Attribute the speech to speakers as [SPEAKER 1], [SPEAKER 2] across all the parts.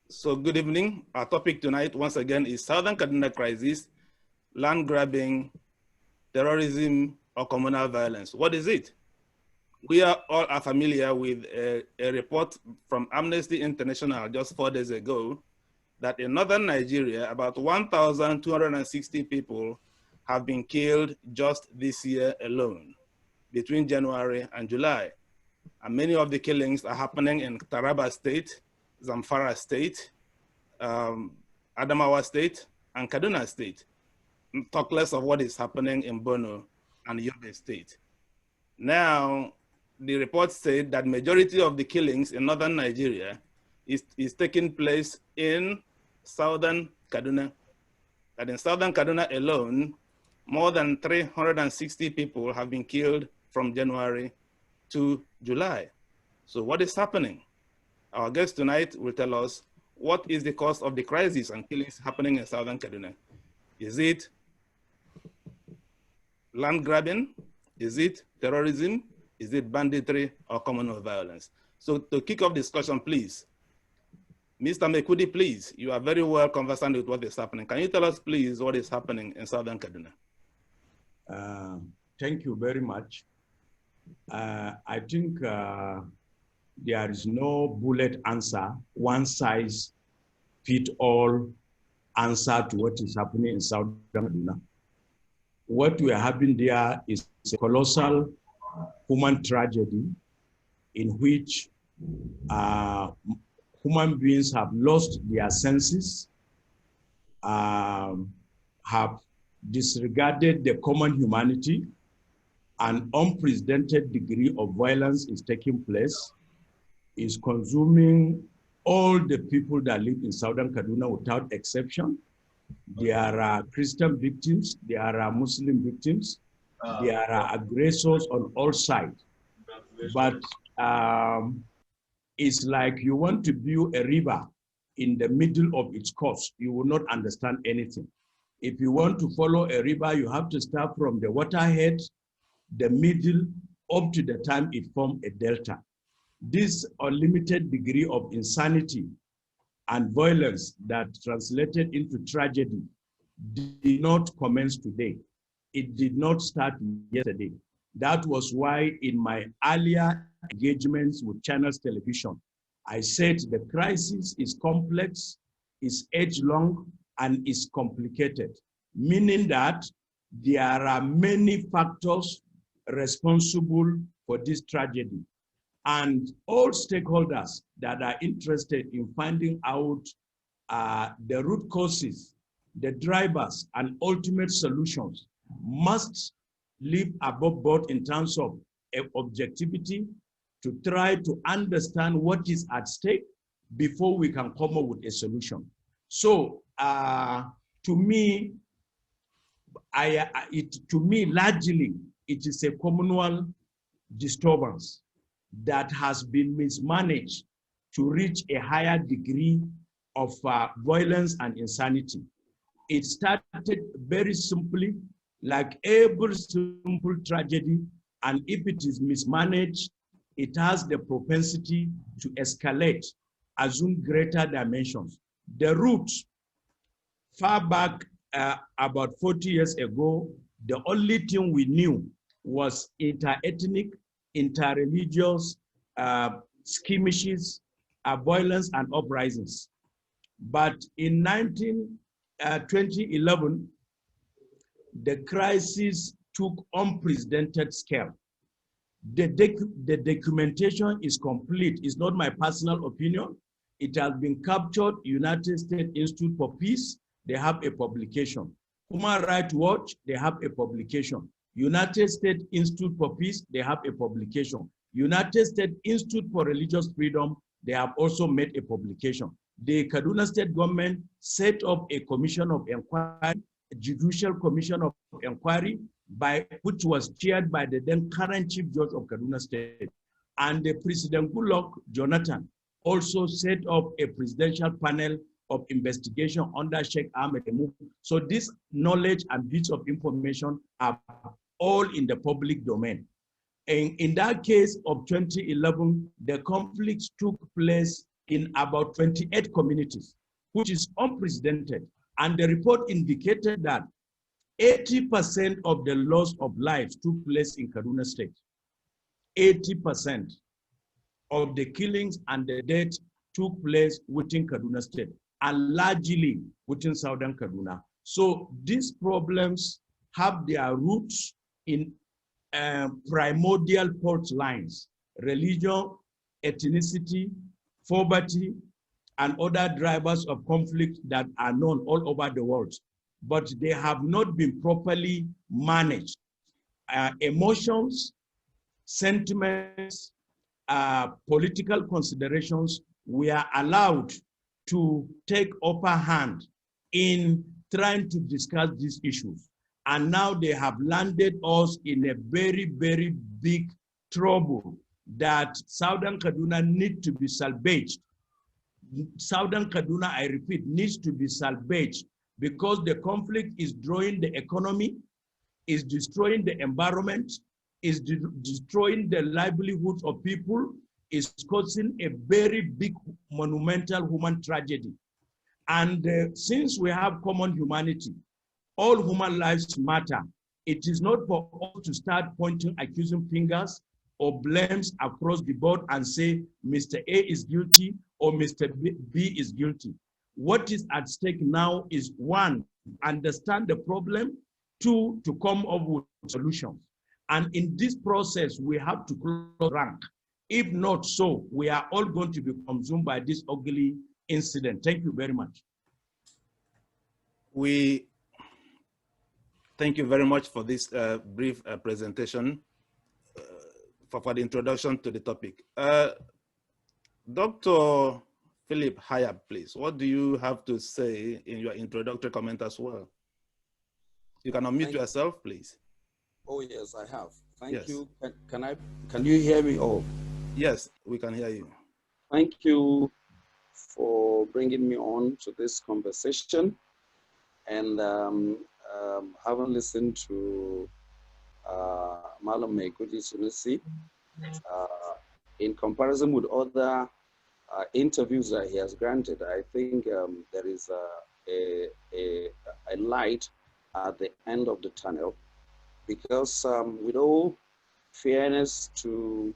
[SPEAKER 1] So good evening. Our topic tonight, once again, is Southern Kaduna Crisis, land grabbing, terrorism, or communal violence. What is it? We are all familiar with a report from Amnesty International just 4 days ago that in northern Nigeria, about 1,260 people have been killed just this year alone, between January and July. And many of the killings are happening in Taraba State, Zamfara State, Adamawa State, and Kaduna State. Talk less of what is happening in Borno and Yobe State. Now, the report said that majority of the killings in northern Nigeria is taking place in southern Kaduna. That in southern Kaduna alone, more than 360 people have been killed from January to July. So what is happening? Our guest tonight will tell us what is the cause of the crisis and killings happening in southern Kaduna. Is it land grabbing? Is it terrorism? Is it banditry or communal violence? So to kick off discussion, please, Mr. Maikudi, please, you are very well conversant with what is happening. Can you tell us, please, what is happening in southern Kaduna?
[SPEAKER 2] Thank you very much. I think there is no bullet answer, one size fit all answer to what is happening in southern Kaduna. What we are having there is a colossal human tragedy in which human beings have lost their senses, have disregarded the common humanity. An unprecedented degree of violence is taking place, is consuming all the people that live in southern Kaduna without exception. There are Christian victims, there are Muslim victims, there are aggressors on all sides. But it's like you want to view a river in the middle of its course, you will not understand anything. If you want to follow a river, you have to start from the waterhead, the middle, up to the time it forms a delta. This unlimited degree of insanity and violence that translated into tragedy did not commence today. It did not start yesterday. That was why in my earlier engagements with Channels Television, I said the crisis is complex, is age-long, and is complicated, meaning that there are many factors responsible for this tragedy. And all stakeholders that are interested in finding out the root causes, the drivers, and ultimate solutions must live above board in terms of objectivity to try to understand what is at stake before we can come up with a solution. So to me, largely, it is a communal disturbance that has been mismanaged to reach a higher degree of violence and insanity. It started very simply, like every simple tragedy, and if it is mismanaged, it has the propensity to escalate, assume greater dimensions. The roots, far back about 40 years ago, the only thing we knew was inter-ethnic, inter-religious skirmishes, violence, and uprisings. But in 2011, the crisis took unprecedented scale. The documentation is complete. It's not my personal opinion. It has been captured. United States Institute for Peace, they have a publication. Human Rights Watch, they have a publication. United States Institute for Peace, they have a publication. United States Institute for Religious Freedom, they have also made a publication. The Kaduna State government set up a commission of inquiry, a judicial commission of inquiry, which was chaired by the then current Chief Judge of Kaduna State. And the President Goodluck Jonathan also set up a presidential panel of investigation under Sheikh Ahmed. So this knowledge and bits of information are all in the public domain. And in that case of 2011, the conflicts took place in about 28 communities, which is unprecedented. And the report indicated that 80% of the loss of lives took place in Kaduna State. 80% of the killings and the deaths took place within Kaduna State, and largely within Southern Kaduna. So these problems have their roots in primordial fault lines: religion, ethnicity, poverty, and other drivers of conflict that are known all over the world, but they have not been properly managed. Emotions, sentiments, political considerations were allowed to take upper hand in trying to discuss these issues. And now they have landed us in a very, very big trouble that Southern Kaduna needs to be salvaged. Southern Kaduna, I repeat, needs to be salvaged because the conflict is destroying the economy, is destroying the environment, is destroying the livelihoods of people, is causing a very big, monumental human tragedy. And since we have common humanity, all human lives matter. It is not for us to start pointing accusing fingers or blames across the board and say Mr. A is guilty or Mr. B is guilty. What is at stake now is, one, understand the problem, two, to come up with solutions. And in this process, we have to close rank. If not so, we are all going to be consumed by this ugly incident. Thank you very much.
[SPEAKER 1] We thank you very much for this brief presentation, for the introduction to the topic. Dr. Phillip Hayab, please, what do you have to say in your introductory comment as well? You can unmute yourself, please.
[SPEAKER 3] Oh, yes, I have. Thank
[SPEAKER 1] Yes.
[SPEAKER 3] you. Can you hear me? Oh,
[SPEAKER 1] yes, we can hear you.
[SPEAKER 3] Thank you for bringing me on to this conversation. And having listened to Maikudi Sanusi, in comparison with other interviews that he has granted, I think there is a light at the end of the tunnel, because with all fairness to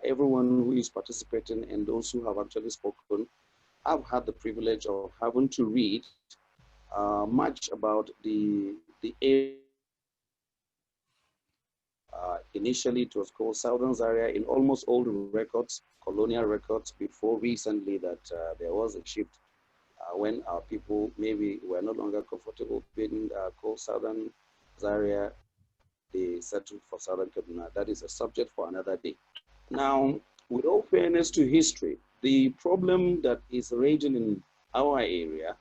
[SPEAKER 3] everyone who is participating and those who have actually spoken, I've had the privilege of having to read much about the area. Initially, it was called Southern Zaria in almost all the records, colonial records, before recently that there was a shift when our people maybe were no longer comfortable being called Southern Zaria. They settled for Southern Kaduna. That is a subject for another day. Now, with all fairness to history, the problem that is raging in our area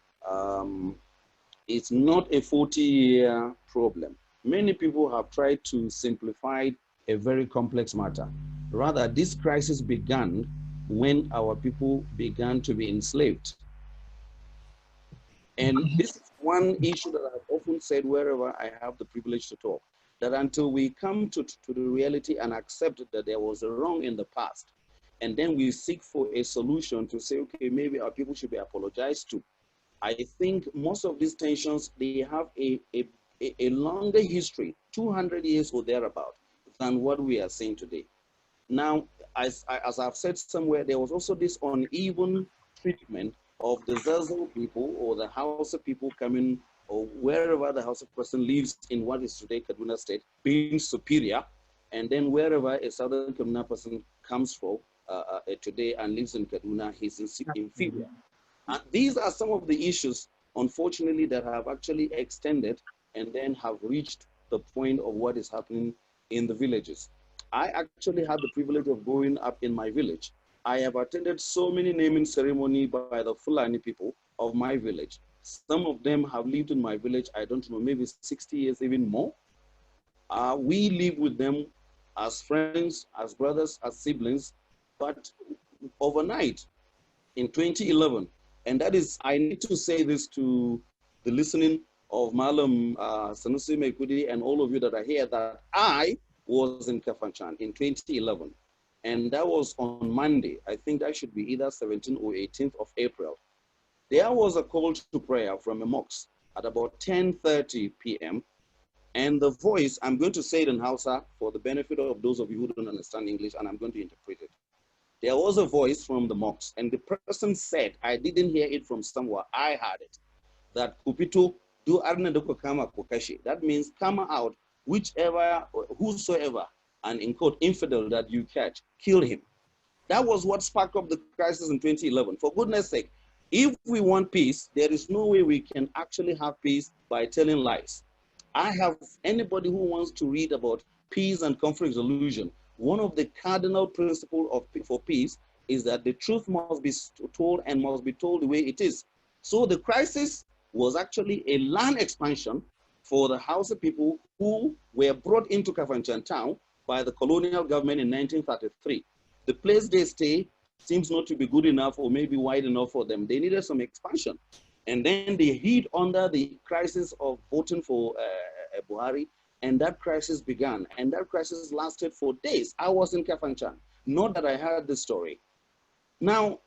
[SPEAKER 3] is not a 40-year problem. Many people have tried to simplify a very complex matter. Rather, this crisis began when our people began to be enslaved. And this is one issue that I've often said wherever I have the privilege to talk, that until we come to the reality and accept that there was a wrong in the past, and then we seek for a solution to say, okay, maybe our people should be apologized to. I think most of these tensions, they have a longer history, 200 years or thereabout, than what we are seeing today. Now, as I've said somewhere, there was also this uneven treatment of the Zazzle people or the Hausa people coming, or wherever the Hausa person lives in what is today Kaduna State, being superior, and then wherever a Southern Kaduna person comes from today and lives in Kaduna, he's inferior. And these are some of the issues, unfortunately, that have actually extended and then have reached the point of what is happening in the villages. I actually had the privilege of growing up in my village. I have attended so many naming ceremonies by the Fulani people of my village. Some of them have lived in my village, I don't know, maybe 60 years, even more. We live with them as friends, as brothers, as siblings, but overnight in 2011, and that is, I need to say this to the listening of Malam Sanusi Maikudi and all of you that are here, that I was in Kafanchan in 2011. and that was on Monday. I think that should be either 17th or 18th of April. There was a call to prayer from a mosque at about 10:30 p.m. And the voice, I'm going to say it in Hausa for the benefit of those of you who don't understand English, and I'm going to interpret it. There was a voice from the mosque, and the person said, I didn't hear it from somewhere, I heard it, that Kupito, do arne doko kama kokashi. That means come out, whichever, whosoever, and in quote, infidel that you catch, kill him. That was what sparked up the crisis in 2011. For goodness sake, if we want peace, there is no way we can actually have peace by telling lies. I have anybody who wants to read about peace and conflict resolution. One of the cardinal principles for peace is that the truth must be told and must be told the way it is. So the crisis was actually a land expansion for the Hausa people who were brought into Kafanchan town by the colonial government in 1933. The place they stay seems not to be good enough or maybe wide enough for them. They needed some expansion. And then they hid under the crisis of voting for Buhari, and that crisis began. And that crisis lasted for days. I was in Kafanchan, not that I heard the story. Now,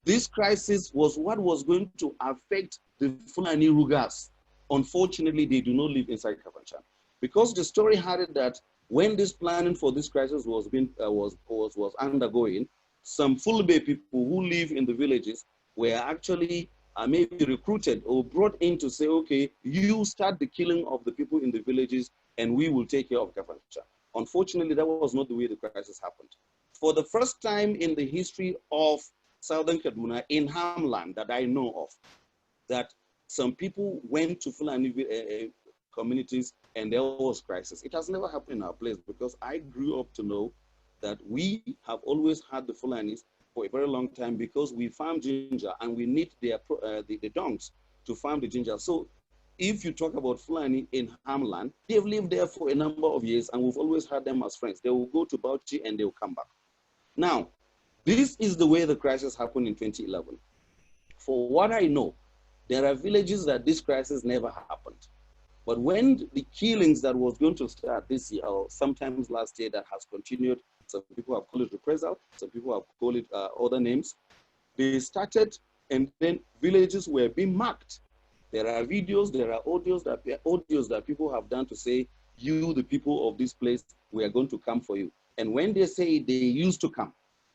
[SPEAKER 3] this crisis was what was going to affect the Fulani Rugas. Unfortunately, they do not live inside Kafanchan, because the story had it that when this planning for this crisis was undergoing, some Fulbe people who live in the villages were actually maybe recruited or brought in to say, okay, you start the killing of the people in the villages and we will take care of Kafanchan. Unfortunately, that was not the way the crisis happened. For the first time in the history of Southern Kaduna, in Hamland that I know of, that some people went to Fulani communities and there was crisis. It has never happened in our place, because I grew up to know that we have always had the Fulanis for a very long time, because we farm ginger and we need the dongs to farm the ginger. So if you talk about Fulani in Hamland, they've lived there for a number of years and we've always had them as friends. They will go to Bauchi and they will come back. Now, this is the way the crisis happened in 2011. For what I know, there are villages that this crisis never happened. But when the killings that was going to start this year, or sometimes last year, that has continued, some people have called it reprisal, some people have called it other names, they started, and then villages were being marked. There are videos, there are audios that people have done to say, you, the people of this place, we are going to come for you. And when they say they used to come,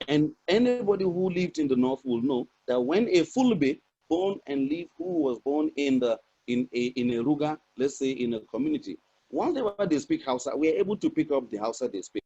[SPEAKER 3] and anybody who lived in the north will know that when a Fulbe born and live, who was born in a Ruga, let's say in a community, once they speak Hausa, we are able to pick up the Hausa they speak.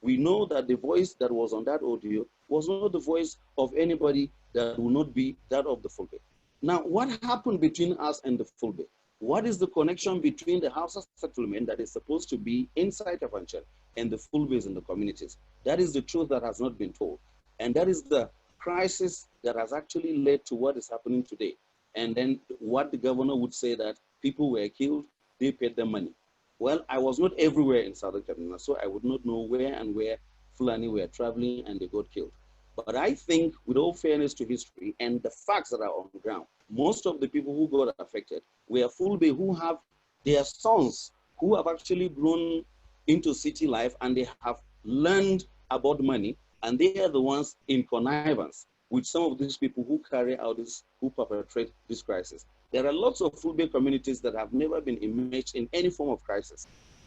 [SPEAKER 3] We know that the voice that was on that audio was not the voice of anybody that will not be that of the Fulbe. Now, what happened between us and the Fulbe? What is the connection between the Hausa settlement that is supposed to be inside Kafanchan and the Fulbes in the communities? That is the truth that has not been told. And that is the crisis that has actually led to what is happening today. And then what the governor would say, that people were killed, they paid them money. Well, I was not everywhere in Southern Kaduna, so I would not know where Fulani were traveling and they got killed. But I think, with all fairness to history and the facts that are on the ground, most of the people who got affected were Fulbe who have their sons who have actually grown into city life and they have learned about money, and they are the ones in connivance with some of these people who carry out this, who perpetrate this crisis. There are lots of Fulbe communities that have never been immersed in any form of crisis.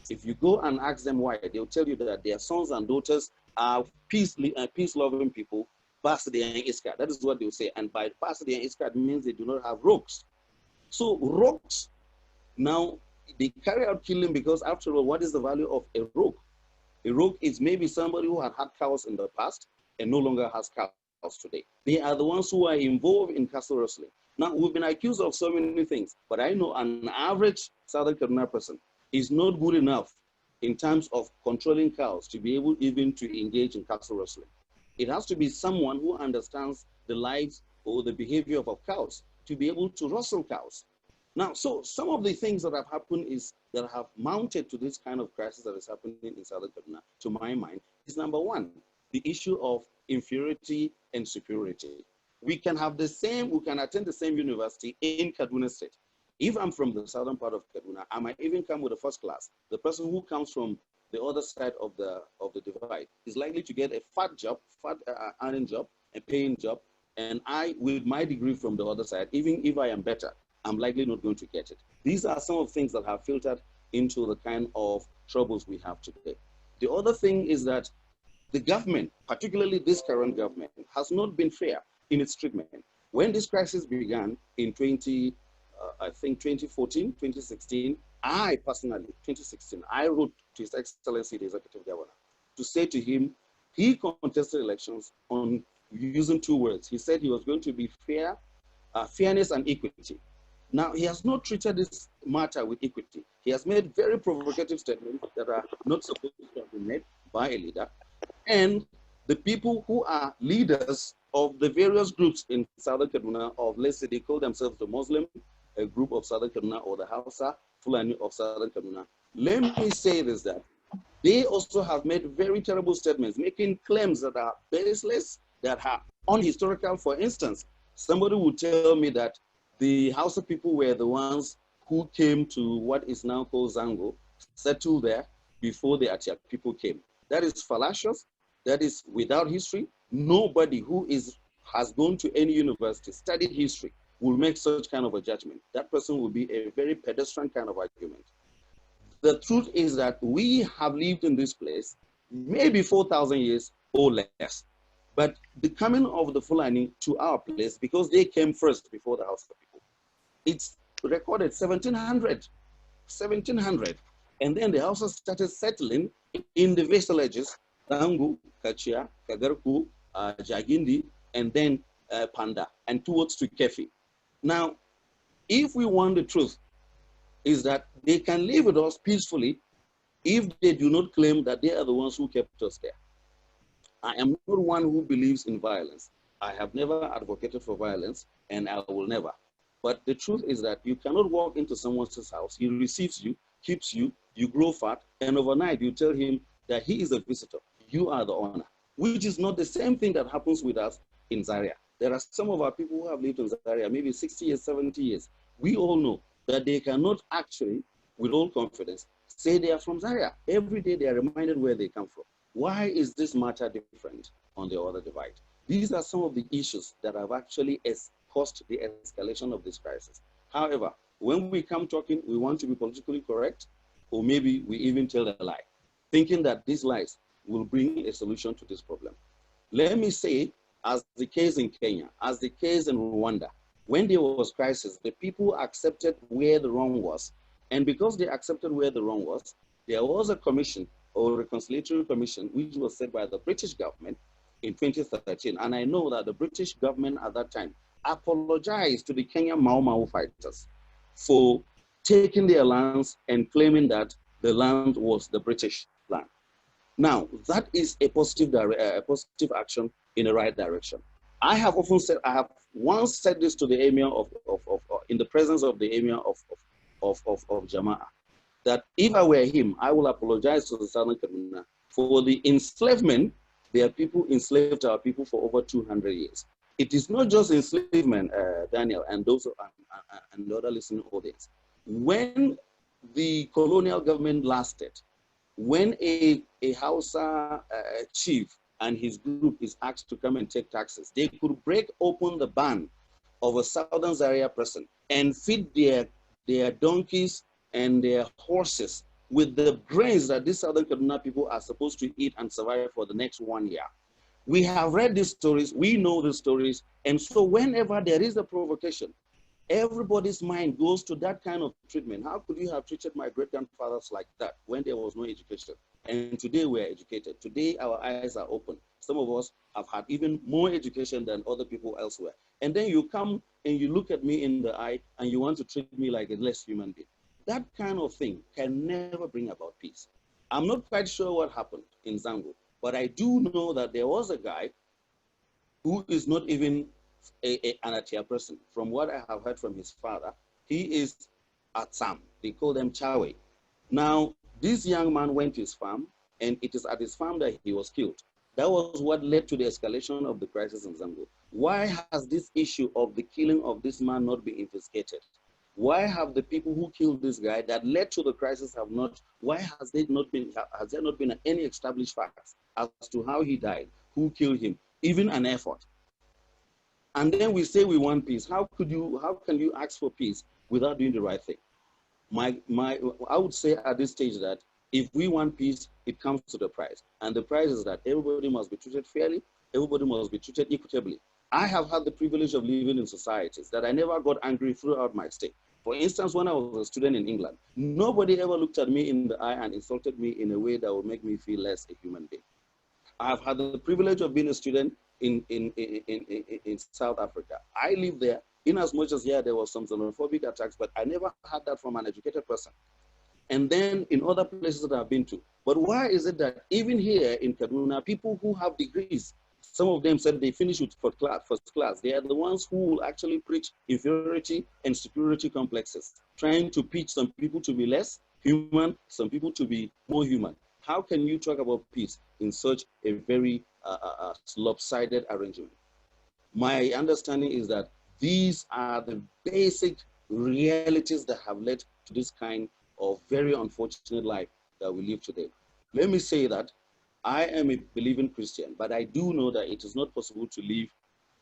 [SPEAKER 3] If you go and ask them why, they'll tell you that their sons and daughters are peace-loving people, Basidi and Iska. That is what they'll say. And by Basidi and Iska, it means they do not have rogues. So rogues, now, they carry out killing because, after all, what is the value of a rogue? A rogue is maybe somebody who had cows in the past and no longer has cows today. They are the ones who are involved in castle wrestling. Now, we've been accused of so many things, but I know an average Southern Kaduna person is not good enough in terms of controlling cows to be able even to engage in castle wrestling. It has to be someone who understands the lives or the behavior of cows to be able to wrestle cows. Now, so some of the things that have happened is that have mounted to this kind of crisis that is happening in Southern Kaduna, to my mind, is number one, the issue of inferiority and superiority. We can have the same, we can attend the same university in Kaduna State. If I'm from the southern part of Kaduna, I might even come with a first class. The person who comes from the other side of the divide is likely to get a fat job, earning job, a paying job, and I, with my degree from the other side, even if I am better, I'm likely not going to get it. These are some of the things that have filtered into the kind of troubles we have today. The other thing is that the government, particularly this current government, has not been fair in its treatment. When this crisis began in 2014, 2016, I personally, 2016, I wrote to His Excellency, the Executive Governor, to say to him, he contested elections on using two words. He said he was going to be fair, fairness and equity. Now, he has not treated this matter with equity. He has made very provocative statements that are not supposed to have been made by a leader. And the people who are leaders of the various groups in Southern Kaduna, of, let's say they call themselves the Muslim a group of Southern Kaduna, or the Hausa, Fulani of Southern Kaduna. Let me say this, that they also have made very terrible statements, making claims that are baseless, that are unhistorical. For instance, somebody would tell me that the Hausa people were the ones who came to what is now called Zango, settled there before the Atia people came. That is fallacious. That is without history. Nobody who has gone to any university, studied history, will make such kind of a judgment. That person will be a very pedestrian kind of argument. The truth is that we have lived in this place maybe 4,000 years or less. But the coming of the Fulani to our place, because they came first before the Hausa people, it's recorded 1700. And then the Hausa started settling in the villages, Tangu, Kachia, Kagarku, Jagindi, and then Panda, and towards to Kefi. Now, if we want the truth, is that they can live with us peacefully if they do not claim that they are the ones who kept us there. I am not one who believes in violence. I have never advocated for violence, and I will never. But the truth is that you cannot walk into someone's house, he receives you, keeps you, you grow fat, and overnight you tell him that he is a visitor, you are the owner, which is not the same thing that happens with us in Zaria. There are some of our people who have lived in Zaria maybe 60 years, 70 years. We all know that they cannot actually, with all confidence, say they are from Zaria. Every day they are reminded where they come from. Why is this matter different on the other divide? These are some of the issues that have actually caused the escalation of this crisis. However, when we come talking, we want to be politically correct, or maybe we even tell a lie, thinking that these lies will bring a solution to this problem. Let me say, as the case in Kenya, as the case in Rwanda, when there was crisis, the people accepted where the wrong was. And because they accepted where the wrong was, there was a commission, or reconciliatory commission, which was set by the British government in 2013. And I know that the British government at that time apologized to the Kenyan Mau Mau fighters for taking their lands and claiming that the land was the British land. Now, that is a positive action in the right direction. I have often said, I have once said this to the emir in the presence of the emir of Jama'ah, that if I were him, I will apologize to the Southern Kaduna for the enslavement. Their people enslaved our people for over 200 years. It is not just enslavement, Daniel, and those and the other listening audience. When the colonial government lasted, when a Hausa chief and his group is asked to come and take taxes, they could break open the barn of a Southern Zaria person and feed their donkeys and their horses with the grains that these Southern Kaduna people are supposed to eat and survive for the next 1 year. We have read these stories, we know the stories, and so whenever there is a provocation, everybody's mind goes to that kind of treatment. How could you have treated my great-grandfathers like that when there was no education? And today we are educated. Today our eyes are open. Some of us have had even more education than other people elsewhere. And then you come and you look at me in the eye and you want to treat me like a less human being. That kind of thing can never bring about peace. I'm not quite sure what happened in Zango, but I do know that there was a guy who is not even an Atia person. From what I have heard from his father, he is Atsam. They call them Chawe. Now, this young man went to his farm, and it is at his farm that he was killed. That was what led to the escalation of the crisis in Zango. Why has this issue of the killing of this man not been investigated? Why have the people who killed this guy that led to the crisis have not, why has there not been any established facts as to how he died, who killed him, even an effort? And then we say we want peace. How can you ask for peace without doing the right thing? I would say at this stage that if we want peace, it comes to the price. And the price is that everybody must be treated fairly, everybody must be treated equitably. I have had the privilege of living in societies that I never got angry throughout my stay. For instance, when I was a student in England, nobody ever looked at me in the eye and insulted me in a way that would make me feel less a human being. I've had the privilege of being a student in South Africa. I lived there, in as much as, yeah, there was some xenophobic attacks, but I never had that from an educated person. And then in other places that I've been to. But why is it that even here in Kaduna, people who have degrees, some of them said they finished with first class, they are the ones who will actually preach inferiority and superiority complexes, trying to teach some people to be less human, some people to be more human. How can you talk about peace in such a very lopsided arrangement? My understanding is that these are the basic realities that have led to this kind of very unfortunate life that we live today. Let me say that I am a believing Christian, but I do know that it is not possible to live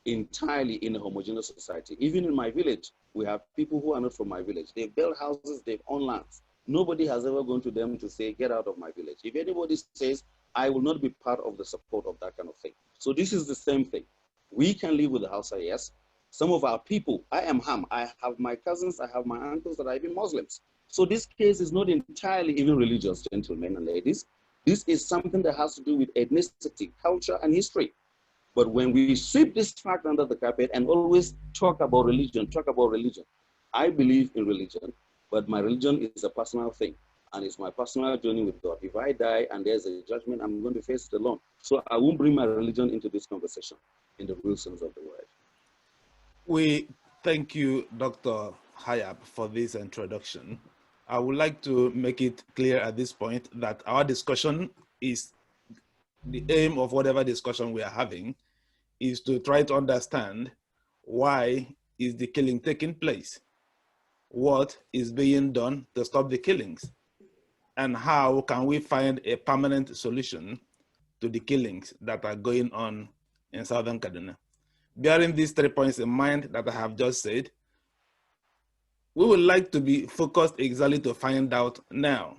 [SPEAKER 3] entirely in a homogeneous society. Even in my village, we have people who are not from my village. They've built houses, they've owned lands. Nobody has ever gone to them to say, get out of my village. If anybody says, I will not be part of the support of that kind of thing. So this is the same thing. We can live with the Hausa, yes. Some of our people, I am Ham. I have my cousins, I have my uncles that are even Muslims. So this case is not entirely even religious, gentlemen and ladies. This is something that has to do with ethnicity, culture, and history. But when we sweep this fact under the carpet and always talk about religion, I believe in religion, but my religion is a personal thing, and it's my personal journey with God. If I die and there's a judgment, I'm going to face it alone. So I won't bring my religion into this conversation in the real sense of the word.
[SPEAKER 1] We thank you, Dr. Hayab, for this introduction. I would like to make it clear at this point that our discussion is, the aim of whatever discussion we are having is to try to understand why is the killing taking place, what is being done to stop the killings, and how can we find a permanent solution to the killings that are going on in Southern Kaduna. Bearing these 3 points in mind that I have just said, we would like to be focused exactly to find out now,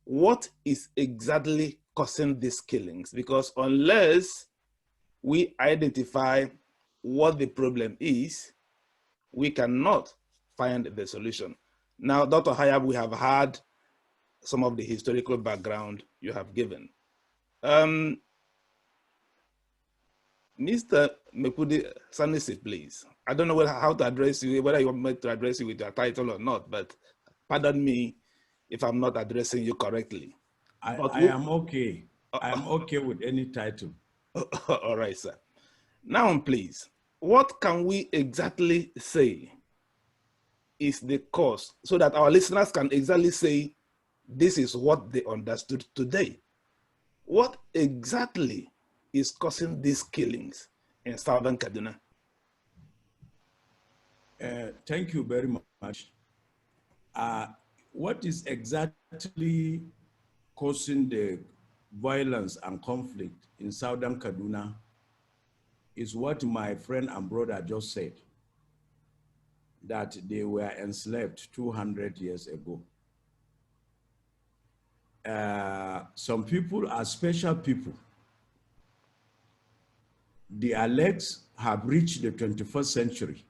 [SPEAKER 1] what is exactly causing these killings? Because unless we identify what the problem is, we cannot find the solution. Now, Dr. Hayab, we have had some of the historical background you have given. Mr. Maikudi, Sanusi, please. I don't know how to address you, whether you want me to address you with your title or not, but pardon me if I'm not addressing you correctly.
[SPEAKER 2] I am okay. I am okay with any title.
[SPEAKER 1] All right, sir. Now, please, what can we exactly say is the cause so that our listeners can exactly say this is what they understood today? What exactly is causing these killings in Southern Kaduna?
[SPEAKER 2] Thank you very much. What is exactly causing the violence and conflict in Southern Kaduna is what my friend and brother just said, that they were enslaved 200 years ago. Some people are special people. Their legs have reached the 21st century,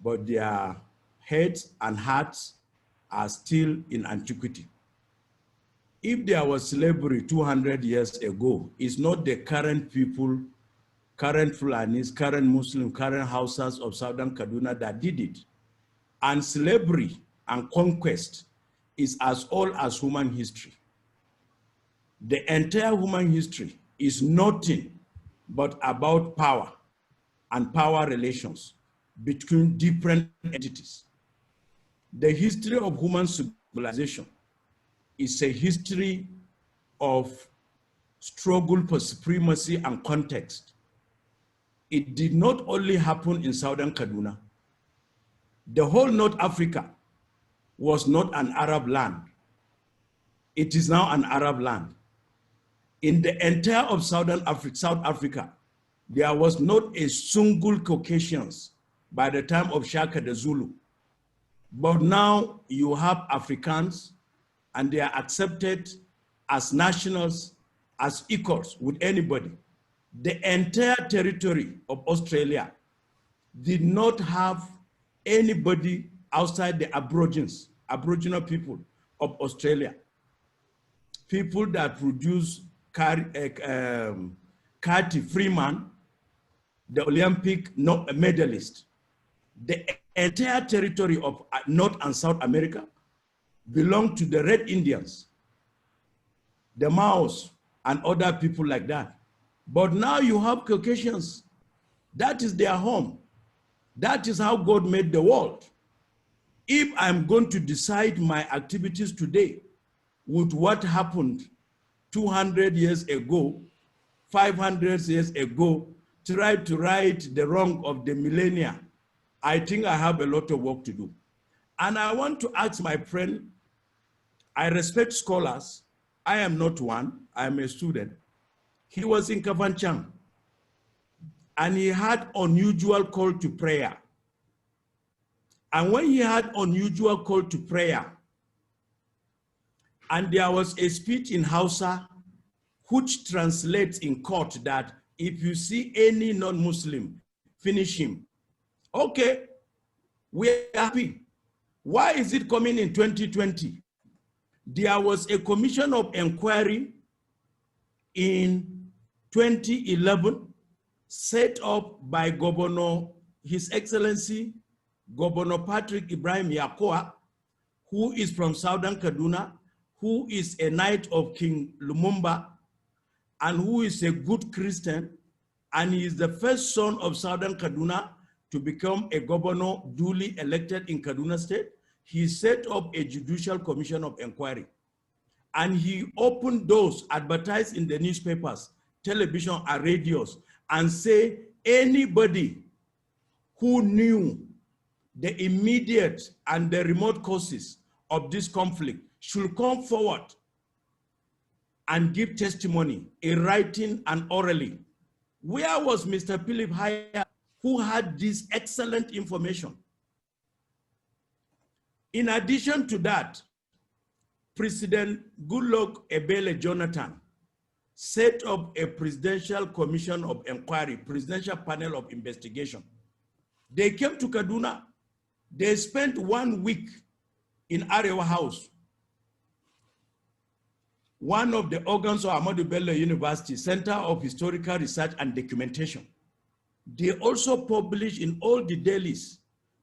[SPEAKER 2] but their heads and hearts are still in antiquity. If there was slavery 200 years ago, it's not the current people, current Fulanis, current Muslim, current Hausas of Southern Kaduna that did it. And slavery and conquest is as old as human history. The entire human history is nothing but about power and power relations between different entities. The history of human civilization is a history of struggle for supremacy and context. It did not only happen in Southern Kaduna. The whole North Africa was not an Arab land. It is now an Arab land. In the entire of South Africa, there was not a single Caucasians by the time of Shaka the Zulu. But now you have Africans, and they are accepted as nationals, as equals with anybody. The entire territory of Australia did not have anybody outside the Aboriginal people of Australia. People that produce Cathy Freeman, the Olympic medalist. The entire territory of North and South America belonged to the Red Indians, the Maos, and other people like that. But now you have Caucasians. That is their home. That is how God made the world. If I'm going to decide my activities today with what happened 200 years ago, 500 years ago, try to right the wrong of the millennia, I think I have a lot of work to do. And I want to ask my friend, I respect scholars. I am not one, I am a student. He was in Kafanchang, and he had unusual call to prayer. And when he had unusual call to prayer, and there was a speech in Hausa, which translates in court that if you see any non-Muslim, finish him. Okay, we're happy. Why is it coming in 2020? There was a commission of inquiry in 2011 set up by Governor, His Excellency, Governor Patrick Ibrahim Yakoa, who is from Southern Kaduna, who is a knight of King Lumumba, and who is a good Christian, and he is the first son of Southern Kaduna to become a governor duly elected in Kaduna State. He set up a judicial commission of inquiry. And he opened doors, advertised in the newspapers, television and radios, and say anybody who knew the immediate and the remote causes of this conflict should come forward and give testimony in writing and orally. Where was Mr. Phillip Hayab, who had this excellent information? In addition to that, President Goodluck Ebele Jonathan set up a presidential commission of inquiry, presidential panel of investigation. They came to Kaduna. They spent 1 week in Arewa House, one of the organs of Ahmadu Bello University, Center of Historical Research and Documentation. They also published in all the dailies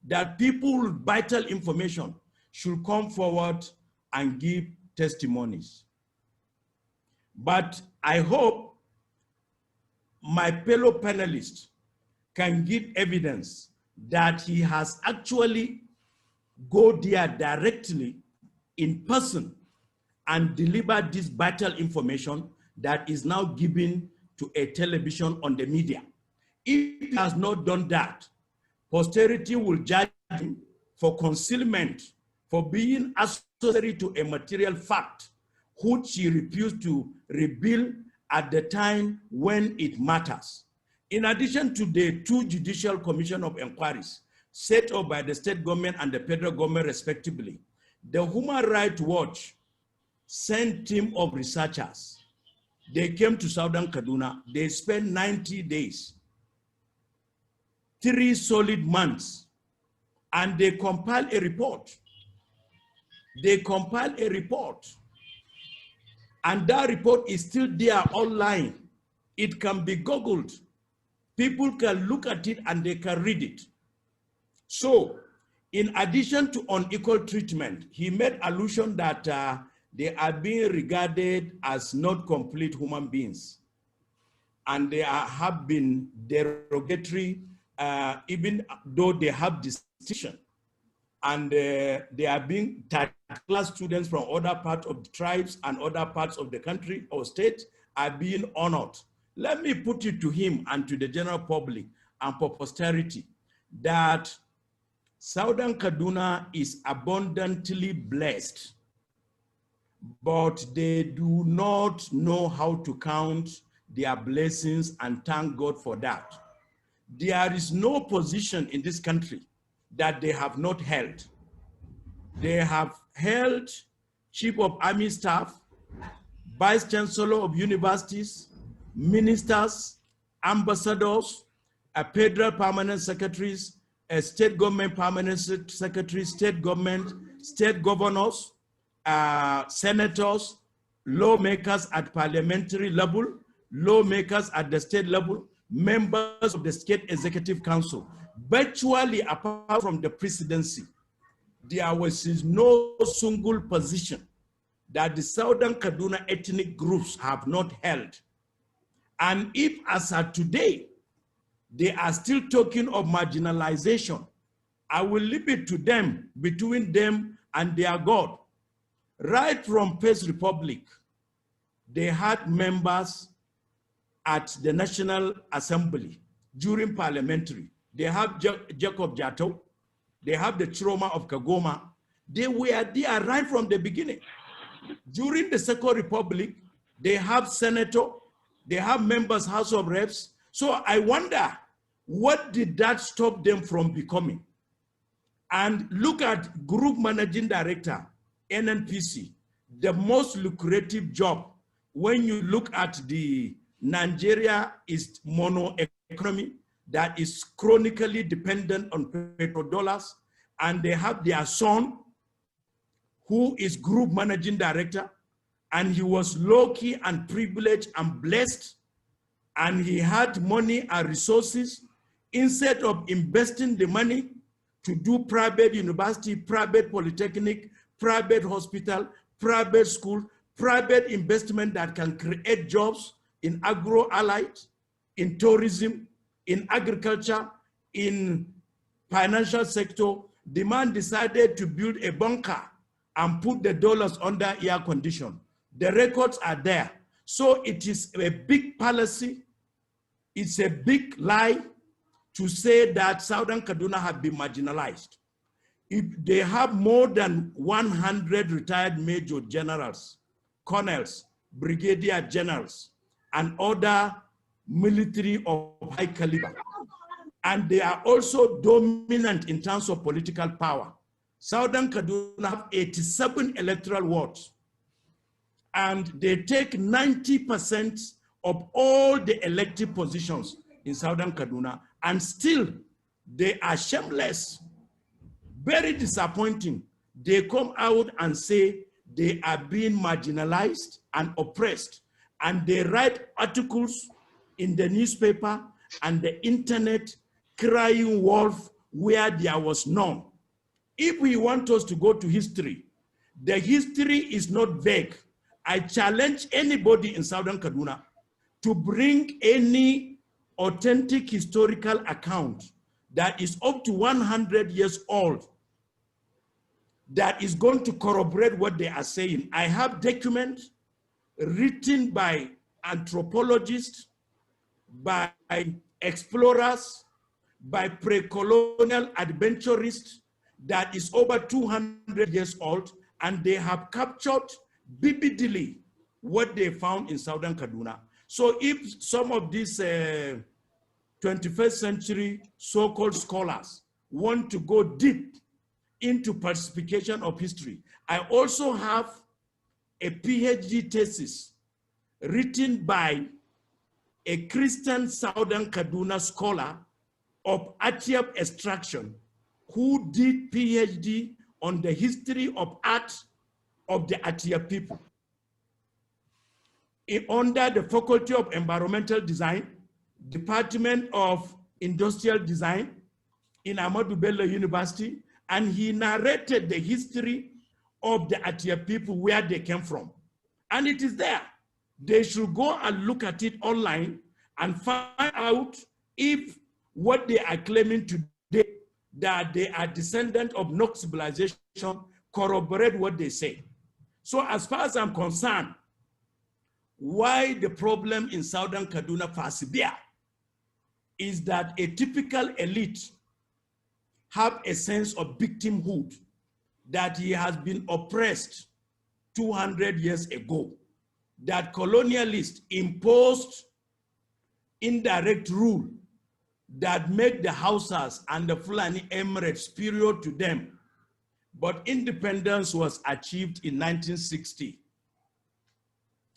[SPEAKER 2] that people with vital information should come forward and give testimonies. But I hope my fellow panelists can give evidence that he has actually go there directly in person and deliver this vital information that is now given to a television on the media. If he has not done that, posterity will judge him for concealment, for being associated to a material fact, which he refused to reveal at the time when it matters. In addition to the 2 judicial commission of inquiries set up by the state government and the federal government respectively, the Human Rights Watch sent a team of researchers. They came to Southern Kaduna. They spent 90 days, 3 solid months, and they compiled a report. They compiled a report, and that report is still there online. It can be Googled. People can look at it and they can read it. So, in addition to unequal treatment, he made allusion that they are being regarded as not complete human beings. And they have been derogatory, even though they have distinction. And they are being third-class students from other parts of the tribes and other parts of the country or state are being honored. Let me put it to him and to the general public and for posterity that Southern Kaduna is abundantly blessed, but they do not know how to count their blessings and thank God for that. There is no position in this country that they have not held. They have held Chief of Army Staff, Vice Chancellor of universities, ministers, ambassadors, federal permanent secretaries, state government permanent secretaries, state government, state governors, senators, lawmakers at parliamentary level, lawmakers at the state level, members of the state executive council. Virtually apart from the presidency, there was no single position that the Southern Kaduna ethnic groups have not held. And if, as of today, they are still talking of marginalization, I will leave it to them, between them and their God. Right from First Republic, they had members at the National Assembly during parliamentary. They have Jacob Jato, they have the Chiroma of Kagoma. They were there right from the beginning. During the Second Republic, they have senator, they have members, House of Reps. So I wonder, what did that stop them from becoming? And look at Group Managing Director, NNPC, the most lucrative job. When you look at the Nigeria is mono economy that is chronically dependent on petrodollars, and they have their son, who is Group Managing Director, and he was low-key and privileged and blessed, and he had money and resources. Instead of investing the money to do private university, private polytechnic, private hospital, private school, private investment that can create jobs in agro-allied, in tourism, in agriculture, in financial sector, the man decided to build a bunker and put the dollars under air condition. The records are there. So it is a big fallacy. It's a big lie to say that Southern Kaduna have been marginalized. If they have more than 100 retired major generals, colonels, brigadier generals, and other military of high caliber. And they are also dominant in terms of political power. Southern Kaduna have 87 electoral wards, and they take 90% of all the elective positions in Southern Kaduna, and still they are shameless. Very disappointing. They come out and say they are being marginalized and oppressed, and they write articles in the newspaper and the internet crying wolf where there was none. If we want us to go to history, the history is not vague. I challenge anybody in Southern Kaduna to bring any authentic historical account that is up to 100 years old that is going to corroborate what they are saying. I have documents written by anthropologists, by explorers, by pre-colonial adventurists that is over 200 years old, and they have captured vividly what they found in Southern Kaduna. So if some of these 21st century so-called scholars want to go deep into falsification of history, I also have a PhD thesis written by a Christian Southern Kaduna scholar of Hayab extraction who did PhD on the history of art of the Hayab people. Under the Faculty of Environmental Design, Department of Industrial Design in Ahmadu Bello University, and he narrated the history of the Hayab people, where they came from. And it is there. They should go and look at it online and find out if what they are claiming today, that they are descendants of Nok civilization, corroborate what they say. So as far as I'm concerned, why the problem in Southern Kaduna persevere is that a typical elite have a sense of victimhood, that he has been oppressed 200 years ago, that colonialists imposed indirect rule that make the Hausas and the Fulani Emirates superior to them. But independence was achieved in 1960.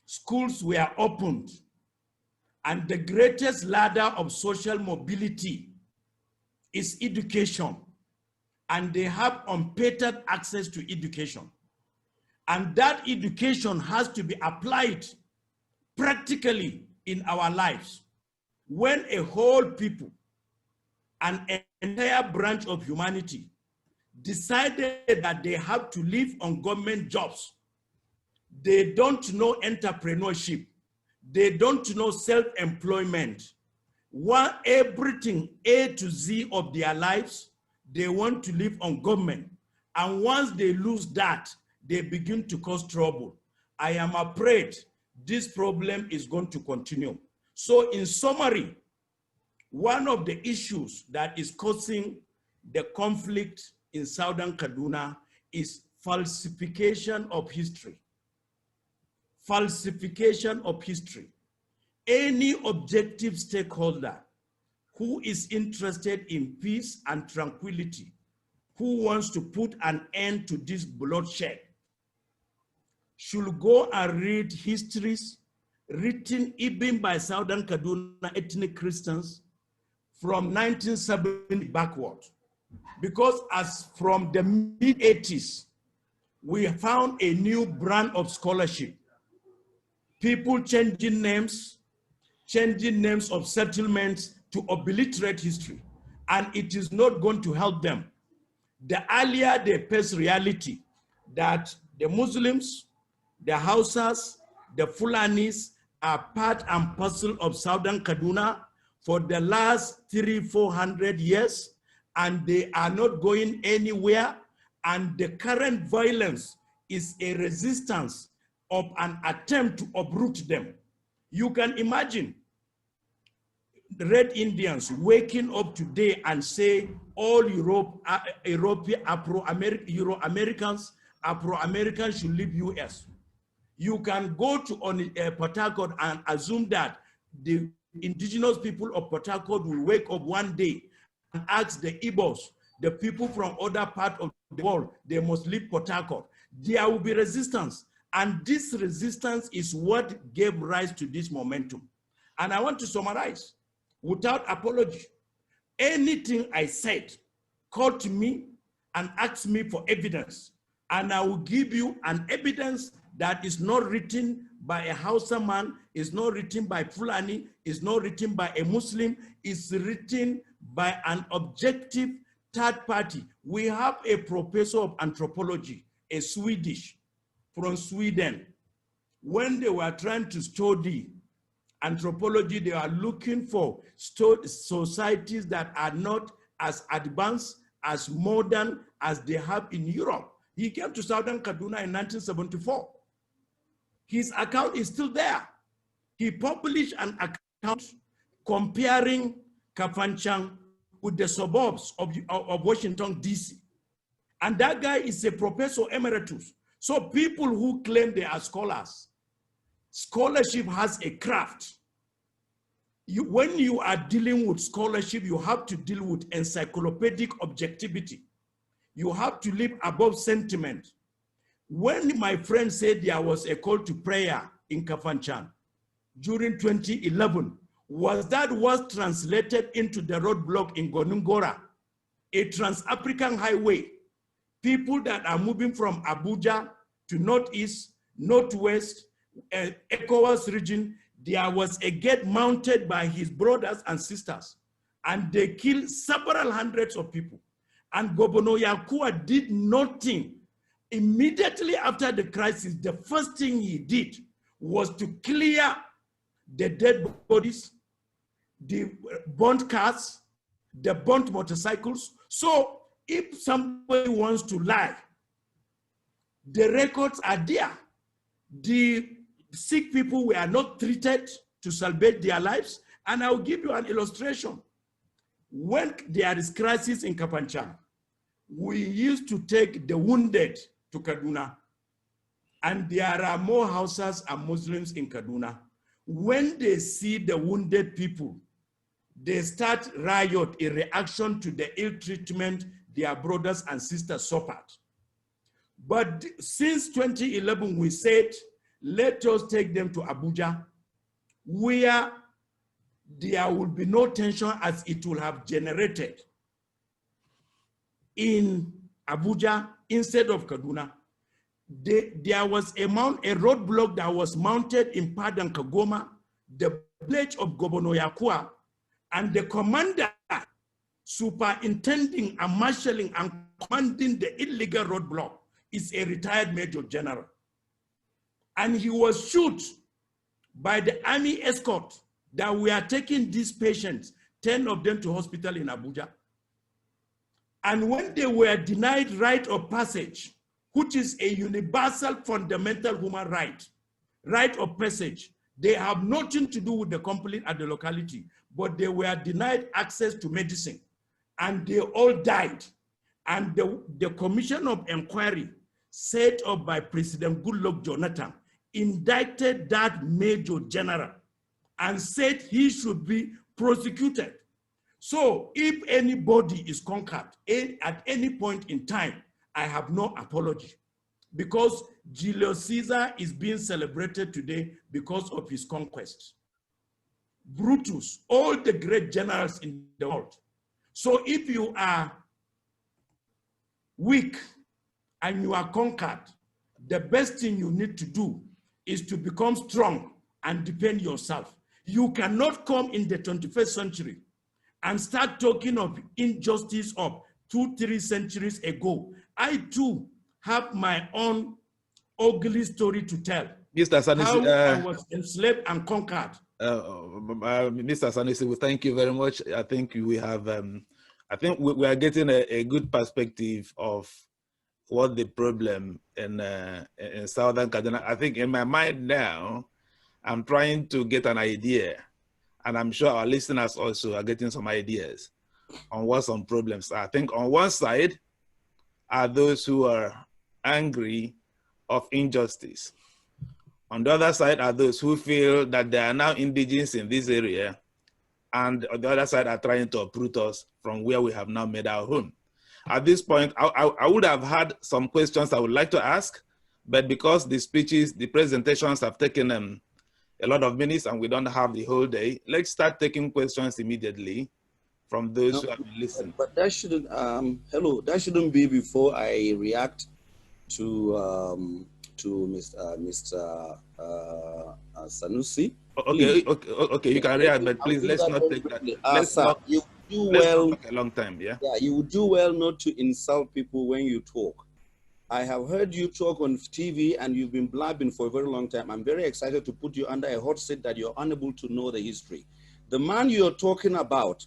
[SPEAKER 2] Schools were opened, and the greatest ladder of social mobility is education, and they have unfettered access to education. And that education has to be applied practically in our lives. When a whole people, an entire branch of humanity, decided that they have to live on government jobs, they don't know entrepreneurship, they don't know self-employment. Everything A to Z of their lives, they want to live on government. And once they lose that, they begin to cause trouble. I am afraid this problem is going to continue. So in summary, one of the issues that is causing the conflict in Southern Kaduna is falsification of history. Falsification of history. Any objective stakeholder who is interested in peace and tranquility, who wants to put an end to this bloodshed, should go and read histories written even by Southern Kaduna ethnic Christians from 1970 backward. Because as from the mid-80s, we found a new brand of scholarship. People changing names of settlements to obliterate history, and it is not going to help them. The earlier they face reality that the Muslims, the Hausas, the Fulanis are part and parcel of Southern Kaduna for the last 300-400 years, and they are not going anywhere, and the current violence is a resistance of an attempt to uproot them. You can imagine the Red Indians waking up today and say all Euro-Americans should leave US. You can go to Port Harcourt and assume that the indigenous people of Port Harcourt will wake up one day and ask the Igbos, the people from other parts of the world, they must leave Port Harcourt. There will be resistance. And this resistance is what gave rise to this momentum. And I want to summarize without apology. Anything I said, call to me and ask me for evidence. And I will give you an evidence that is not written by a Hausa man, is not written by Fulani, is not written by a Muslim, is written by an objective third party. We have a professor of anthropology, a Swedish, from Sweden. When they were trying to study anthropology, they are looking for societies that are not as advanced, as modern as they have in Europe. He came to Southern Kaduna in 1974. His account is still there. He published an account comparing Kafanchan with the suburbs of Washington, D.C. And that guy is a professor emeritus. So people who claim they are scholars, scholarship has a craft. When you are dealing with scholarship, you have to deal with encyclopedic objectivity. You have to live above sentiment. When my friend said there was a call to prayer in Kafanchan during 2011, was translated into the roadblock in Gonungora, a trans-African highway? People that are moving from Abuja to Northeast, Northwest, ECOWAS region, there was a gate mounted by his brothers and sisters, and they killed several hundreds of people. And Governor Yakua did nothing. Immediately after the crisis, the first thing he did was to clear the dead bodies, the burnt cars, the burnt motorcycles. So if somebody wants to lie, the records are there. The sick people were not treated to salvage their lives. And I'll give you an illustration. When there is crisis in Kapanchan, we used to take the wounded to Kaduna. And there are more Hausas and Muslims in Kaduna. When they see the wounded people, they start riot in reaction to the ill treatment their brothers and sisters suffered. But since 2011, we said, let us take them to Abuja, where there will be no tension as it will have generated in Abuja instead of Kaduna. There was a roadblock that was mounted in Padang Kagoma, the village of Governor Yakua, and the commander superintending and marshalling and commanding the illegal roadblock is a retired major general. And he was shot by the army escort that we are taking these patients, 10 of them to hospital in Abuja. And when they were denied right of passage, which is a universal fundamental human right of passage, they have nothing to do with the complaint at the locality, but they were denied access to medicine, and they all died. And the Commission of Inquiry set up by President Goodluck Jonathan indicted that Major General and said he should be prosecuted. So if anybody is conquered at any point in time, I have no apology, because Julius Caesar is being celebrated today because of his conquest. Brutus, all the great generals in the world. So if you are weak and you are conquered, the best thing you need to do is to become strong and defend yourself. You cannot come in the 21st century and start talking of injustice of 2-3 centuries ago. I too have my own ugly story to tell.
[SPEAKER 1] Mr. Sanusi,
[SPEAKER 2] how I was enslaved and conquered.
[SPEAKER 1] Mr. Sanusi, we thank you very much. I think we have, I think we are getting a good perspective of what the problem in Southern Kaduna. I think in my mind now, I'm trying to get an idea, and I'm sure our listeners also are getting some ideas on what some problems are. I think on one side are those who are angry of injustice. On the other side are those who feel that they are now indigenous in this area, and on the other side are trying to uproot us from where we have now made our home. At this point, I would have had some questions I would like to ask, but because the speeches, the presentations have taken a lot of minutes and we don't have the whole day, let's start taking questions immediately from those who have been listening.
[SPEAKER 3] But that shouldn't, hello, that shouldn't be before I react to Mr. Sanusi.
[SPEAKER 1] Okay, you can react, but please let's not take that. Let's not take a long time, yeah?
[SPEAKER 3] Yeah, you do well not to insult people when you talk. I have heard you talk on TV and you've been blabbing for a very long time. I'm very excited to put you under a hot seat that you're unable to know the history. The man you're talking about,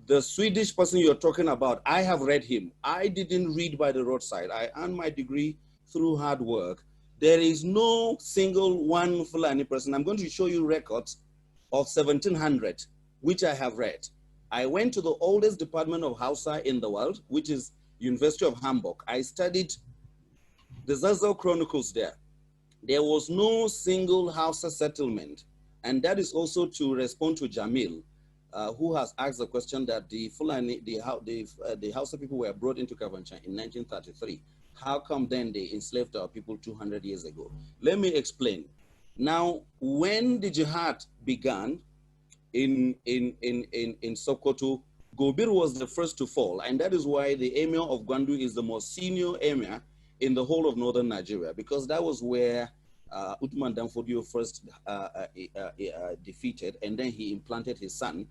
[SPEAKER 3] the Swedish person you're talking about, I have read him. I didn't read by the roadside. I earned my degree through hard work. There is no single one Fulani person. I'm going to show you records of 1700, which I have read. I went to the oldest department of Hausa in the world, which is University of Hamburg. I studied the Zazzau Chronicles there. There was no single Hausa settlement. And that is also to respond to Jamil, who has asked the question that the Fulani, the Hausa people were brought into Kafanchan in 1933. How come then they enslaved our people 200 years ago? Let me explain. Now, when the jihad began in Sokoto, Gobir was the first to fall. And that is why the emir of Gwandu is the most senior emir in the whole of northern Nigeria, because that was where Uthman Danfodio first defeated, and then he implanted his son.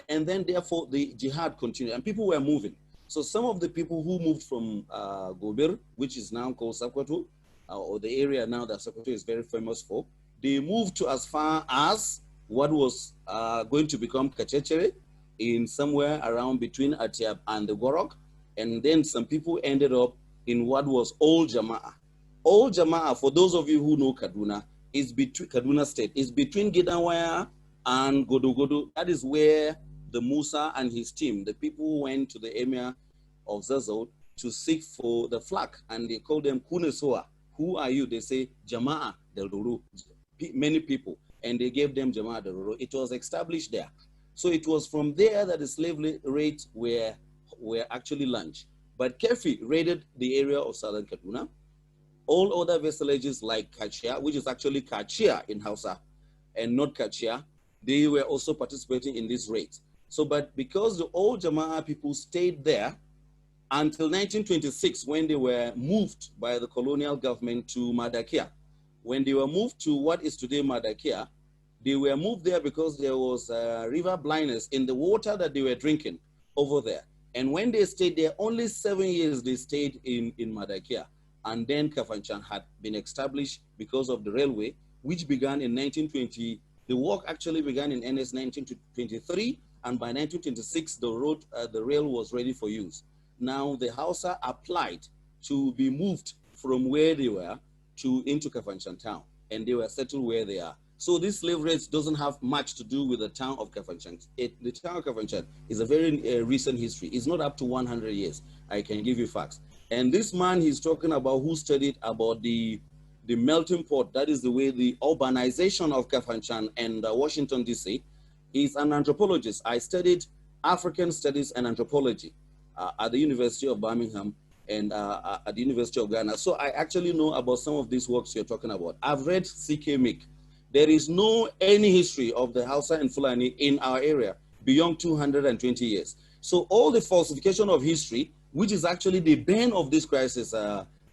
[SPEAKER 3] And then therefore the jihad continued and people were moving. So some of the people who moved from Gobir, which is now called Sokoto, or the area now that Sokoto is very famous for, they moved to as far as what was going to become Kachechere, in somewhere around between Atiab and the Gorok. And then some people ended up in what was Old Jama'ah. Old Jama'ah, for those of you who know Kaduna, is between Kaduna State, is between Gidan Waya and Godo. That is where the Musa and his team, the people who went to the emir of Zazzau to seek for the flag, and they called them Kunesoa. Who are you? They say Jama'a del Ruru, many people, and they gave them Jama'a del Ruru. It was established there. So it was from there that the slave rates were actually launched. But Kefi raided the area of southern Kaduna. All other villages like Kachia, which is actually Kachia in Hausa, and not Kachia, they were also participating in this raid. So, but because the old Jama'a people stayed there until 1926, when they were moved by the colonial government to Madakia. When they were moved to what is today Madakia, they were moved there because there was river blindness in the water that they were drinking over there. And when they stayed there, only 7 years they stayed in Madakia. And then Kafanchan had been established because of the railway, which began in 1920. The work actually began in NS 1923, and by 1926, the rail was ready for use. Now the Hausa applied to be moved from where they were into Kafanchan town, and they were settled where they are. So this slave rates doesn't have much to do with the town of Kafanchan. The town of Kafanchan is a very recent history. It's not up to 100 years. I can give you facts. And this man he's talking about, who studied about the melting pot, that is the way the urbanization of Kafanchan and Washington, D.C., is an anthropologist. I studied African studies and anthropology at the University of Birmingham and at the University of Ghana. So I actually know about some of these works you're talking about. I've read C.K. Mick. There is any history of the Hausa and Fulani in our area beyond 220 years. So all the falsification of history, which is actually the bane of this crisis,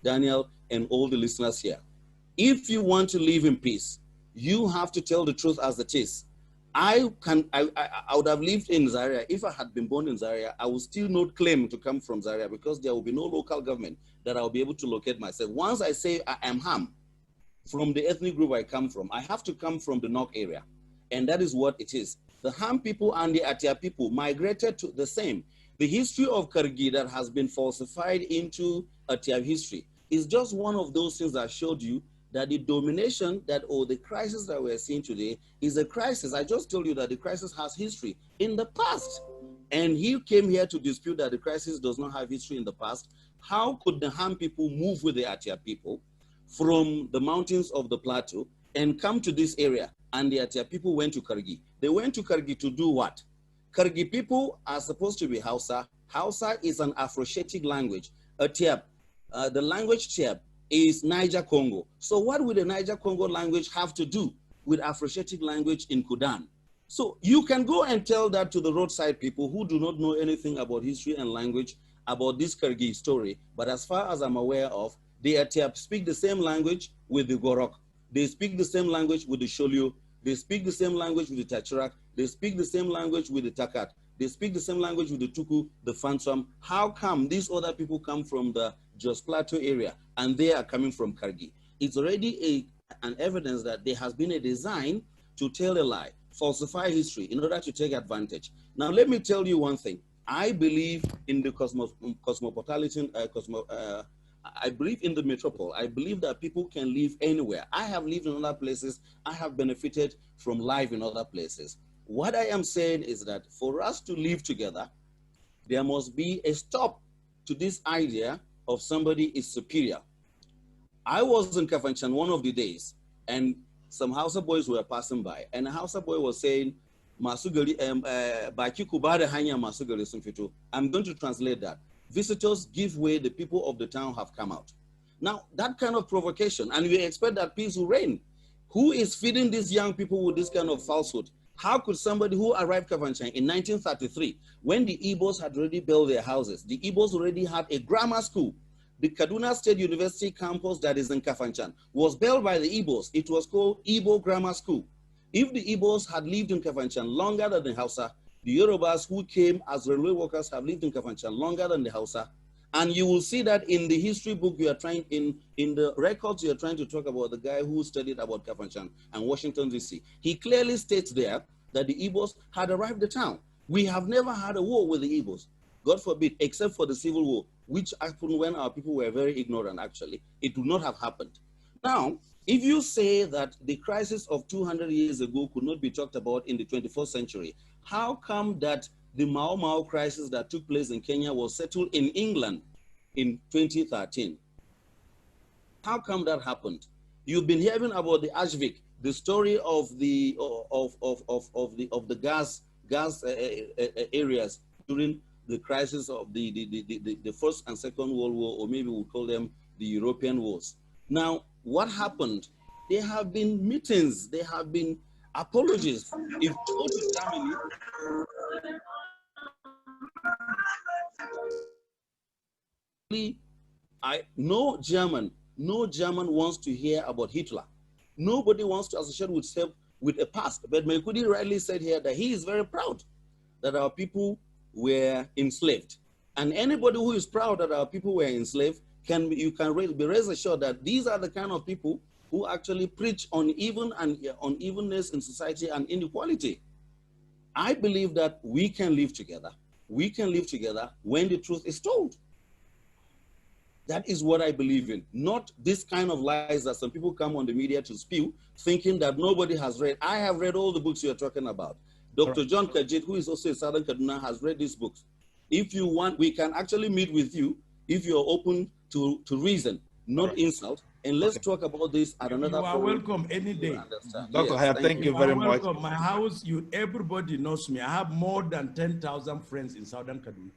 [SPEAKER 3] Daniel and all the listeners here. If you want to live in peace, you have to tell the truth as it is. I would have lived in Zaria. If I had been born in Zaria, I would still not claim to come from Zaria because there will be no local government that I will be able to locate myself. Once I say I am Ham, from the ethnic group I come from, I have to come from the Nok area. And that is what it is. The Ham people and the Atia people migrated to the same. The history of Kargi that has been falsified into Atia history is just one of those things that showed you that the domination the crisis that we're seeing today is a crisis. I just told you that the crisis has history in the past. And he came here to dispute that the crisis does not have history in the past. How could the Ham people move with the Atia people from the mountains of the plateau and come to this area? And the Atia people went to Kargi. They went to Kargi to do what? Kargi people are supposed to be Hausa. Hausa is an Afroasiatic language. Atiab, the language Tiab is Niger Congo. So what would the Niger Congo language have to do with Afroasiatic language in Gidan? So you can go and tell that to the roadside people who do not know anything about history and language about this Kargi story. But as far as I'm aware of, the Atiab speak the same language with the Gorok. They speak the same language with the Sholyo. They speak the same language with the Tachirak. They speak the same language with the Takat. They speak the same language with the Tuku, the Fansam. How come these other people come from the Jos Plateau area and they are coming from Kargi? It's already an evidence that there has been a design to tell a lie, falsify history in order to take advantage. Now, let me tell you one thing. I believe in the cosmopolitan, I believe in the metropole. I believe that people can live anywhere. I have lived in other places. I have benefited from life in other places. What I am saying is that for us to live together, there must be a stop to this idea of somebody is superior. I was in Kafanchan one of the days, and some Hausa boys were passing by, and a Hausa boy was saying, "Masugari, baki kubare hanya masugari sumfito." I'm going to translate that. Visitors give way, the people of the town have come out. Now, that kind of provocation, and we expect that peace will reign. Who is feeding these young people with this kind of falsehood? How could somebody who arrived Kafanchan in 1933, when the Igbos had already built their houses, the Igbos already had a grammar school. The Kaduna State University campus that is in Kafanchan was built by the Igbos. It was called Igbo Grammar School. If the Igbos had lived in Kafanchan longer than the Hausa, the Yorubas who came as railway workers have lived in Kafanchan longer than the Hausa. And you will see that in the history book you are trying, in the records you are trying to talk about the guy who studied about Kafanchan and Washington, D.C. He clearly states there that the Igbos had arrived the town. We have never had a war with the Igbos, God forbid, except for the Civil War, which happened when our people were very ignorant, actually. It would not have happened. Now, if you say that the crisis of 200 years ago could not be talked about in the 21st century, How come that the Mau Mau crisis that took place in Kenya was settled in England in 2013? How come that happened? You've been hearing about the Ashvik, the story of the gas areas during the crisis of the First and Second World War, or maybe we'll call them the European wars. Now, what happened? There have been meetings, there have been apologies. If you go to Germany, no German wants to hear about Hitler. Nobody wants to associate with a past. But Maikudi rightly said here that he is very proud that our people were enslaved. And anybody who is proud that our people were enslaved, be rest assured that these are the kind of people who actually preach unevenness in society and inequality. I believe that we can live together. We can live together when the truth is told. That is what I believe in, not this kind of lies that some people come on the media to spew, thinking that nobody has read. I have read all the books you're talking about. Dr. John Kajit, who is also in Southern Kaduna, has read these books. If you want, we can actually meet with you if you're open to reason, not insult. And let's talk about this at another
[SPEAKER 2] You are welcome any day.
[SPEAKER 1] Dr. Hayab, thank you very much.
[SPEAKER 2] Welcome. My house, everybody knows me. I have more than 10,000 friends in Southern Kaduna.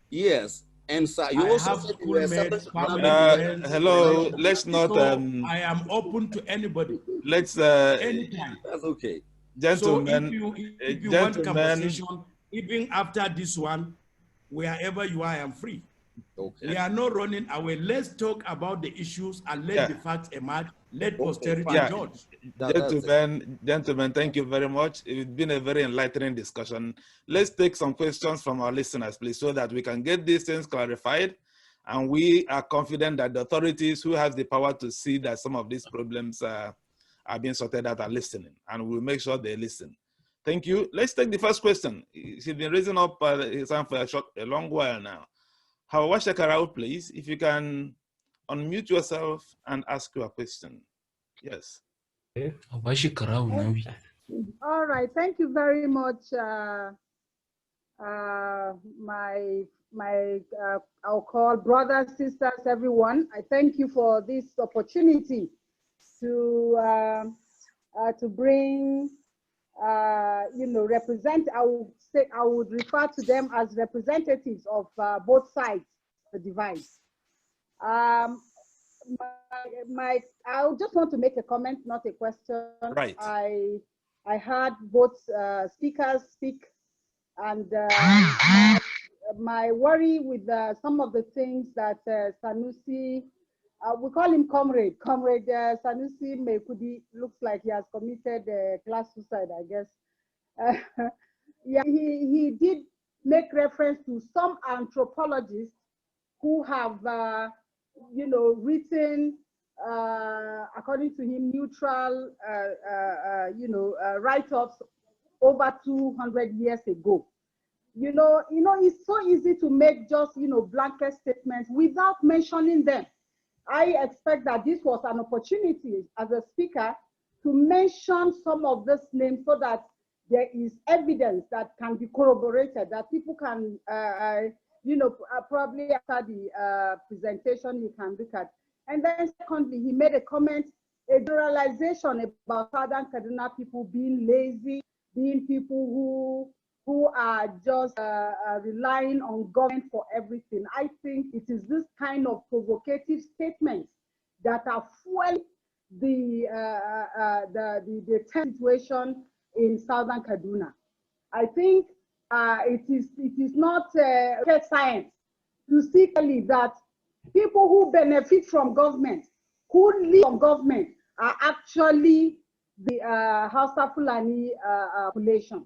[SPEAKER 3] Yes. And so you also
[SPEAKER 2] have schoolmates,
[SPEAKER 1] hello, let's not.
[SPEAKER 2] I am open to anybody.
[SPEAKER 1] Let's.
[SPEAKER 3] Anytime. That's okay.
[SPEAKER 1] Gentlemen,
[SPEAKER 2] so if you want conversation, even after this one, wherever you are, I am free. Okay. We are not running away. Let's talk about the issues and let the facts emerge. Let posterity judge.
[SPEAKER 1] Gentlemen, thank you very much. It's been a very enlightening discussion. Let's take some questions from our listeners, please, so that we can get these things clarified. And we are confident that the authorities who have the power to see that some of these problems are being sorted out are listening, and we'll make sure they listen. Thank you. Let's take the first question. She's been raising up his hand for a long while now. Hawasha Karau, please, if you can unmute yourself and ask your question. Yes.
[SPEAKER 4] All
[SPEAKER 5] right, thank you very much, I'll call brothers, sisters, everyone. I thank you for this opportunity to bring, represent. I would refer to them as representatives of both sides of the divide. I just want to make a comment, not a question.
[SPEAKER 1] Right.
[SPEAKER 5] I heard both speakers speak, and my worry with some of the things that Sanusi, we call him Comrade Sanusi Maikudi, looks like he has committed class suicide, I guess. Yeah, he did make reference to some anthropologists who have, written, according to him, neutral, write-ups over 200 years ago. It's so easy to make just, blanket statements without mentioning them. I expect that this was an opportunity as a speaker to mention some of these names so that there is evidence that can be corroborated, that people can, probably after the presentation, you can look at. And then secondly, he made a comment, a generalization about Southern Kaduna people being lazy, being people who are just relying on government for everything. I think it is this kind of provocative statements that are fueling the situation in Southern Kaduna. I think it is not rocket science to see clearly that people who benefit from government, who live from government, are actually the Hausa Fulani population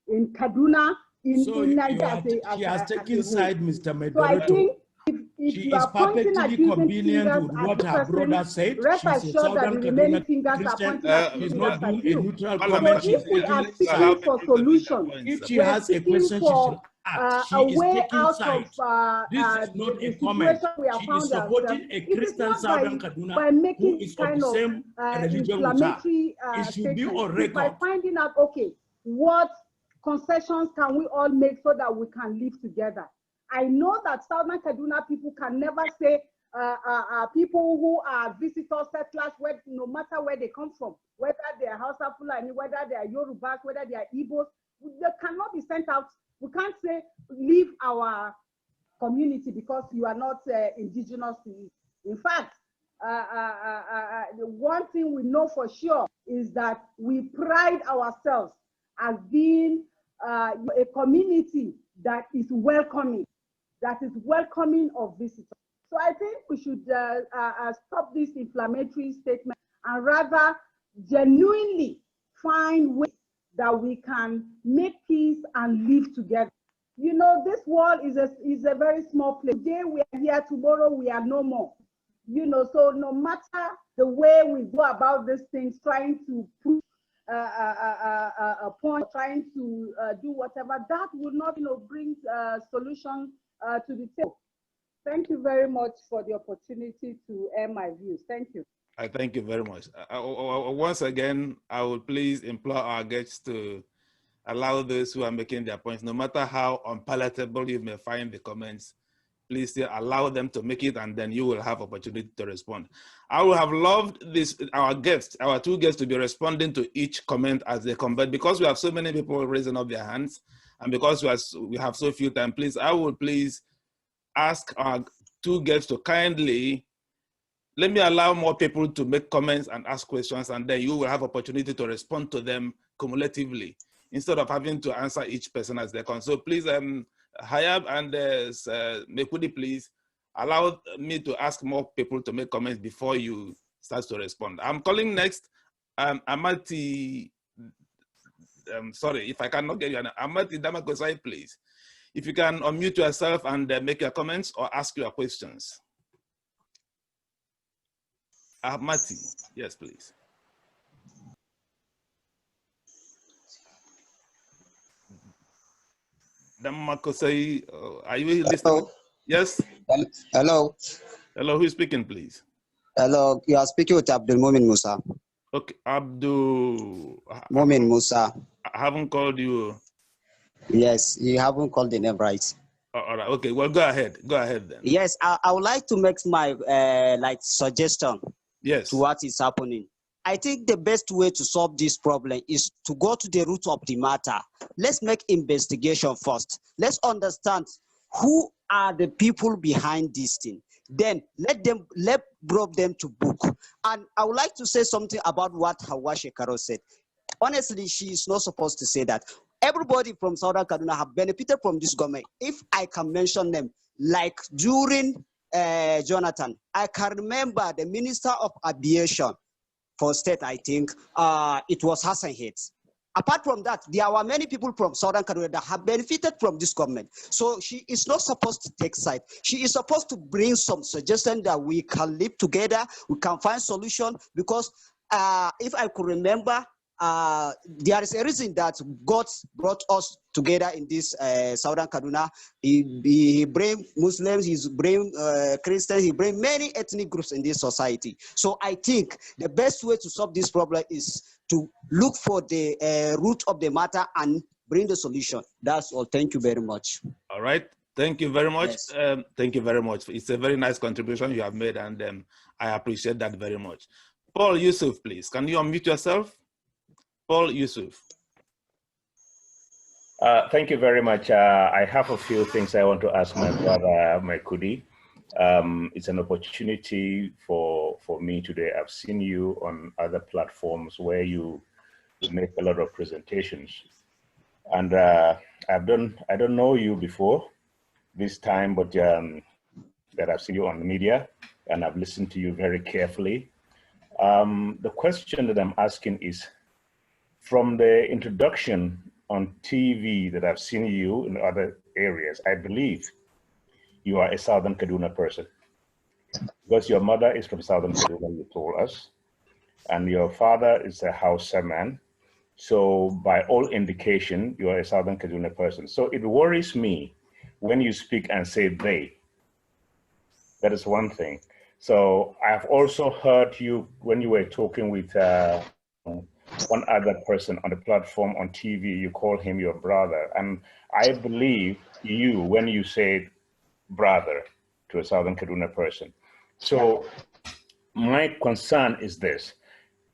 [SPEAKER 5] in Kaduna, in Nigeria.
[SPEAKER 2] She has taken side, Mr. Medoroto.
[SPEAKER 5] So I think if
[SPEAKER 2] she
[SPEAKER 5] you
[SPEAKER 2] is
[SPEAKER 5] are pointing
[SPEAKER 2] perfectly
[SPEAKER 5] at
[SPEAKER 2] convenient with what her brother said.
[SPEAKER 5] rest
[SPEAKER 2] She's a
[SPEAKER 5] assured that
[SPEAKER 2] Southern
[SPEAKER 5] the remaining
[SPEAKER 2] Kaduna
[SPEAKER 5] fingers
[SPEAKER 2] Christian.
[SPEAKER 5] are pointing at
[SPEAKER 2] She's not doing a neutral
[SPEAKER 5] So
[SPEAKER 2] comment.
[SPEAKER 5] if we are seeking for solutions,
[SPEAKER 2] if she
[SPEAKER 5] we're
[SPEAKER 2] has a
[SPEAKER 5] seeking
[SPEAKER 2] question, she
[SPEAKER 5] for
[SPEAKER 2] should ask. She
[SPEAKER 5] a
[SPEAKER 2] is
[SPEAKER 5] way
[SPEAKER 2] taking
[SPEAKER 5] out
[SPEAKER 2] side.
[SPEAKER 5] of
[SPEAKER 2] This is not
[SPEAKER 5] the
[SPEAKER 2] a comment.
[SPEAKER 5] situation we have
[SPEAKER 2] She
[SPEAKER 5] found
[SPEAKER 2] is supporting
[SPEAKER 5] ourselves.
[SPEAKER 2] a
[SPEAKER 5] It is
[SPEAKER 2] Christian
[SPEAKER 5] not
[SPEAKER 2] Southern
[SPEAKER 5] by
[SPEAKER 2] Kaduna
[SPEAKER 5] making
[SPEAKER 2] who is of
[SPEAKER 5] kind
[SPEAKER 2] the
[SPEAKER 5] of
[SPEAKER 2] same religion with her.
[SPEAKER 5] inflammatory
[SPEAKER 2] It should be on
[SPEAKER 5] statements. It's by
[SPEAKER 2] record.
[SPEAKER 5] finding out, okay, what concessions can we all make so that we can live together? I know that Southern Kaduna people can never say people who are visitors, settlers, no matter where they come from, whether they are Hausa Fulani, whether they are Yorubas, whether they are Igbos, they cannot be sent out. We can't say leave our community because you are not indigenous to it. In fact, the one thing we know for sure is that we pride ourselves as being a community that is welcoming of visitors. So I think we should stop this inflammatory statement and rather genuinely find ways that we can make peace and live together. You know, this world is a very small place. Today we are here, tomorrow we are no more. You know, so no matter the way we go about these things, trying to prove a point, trying to do whatever, that will not, bring solution to the table. Thank you very much for the opportunity to air my views. Thank you.
[SPEAKER 1] I thank you very much. Once again, I will please implore our guests to allow those who are making their points, no matter how unpalatable you may find the comments, please still allow them to make it, and then you will have opportunity to respond. I would have loved our two guests, to be responding to each comment as they come, but because we have so many people raising up their hands, and because we have so few time, I will please ask our two guests to kindly let me allow more people to make comments and ask questions, and then you will have opportunity to respond to them cumulatively instead of having to answer each person as they come. So please, Hayab and Maikudi, please allow me to ask more people to make comments before you start to respond. I'm calling next Amati. Sorry, if I cannot get you, Amati Damakosai, please. If you can unmute yourself and make your comments or ask your questions. Amati, yes, please. Damakosai, are you listening?
[SPEAKER 4] Hello.
[SPEAKER 1] Yes?
[SPEAKER 4] Hello.
[SPEAKER 1] Hello, who is speaking, please?
[SPEAKER 4] Hello, you are speaking with Abdul Mumin Musa.
[SPEAKER 1] Okay, Abdul
[SPEAKER 4] Mumin Musa.
[SPEAKER 1] I haven't called you.
[SPEAKER 4] Yes, you haven't called the name right.
[SPEAKER 1] All right, okay, well, go ahead then.
[SPEAKER 4] Yes, I would like to make my suggestion to what is happening. I think the best way to solve this problem is to go to the root of the matter. Let's make investigation first. Let's understand who are the people behind this thing. Then let bring them to book. And I would like to say something about what Hawa Shekaro said. Honestly, she is not supposed to say that. Everybody from Southern Kaduna have benefited from this government. If I can mention them, like during Jonathan, I can remember the Minister of Aviation for state, I think, it was Hassan Heads. Apart from that, there were many people from Southern Kaduna that have benefited from this government. So she is not supposed to take side. She is supposed to bring some suggestion that we can live together, we can find solution, because if I could remember, there is a reason that God brought us together in this Southern Kaduna. He bring Muslims, he bring Christians, he bring many ethnic groups in this society. So I think the best way to solve this problem is to look for the root of the matter and bring the solution. That's all. Thank you very much.
[SPEAKER 1] All right. Thank you very much.
[SPEAKER 4] Yes.
[SPEAKER 1] Thank you very much. It's a very nice contribution you have made, and I appreciate that very much. Paul Yusuf, please. Can you unmute yourself? Paul Yusuf.
[SPEAKER 6] Thank you very much. I have a few things I want to ask my brother, Maikudi. It's an opportunity for me today. I've seen you on other platforms where you make a lot of presentations. And I don't know you before this time, but that I've seen you on the media and I've listened to you very carefully. The question that I'm asking is, from the introduction on TV that I've seen you in other areas, I believe you are a Southern Kaduna person, because your mother is from Southern Kaduna, you told us, and your father is a Hausa man. So by all indication, you are a Southern Kaduna person. So it worries me when you speak and say they. That is one thing. So I've also heard you when you were talking with one other person on the platform on TV, you call him your brother. And I believe you when you say brother to a Southern Kaduna person. So my concern is this: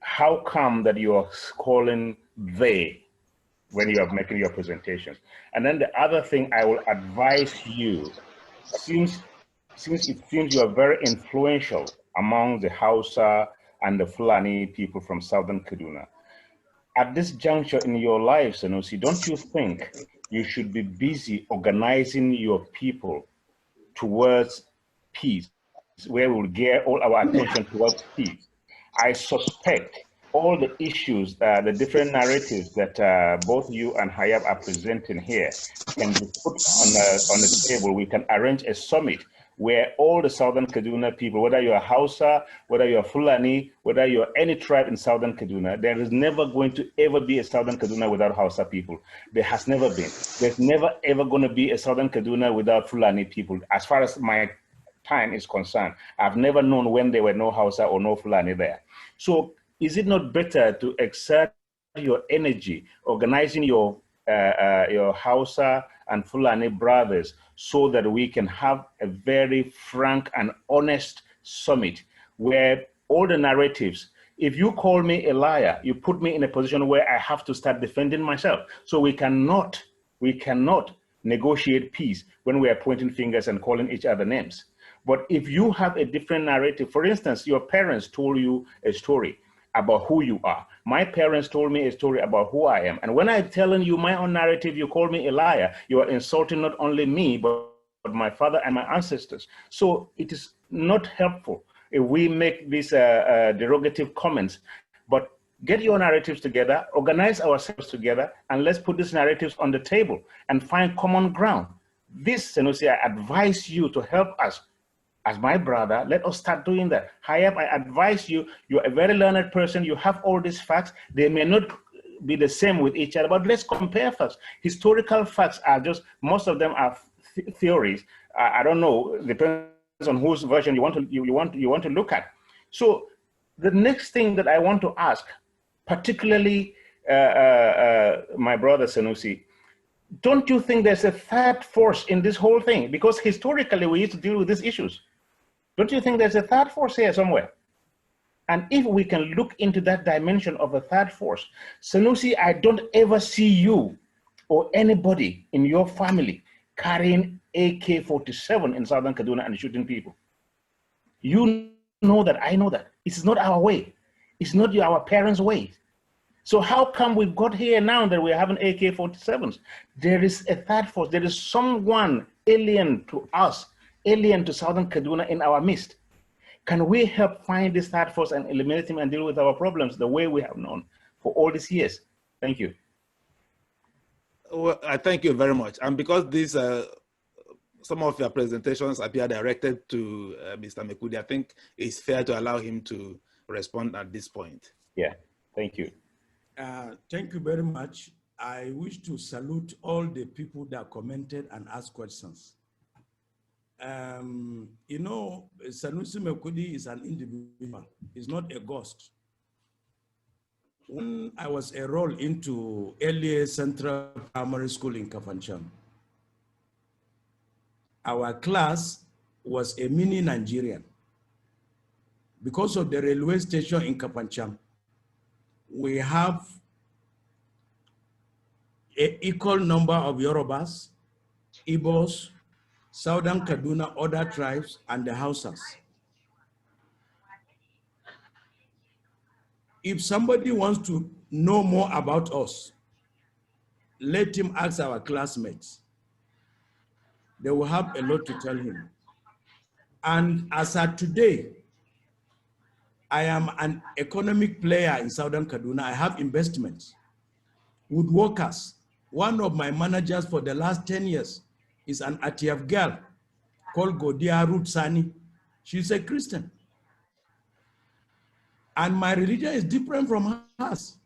[SPEAKER 6] how come that you are calling they when you are making your presentations? And then the other thing I will advise you, since it seems you are very influential among the Hausa and the Fulani people from Southern Kaduna, at this juncture in your life, Sanusi, don't you think you should be busy organizing your people towards peace, where we'll gear all our attention towards peace? I suspect all the issues, the different narratives that both you and Hayab are presenting here can be put on the table. We can arrange a summit where all the Southern Kaduna people, whether you're Hausa, whether you're Fulani, whether you're any tribe in Southern Kaduna, there is never going to ever be a Southern Kaduna without Hausa people. There has never been. There's never ever going to be a Southern Kaduna without Fulani people. As far as my time is concerned, I've never known when there were no Hausa or no Fulani there. So is it not better to exert your energy organizing your Hausa and Fulani brothers so that we can have a very frank and honest summit where all the narratives, if you call me a liar, you put me in a position where I have to start defending myself. So we cannot negotiate peace when we are pointing fingers and calling each other names. But if you have a different narrative, for instance, your parents told you a story about who you are. My parents told me a story about who I am. And when I'm telling you my own narrative, you call me a liar. You are insulting not only me, but my father and my ancestors. So it is not helpful if we make these derogative comments, but get your narratives together, organize ourselves together, and let's put these narratives on the table and find common ground. This, Sanusi, I advise you to help us. As my brother, let us start doing that. Hayab, I advise you, you're a very learned person, you have all these facts. They may not be the same with each other, but let's compare facts. Historical facts are just, most of them are theories. I don't know, depends on whose version you want to look at. So the next thing that I want to ask, particularly my brother Sanusi, don't you think there's a third force in this whole thing? Because historically we used to deal with these issues. Don't you think there's a third force here somewhere? And if we can look into that dimension of a third force, Sanusi, I don't ever see you or anybody in your family carrying AK-47 in Southern Kaduna and shooting people. You know that, I know that. It's not our way. It's not our parents' way. So how come we've got here now that we're having AK-47s? There is a third force. There is someone alien to us, alien to Southern Kaduna in our midst. Can we help find this third force and eliminate him and deal with our problems the way we have known for all these years? Thank you.
[SPEAKER 1] Well, I thank you very much. And because these some of your presentations appear directed to Mr. Maikudi, I think it's fair to allow him to respond at this point.
[SPEAKER 6] Yeah, thank you.
[SPEAKER 2] Thank you very much. I wish to salute all the people that commented and asked questions. You know, Sanusi Maikudi is an individual. He's not a ghost. When I was enrolled into early Central Primary School in Kafancham, our class was a mini Nigerian. Because of the railway station in Kafancham, we have an equal number of Yorubas, Igbos, Southern Kaduna, other tribes, and the Hausas. If somebody wants to know more about us, let him ask our classmates. They will have a lot to tell him. And as of today, I am an economic player in Southern Kaduna. I have investments, woodworkers. One of my managers for the last 10 years is an Atiaf girl called Godia Ruth Sani. She's a Christian. And my religion is different from hers.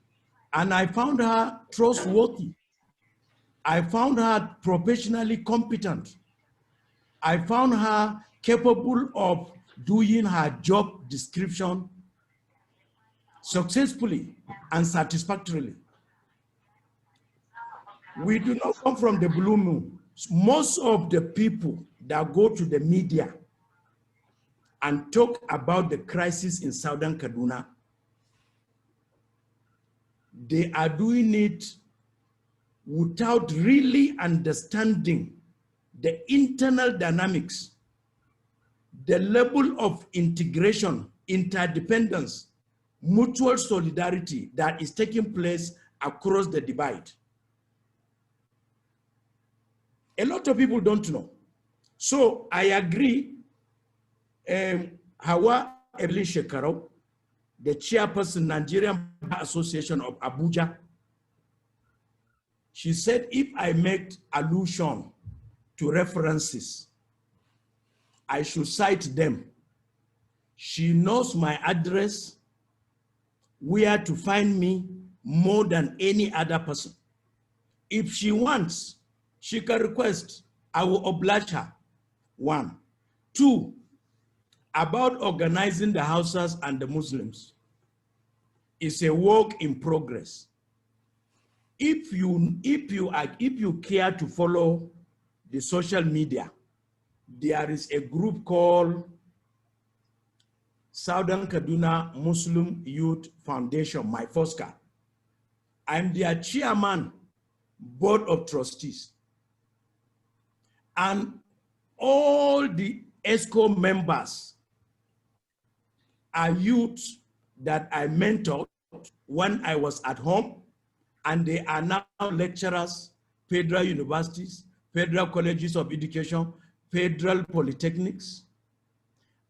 [SPEAKER 2] And I found her trustworthy. I found her professionally competent. I found her capable of doing her job description successfully and satisfactorily. We do not come from the blue moon. Most of the people that go to the media and talk about the crisis in Southern Kaduna, they are doing it without really understanding the internal dynamics, the level of integration, interdependence, mutual solidarity that is taking place across the divide. A lot of people don't know. So I agree, Hawa Evelyn Shekarau, the chairperson, Nigerian Association of Abuja, she said, if I make allusion to references, I should cite them. She knows my address, where to find me more than any other person. If she wants, she can request, I will oblige her. 1. 2, about organizing the Hausas and the Muslims. It's a work in progress. If you care to follow the social media, there is a group called Southern Kaduna Muslim Youth Foundation, MyFOSCA. I'm their chairman, board of trustees. And all the ESCO members are youth that I mentored when I was at home, and they are now lecturers, federal universities, federal colleges of education, federal polytechnics.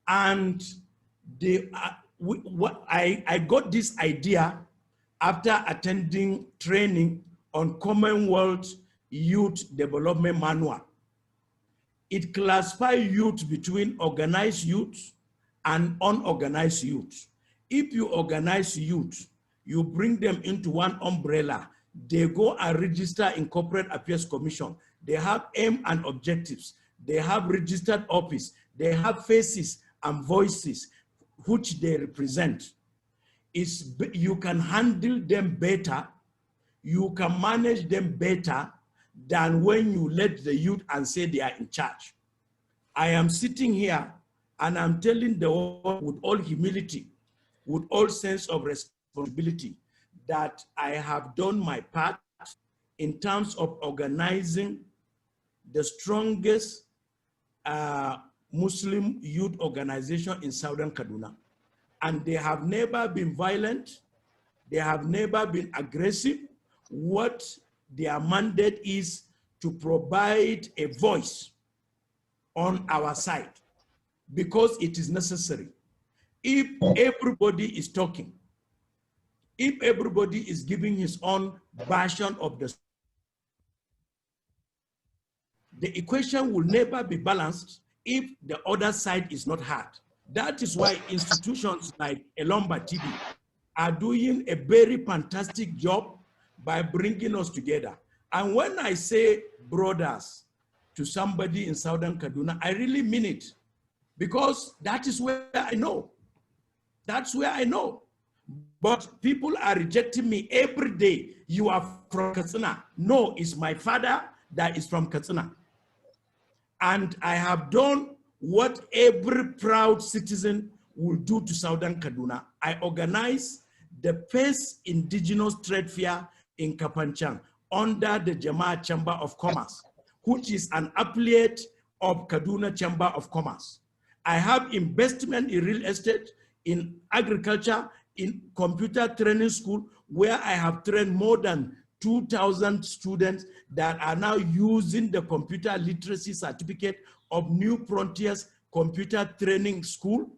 [SPEAKER 2] And they are, I got this idea after attending training on Commonwealth Youth Development Manual. It classifies youth between organized youth and unorganized youth. If you organize youth, you bring them into one umbrella, they go and register in Corporate Affairs Commission. They have aim and objectives. They have registered office. They have faces and voices which they represent. You can handle them better, you can manage them better than when you let the youth and say they are in charge. I am sitting here and I'm telling the world with all humility, with all sense of responsibility, that I have done my part in terms of organizing the strongest Muslim youth organization in Southern Kaduna. And they have never been violent. They have never been aggressive. What their mandate is to provide a voice on our side, because it is necessary. If everybody is talking, if everybody is giving his own version of the equation will never be balanced if the other side is not heard. That is why institutions like Elombah TV are doing a very fantastic job by bringing us together. And when I say brothers to somebody in Southern Kaduna, I really mean it, because that is where I know. That's where I know. But people are rejecting me every day. You are from Katsina. No, it's my father that is from Katsina. And I have done what every proud citizen will do to Southern Kaduna. I organized the first indigenous trade fair in Kapanchang under the Jama Chamber of Commerce, which is an affiliate of Kaduna Chamber of Commerce. I have investment in real estate, in agriculture, in computer training school, where I have trained more than 2,000 students that are now using the computer literacy certificate of New Frontiers Computer Training School,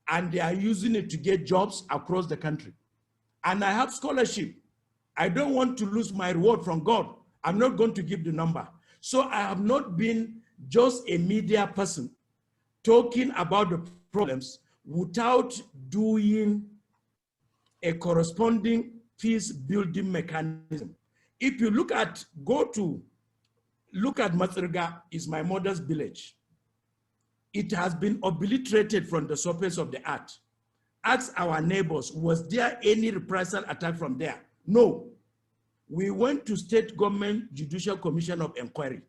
[SPEAKER 2] and they are using it to get jobs across the country. And I have scholarship. I don't want to lose my reward from God. I'm not going to give the number. So I have not been just a media person talking about the problems without doing a corresponding peace building mechanism. If you look at, look at Matsirga, is my mother's village. It has been obliterated from the surface of the earth. Ask our neighbors, was there any reprisal attack from there? No. We went to State Government Judicial Commission of Inquiry.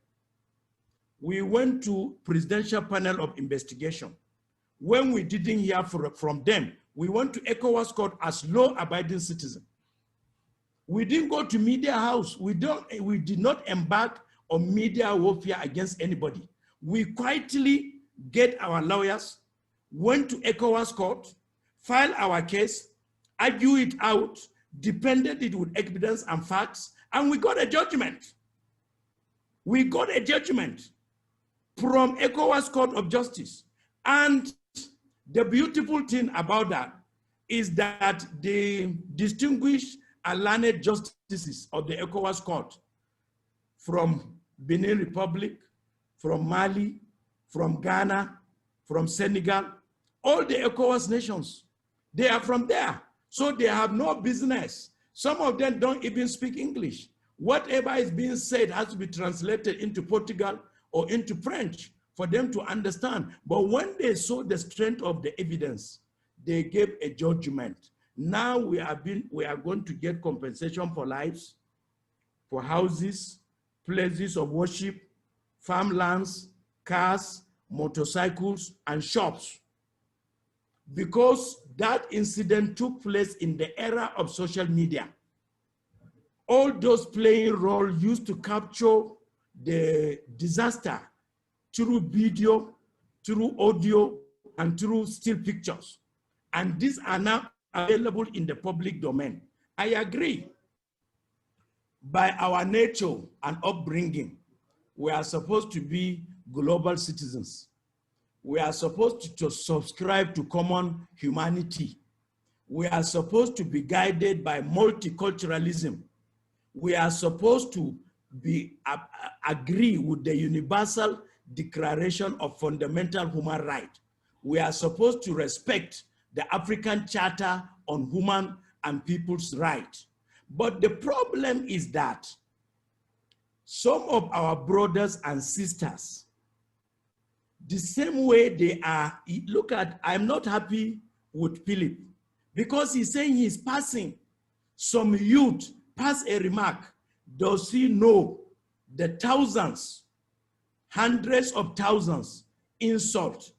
[SPEAKER 2] We went to Presidential Panel of Investigation. When we didn't hear from them, we went to ECOWAS Court as law-abiding citizens. We didn't go to media house. We did not embark on media warfare against anybody. We quietly get our lawyers, went to ECOWAS Court, filed our case, argue it out, defended it with evidence and facts, and we got a judgment. We got a judgment from ECOWAS Court of Justice. And the beautiful thing about that is that the distinguished and learned justices of the ECOWAS Court from Benin Republic, from Mali, from Ghana, from Senegal, all the ECOWAS nations, they are from there. So they have no business. Some of them don't even speak English. Whatever is being said has to be translated into Portugal or into French for them to understand. But when they saw the strength of the evidence, they gave a judgment. Now we are going to get compensation for lives, for houses, places of worship, farmlands, cars, motorcycles, and shops. Because that incident took place in the era of social media. All those playing role used to capture the disaster through video, through audio, and through still pictures. And these are now available in the public domain. I agree. By our nature and upbringing, we are supposed to be global citizens. We are supposed to subscribe to common humanity. We are supposed to be guided by multiculturalism. We are supposed to agree with the Universal Declaration of Fundamental Human Rights. We are supposed to respect the African Charter on Human and People's Rights. But the problem is that some of our brothers and sisters, the same way they are, look at, I'm not happy with Phillip because he's saying he's passing. Some youth pass a remark. Does he know the thousands, hundreds of thousands insult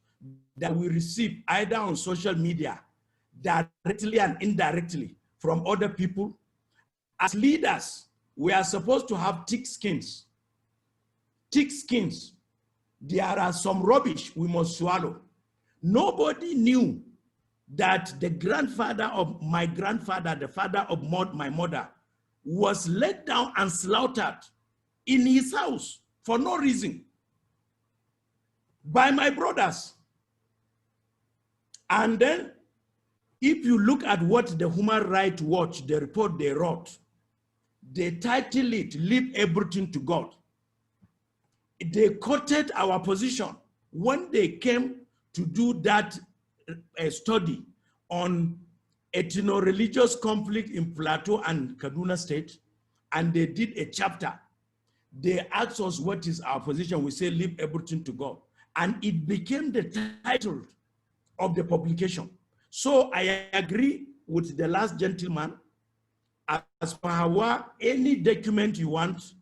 [SPEAKER 2] that we receive either on social media, directly and indirectly from other people? As leaders, we are supposed to have thick skins. Thick skins. There are some rubbish we must swallow. Nobody knew that the grandfather of my grandfather, the father of my mother, was let down and slaughtered in his house for no reason by my brothers. And then, if you look at what the Human Rights Watch, the report they wrote, they titled it, "Leave Everything to God." They quoted our position when they came to do that study on ethno-religious conflict in Plateau and Kaduna State, and they did a chapter. They asked us what is our position. We say, "Leave everything to God." And it became the title of the publication. So I agree with the last gentleman. As for how any document you want,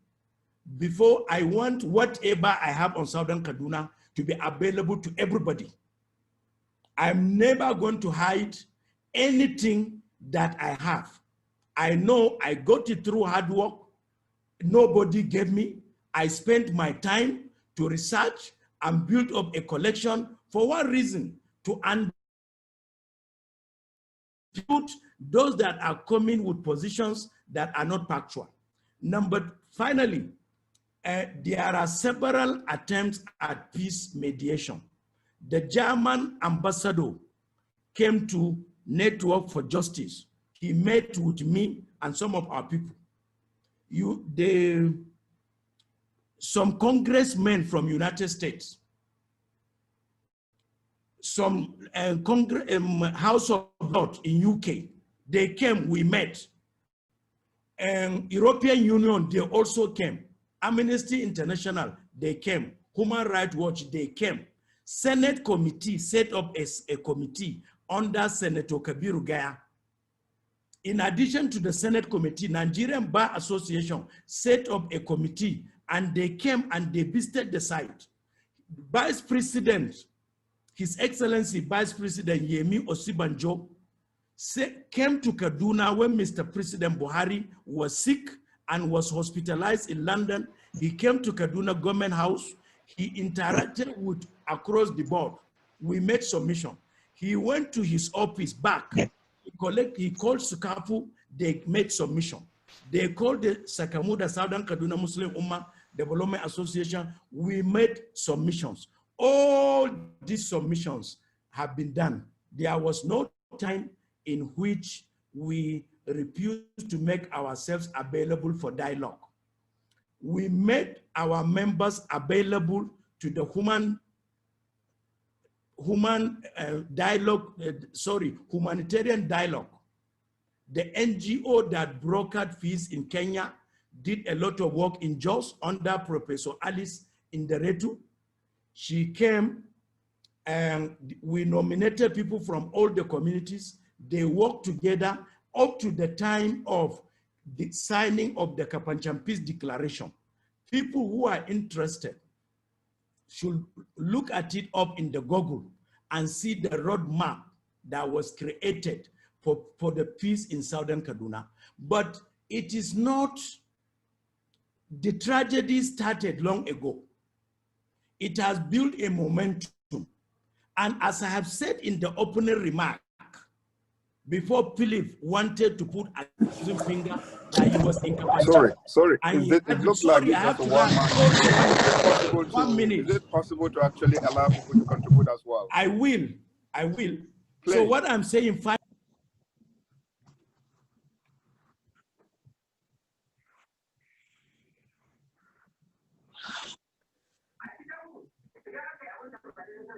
[SPEAKER 2] before I want whatever I have on Southern Kaduna to be available to everybody. I'm never going to hide anything that I have. I know I got it through hard work. Nobody gave me. I spent my time to research and build up a collection for one reason, to put those that are coming with positions that are not factual. Finally, there are several attempts at peace mediation. The German ambassador came to Network for Justice. He met with me and some of our people. Some congressmen from United States, some House of Lords in UK, they came, we met. And European Union, they also came. Amnesty International, they came. Human Rights Watch, they came. Senate committee set up a committee under Senator Kabiru Gaya. In addition to the Senate committee, Nigerian Bar Association set up a committee and they came and they visited the site. Vice President, His Excellency Vice President Yemi Osibanjo, came to Kaduna when Mr. President Buhari was sick and was hospitalized in London. He came to Kaduna Government House. He interacted with across the board. We made submission. He went to his office back. He called Sukafu, they made submission. They called the Sakamuda Southern Kaduna Muslim Ummah Development Association, we made submissions. All these submissions have been done. There was no time in which we refused to make ourselves available for dialogue. We made our members available to the humanitarian dialogue. The NGO that brokered fees in Kenya did a lot of work in Jos under Professor Alice Inderetu. She came and we nominated people from all the communities. They worked together up to the time of the signing of the Kapanchan Peace Declaration. People who are interested should look at it up in the Google and see the roadmap that was created for the peace in Southern Kaduna. But it is not, the tragedy started long ago. It has built a momentum. And as I have said in the opening remark, before Phillip wanted to put a finger that he was incapacitated.
[SPEAKER 7] Sorry. It looks like it's just a 1 minute. Is it possible to actually allow people to contribute as well?
[SPEAKER 2] I will. Please. So what I'm saying,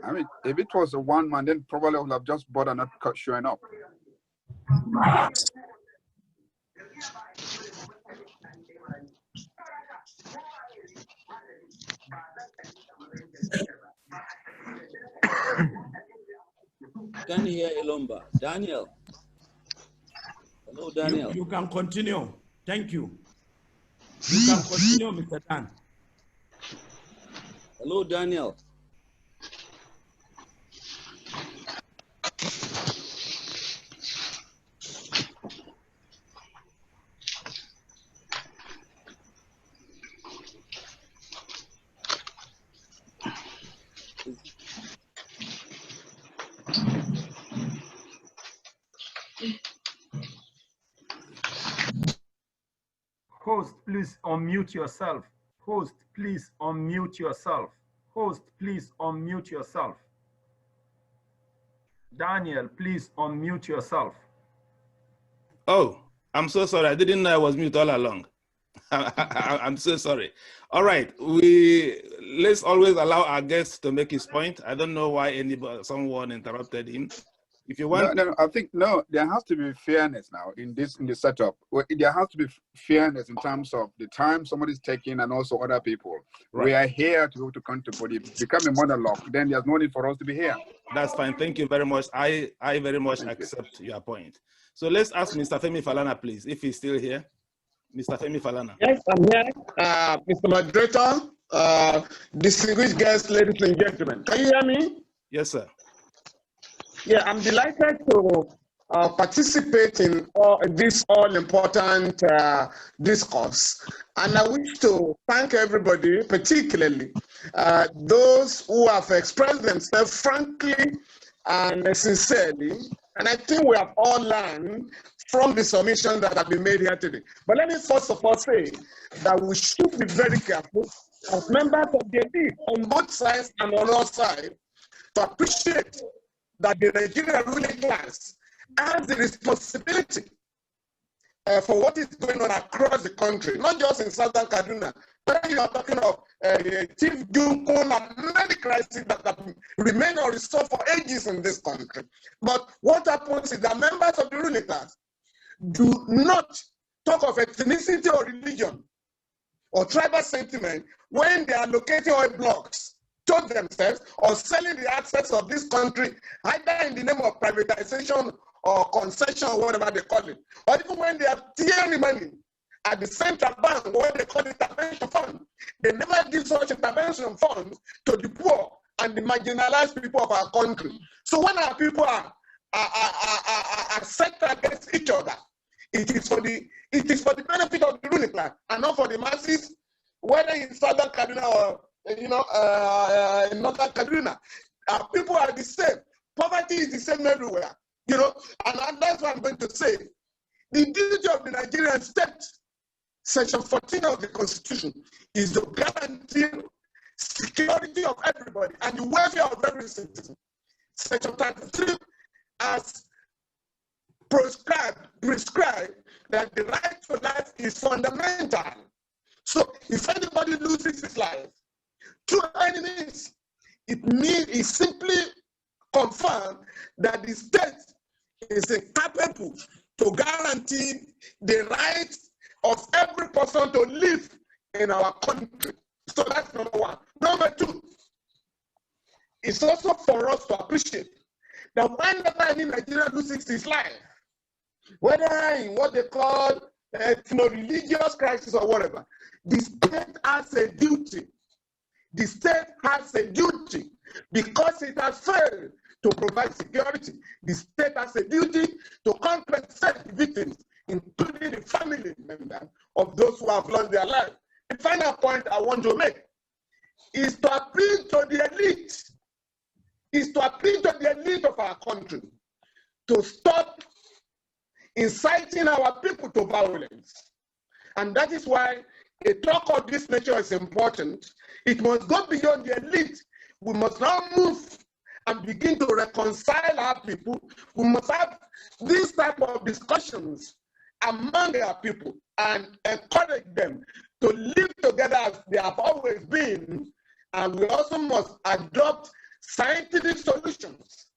[SPEAKER 7] I mean, if it was a one man, then probably I would have just bought and not showing up.
[SPEAKER 3] Can you hear Elombah? Daniel. Hello, Daniel.
[SPEAKER 2] You can continue. Thank you. You can continue, Mr. Dan.
[SPEAKER 3] Hello, Daniel.
[SPEAKER 8] Host, please unmute yourself. Host, please unmute yourself. Host, please unmute yourself. Daniel, please unmute yourself.
[SPEAKER 1] Oh, I'm so sorry. I didn't know I was mute all along. I'm so sorry. All right, let's always allow our guests to make his point. I don't know why someone interrupted him. If you want,
[SPEAKER 7] no, I think there has to be fairness now in the setup. There has to be fairness in terms of the time somebody's taking and also other people. Right. We are here to go to contribute. If it becomes a monologue, then there's no need for us to be here.
[SPEAKER 1] That's fine. Thank you very much. I very much accept your point. So let's ask Mr. Femi Falana, please, if he's still here. Mr. Femi Falana.
[SPEAKER 9] Yes, I'm here. Mr. Moderator, distinguished guests, ladies and gentlemen. Can you hear me?
[SPEAKER 1] Yes, sir.
[SPEAKER 9] Yeah, I'm delighted to participate in this all-important discourse. And I wish to thank everybody, particularly those who have expressed themselves frankly and sincerely. And I think we have all learned from the submissions that have been made here today. But let me first of all say that we should be very careful as members of the elite on both sides and on our side to appreciate that the Nigerian ruling class has the responsibility for what is going on across the country, not just in Southern Kaduna. But you are talking of Chief Junkun and many crises that have remained unresolved for ages in this country. But what happens is that members of the ruling class do not talk of ethnicity or religion or tribal sentiment when they are locating oil blocks show themselves or selling the assets of this country, either in the name of privatization or concession or whatever they call it, or even when they are tearing money at the central bank, what they call intervention fund. They never give such intervention funds to the poor and the marginalized people of our country. So when our people are set against each other, it is for the benefit of the ruling class and not for the masses, whether in southern Kaduna or in northern Kaduna. Our people are the same. Poverty is the same everywhere, and that's what I'm going to say. The duty of the Nigerian state, Section 14 of the Constitution, is to guarantee security of everybody and the welfare of every citizen. Section 33 has prescribed that the right to life is fundamental. So if anybody loses his life through enemies, it simply confirms that the state is incapable to guarantee the right of every person to live in our country. So that's number one. Number two, it's also for us to appreciate that whenever any Nigerian loses his life, whether in what they call religious crisis or whatever, the state has a duty. The state has a duty because it has failed to provide security. The state has a duty to compensate the victims, including the family members of those who have lost their life. The final point I want to make is to appeal to the elite. Is to appeal to the elite of our country to stop inciting our people to violence. And that is why a talk of this nature is important. It must go beyond the elite. We must now move and begin to reconcile our people. We must have these type of discussions among our people and encourage them to live together as they have always been. And we also must adopt scientific solutions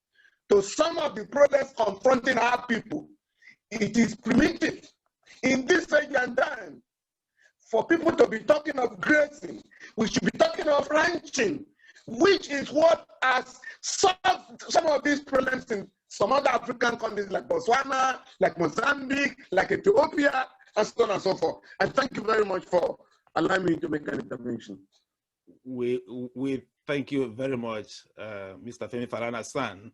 [SPEAKER 9] to some of the problems confronting our people. It is primitive in this age and time for people to be talking of grazing. We should be talking of ranching, which is what has solved some of these problems in some other African countries like Botswana, like Mozambique, like Ethiopia, and so on and so forth. And thank you very much for allowing me to make an intervention.
[SPEAKER 1] We thank you very much, Mr. Femi Falana-san,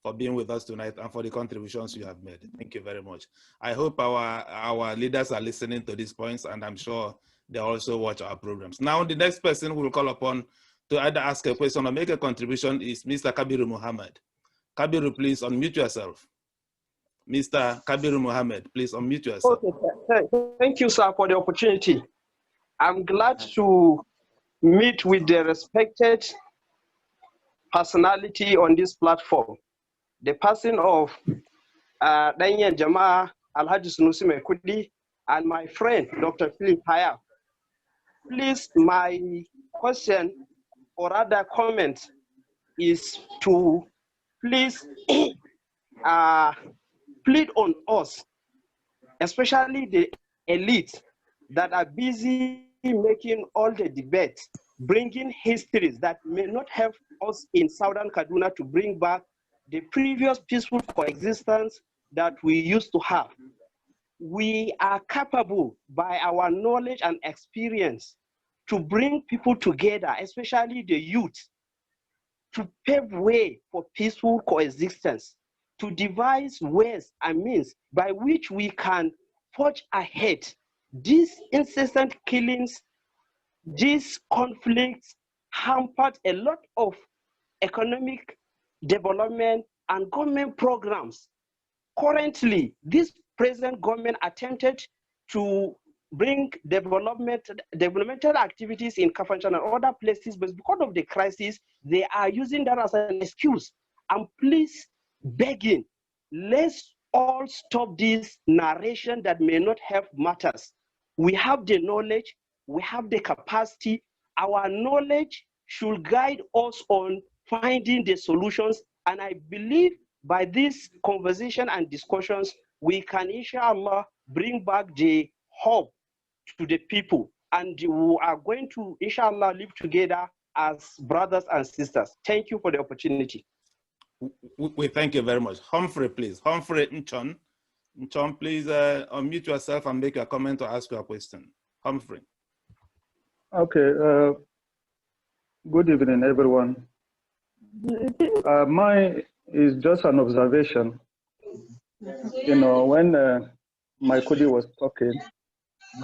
[SPEAKER 1] for being with us tonight and for the contributions you have made. Thank you very much. I hope our leaders are listening to these points, and I'm sure they also watch our programs. Now, the next person who will call upon to either ask a question or make a contribution is Mr. Kabiru Muhammad. Kabiru, please unmute yourself. Mr. Kabiru Muhammad, please unmute yourself.
[SPEAKER 10] Okay, thank you, sir, for the opportunity. I'm glad to meet with the respected personality on this platform. The person of Daniel Jama Alhaji Sanusi Maikudi and my friend, Dr. Phillip Hayab. Please, my question or rather comment is to please plead on us, especially the elite that are busy making all the debates, bringing histories that may not help us in Southern Kaduna to bring back the previous peaceful coexistence that we used to have. We are capable by our knowledge and experience to bring people together, especially the youth, to pave way for peaceful coexistence, to devise ways and means by which we can forge ahead. These incessant killings, these conflicts hampered a lot of economic development and government programs. Currently, this present government attempted to bring developmental activities in Kafanchan and other places, but because of the crisis, they are using that as an excuse. I'm please begging, let's all stop this narration that may not help matters. We have the knowledge, we have the capacity. Our knowledge should guide us on finding the solutions. And I believe by this conversation and discussions, we can, inshallah, bring back the hope to the people. And we are going to, inshallah, live together as brothers and sisters. Thank you for the opportunity.
[SPEAKER 1] We thank you very much. Humphrey, please. Humphrey Nchon. Nchon, please unmute yourself and make a comment or ask your question. Humphrey.
[SPEAKER 11] Okay. Good evening, everyone. Mine is just an observation. You know, when Maikudi was talking,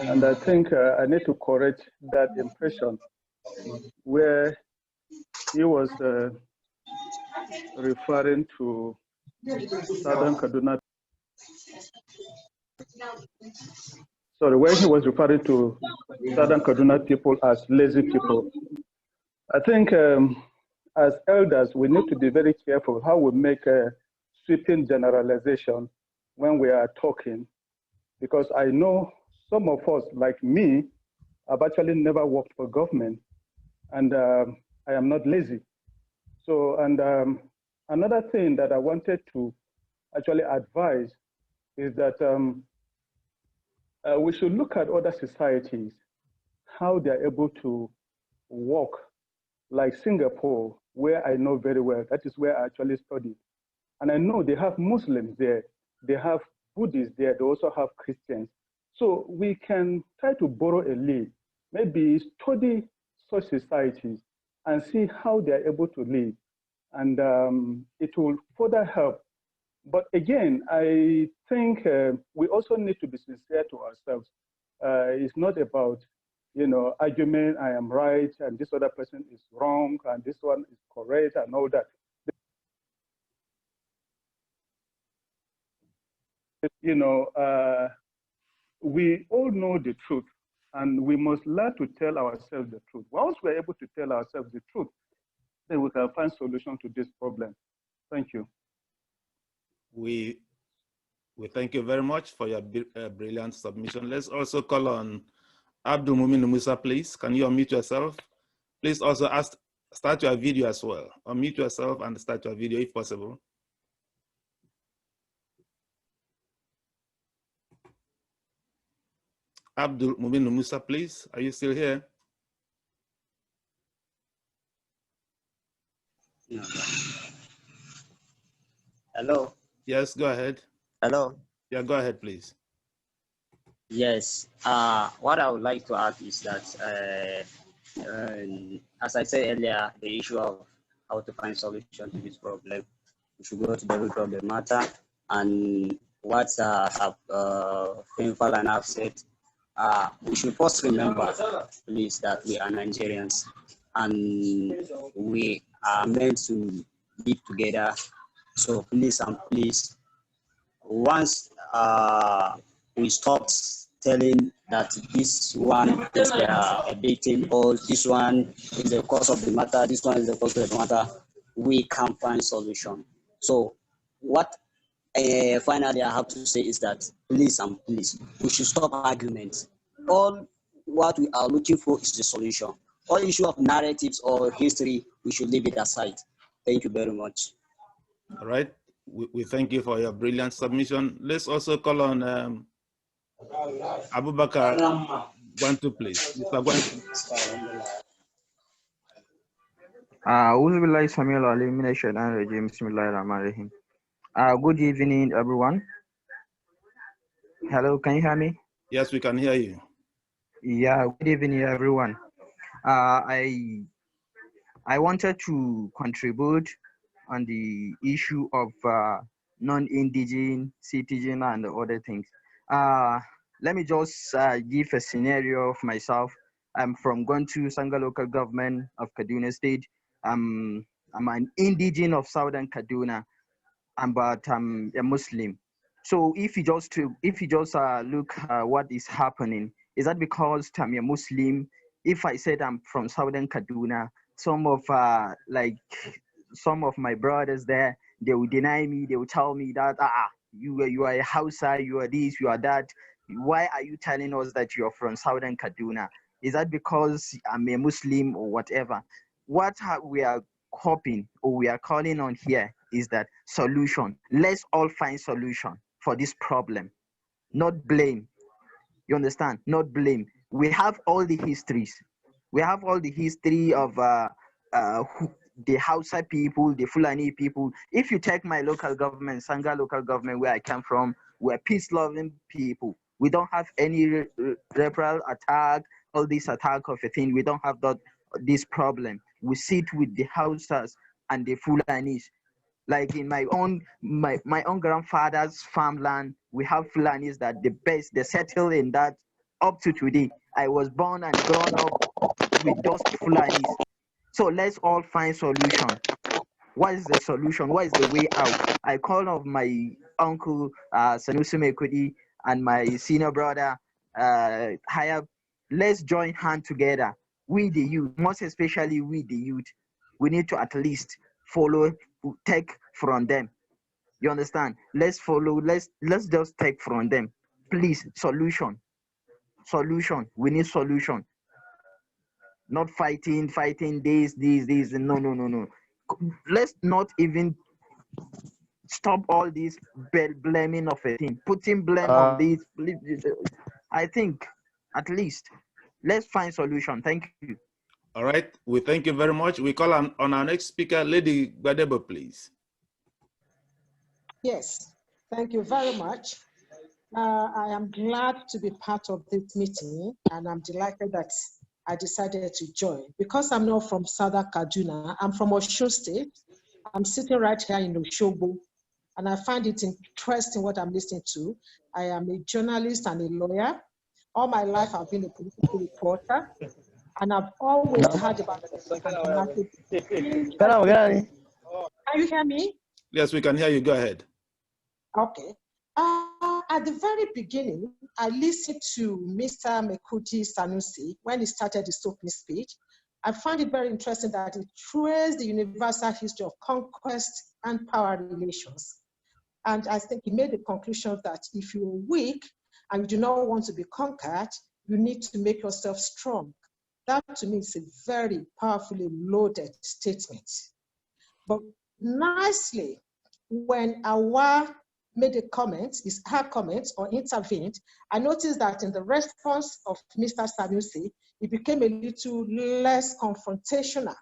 [SPEAKER 11] and I think I need to correct that impression where he was referring to Southern Kaduna. Sorry, where he was referring to Southern Kaduna people as lazy people. I think as elders, we need to be very careful how we make a sweeping generalization when we are talking, because I know some of us, like me, have actually never worked for government, and I am not lazy. So, and another thing that I wanted to actually advise is that we should look at other societies, how they're able to work, like Singapore, where I know very well. That is where I actually studied. And I know they have Muslims there, they have Buddhists there, they also have Christians. So we can try to borrow a lead, maybe study such societies and see how they're able to live. And it will further help. But again, I think we also need to be sincere to ourselves. It's not about, you know, argument, I am right, and this other person is wrong, and this one is correct, and all that. You know, we all know the truth, and we must learn to tell ourselves the truth. Once we're able to tell ourselves the truth, then we can find solution to this problem. Thank you.
[SPEAKER 1] We thank you very much for your brilliant submission. Let's also call on Abdul Mumin Musa, please. Can you unmute yourself? Please also start your video as well. Unmute yourself and start your video if possible. Abdul Mumin Musa, please. Are you still here?
[SPEAKER 4] Hello.
[SPEAKER 1] Yes, go ahead.
[SPEAKER 4] Hello.
[SPEAKER 1] Yeah, go ahead, please.
[SPEAKER 4] Yes. What I would like to add is that, as I said earlier, the issue of how to find solution to this problem, we should go to the root of the matter. And what Painful and I've said, we should first remember, please, that we are Nigerians and we are meant to live together. So please and please, once we stopped telling that this one is a victim or this one is the cause of the matter, this one is the cause of the matter, we can find solution. So what finally I have to say is that please and please, we should stop arguments. All what we are looking for is the solution. All issue of narratives or history, we should leave it aside. Thank you very much.
[SPEAKER 1] All right. We thank you for your brilliant submission. Let's also call on Abubakar Gwantu, please. Mr. Gwantu.
[SPEAKER 12] Good evening, everyone. Hello, can you hear me?
[SPEAKER 1] Yes, we can hear you.
[SPEAKER 12] Yeah, good evening, everyone. I wanted to contribute on the issue of non-indigenous citizen and other things. Let me just give a scenario of myself. I'm from Gwantu Sanga local government of Kaduna State. I'm an indigene of Southern Kaduna, but I'm a Muslim. So if you just look what is happening, is that because I'm a Muslim? If I said I'm from Southern Kaduna, some of my brothers there, they will deny me. They will tell me that you are a Hausa, you are this, you are that. Why are you telling us that you're from Southern Kaduna? Is that because I'm a Muslim or whatever? What we are hoping or we are calling on here is that solution. Let's all find solution for this problem, not blame. You understand? Not blame. We have all the histories. We have all the history of the Hausa people, the Fulani people. If you take my local government, Sanga local government, where I come from, we're peace-loving people. We don't have any referral attack, all this attack of a thing. We don't have this problem. We sit with the Hausas and the Fulanis. Like in my own grandfather's farmland, we have Fulanis that the best, they settle in that up to today. I was born and grown up with those Fulanis. So let's all find solution. What is the solution? What is the way out? I call on my uncle Sanusi Maikudi and my senior brother Hayab. Let's join hands together. We the youth, most especially we the youth, we need to at least follow, take from them. You understand? Let's follow. Let's just take from them. Please, solution. We need solution. Not fighting this. No. Let's not even stop all this blaming of a thing. Putting blame on this. I think at least let's find solution. Thank you.
[SPEAKER 1] All right. We thank you very much. We call on our next speaker, Lady Gbadebo, please.
[SPEAKER 13] Yes. Thank you very much. I am glad to be part of this meeting, and I'm delighted that I decided to join. Because I'm not from Southern Kaduna, I'm from Osun State. I'm sitting right here in Osogbo, and I find it interesting what I'm listening to. I am a journalist and a lawyer. All my life, I've been a political reporter, and I've always heard about the Can you hear me?
[SPEAKER 1] Yes, we can hear you. Go ahead.
[SPEAKER 13] Okay. At the very beginning, I listened to Mr. Maikudi Sanusi when he started his opening speech. I found it very interesting that he traced the universal history of conquest and power relations. And I think he made the conclusion that if you're weak and you do not want to be conquered, you need to make yourself strong. That to me is a very powerfully loaded statement. But nicely, when Awa made a comment, her comment or intervened, I noticed that in the response of Mr. Sanusi, it became a little less confrontational.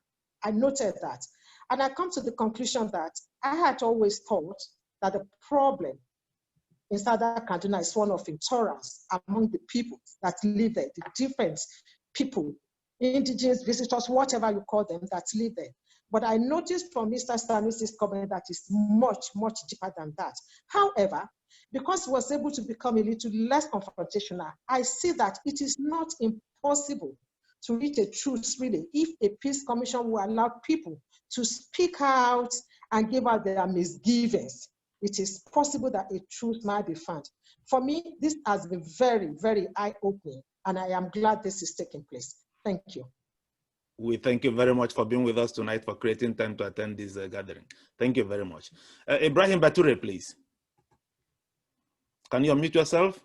[SPEAKER 13] I noted that. And I come to the conclusion that I had always thought that the problem in Southern Kaduna is one of intolerance among the people that live there, the different people, indigenous visitors, whatever you call them, that live there. But I noticed from Mr. Sanusi's comment that it's much, much deeper than that. However, because he was able to become a little less confrontational, I see that it is not impossible to reach a truth, really, if a peace commission will allow people to speak out and give out their misgivings. It is possible that a truth might be found. For me, this has been very, very eye-opening, and I am glad this is taking place. Thank you.
[SPEAKER 1] We thank you very much for being with us tonight, for creating time to attend this gathering. Thank you very much. Ibrahim Bature, please. Can you unmute yourself?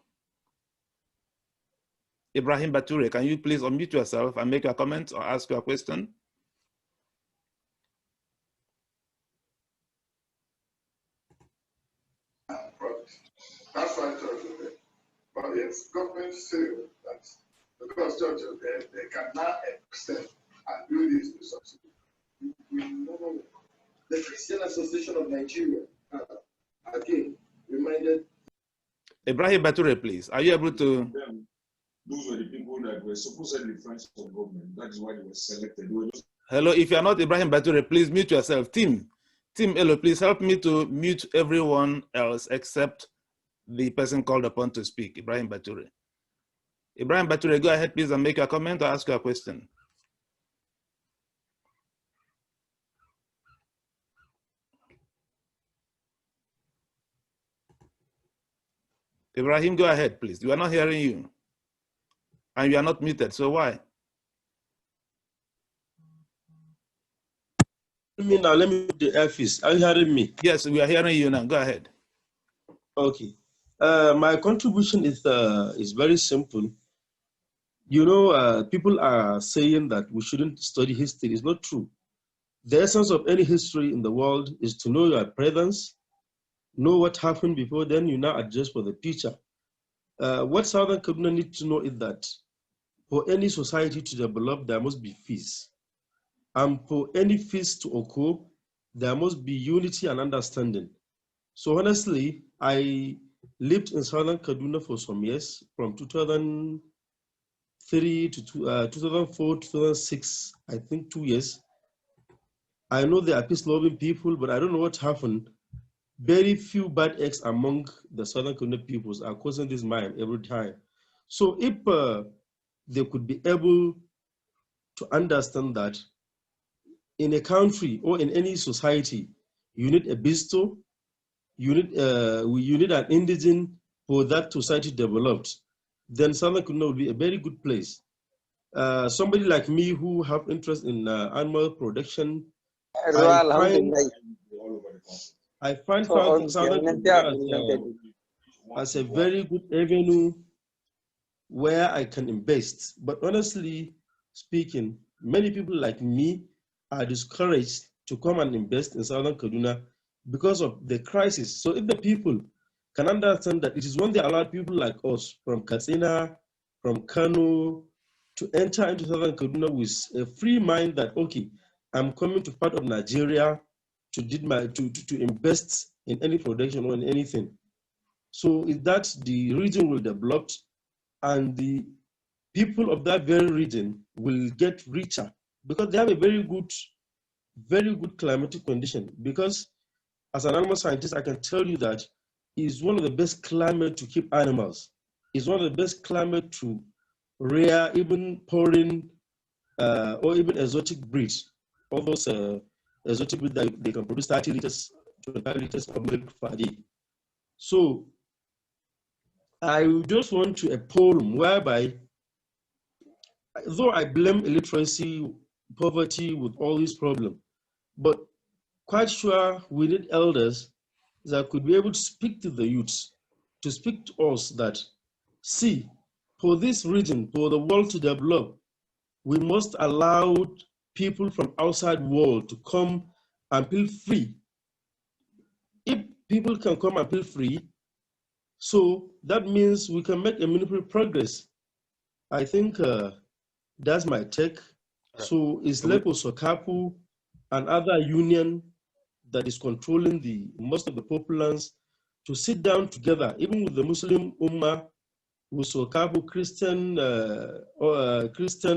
[SPEAKER 1] Ibrahim Bature, can you please unmute yourself and make a comment or ask your question?
[SPEAKER 14] That's why church is there. But it's government say that because church is there, they cannot extend and do this to subsidy. The Christian Association of Nigeria, again, reminded.
[SPEAKER 1] Ibrahim Bature, please. Are you able to?
[SPEAKER 14] Those were the people that were supposedly friends of government. That is why they were selected.
[SPEAKER 1] Hello, if you are not Ibrahim Bature, please mute yourself. Team Elo, please help me to mute everyone else except the person called upon to speak, Ibrahim Bature. Ibrahim Bature, go ahead, please, and make a comment or ask your question. Ibrahim, go ahead, please. We are not hearing you. And you are not muted, so why?
[SPEAKER 15] Now, let me put the earpiece. Are you hearing me?
[SPEAKER 1] Yes, we are hearing you now. Go ahead.
[SPEAKER 15] Okay. My contribution is very simple. You know, people are saying that we shouldn't study history. It's not true. The essence of any history in the world is to know your presence, know what happened before, then you now adjust for the future. What Southern Kaduna needs to know is that for any society to develop, there must be peace. And for any feast to occur, there must be unity and understanding. So honestly, I lived in Southern Kaduna for some years, from 2003 to 2004, 2006, I think 2 years. I know there are peace-loving people, but I don't know what happened. Very few bad eggs among the Southern Kaduna peoples are causing this mime every time. So if they could be able to understand that in a country or in any society, you need a bistro, you need an indigene for that society developed, then Southern Kaduna would be a very good place. Somebody like me who have interest in animal production, I find Southern Kaduna as a very good avenue where I can invest. But honestly speaking, many people like me are discouraged to come and invest in Southern Kaduna because of the crisis. So if the people can understand that it is when they allow people like us from Katsina, from Kano, to enter into Southern Kaduna with a free mind that, okay, I'm coming to part of Nigeria to invest in any production or in anything. So if that the region will develop and the people of that very region will get richer because they have a very good climatic condition. Because as an animal scientist, I can tell you that it's one of the best climate to keep animals. It's one of the best climate to rear even foreign or even exotic breeds. All those exotic breeds that they can produce 30 liters, 25 liters of milk per day. So I just want to a poem whereby, though I blame illiteracy, poverty with all these problems, but quite sure we need elders that could be able to speak to the youths, to speak to us that, see, for this region, for the world to develop, we must allow people from outside world to come and feel free. If people can come and feel free, so that means we can make a meaningful progress. I think that's my take. So it's Lepo Sokapu and other union that is controlling most of the populace to sit down together, even with the Muslim Ummah, with Sokapu Christian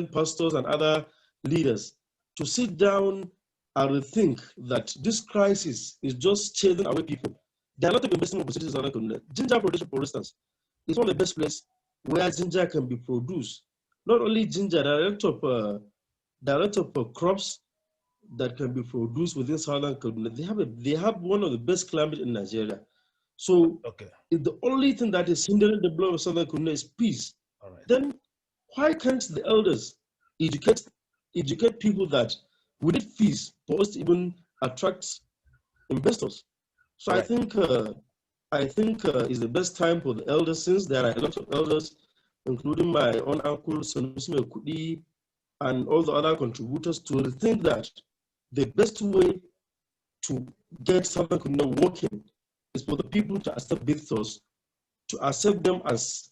[SPEAKER 15] pastors and other leaders, to sit down and rethink that this crisis is just chasing away people. There are a lot of investment opportunities around the community. Ginger production, for instance, is one of the best places where ginger can be produced. Not only ginger, there are a lot of crops that can be produced within Southern Kaduna. They have one of the best climate in Nigeria. So if the only thing that is hindering the development of Southern Kaduna is peace, then why can't the elders educate people that we need peace for us to even attract investors? So I think it's the best time for the elders, since there are a lot of elders, including my own uncle Sanusi Maikudi and all the other contributors, to rethink that the best way to get Southern Kaduna working is for the people to accept visitors, to accept them as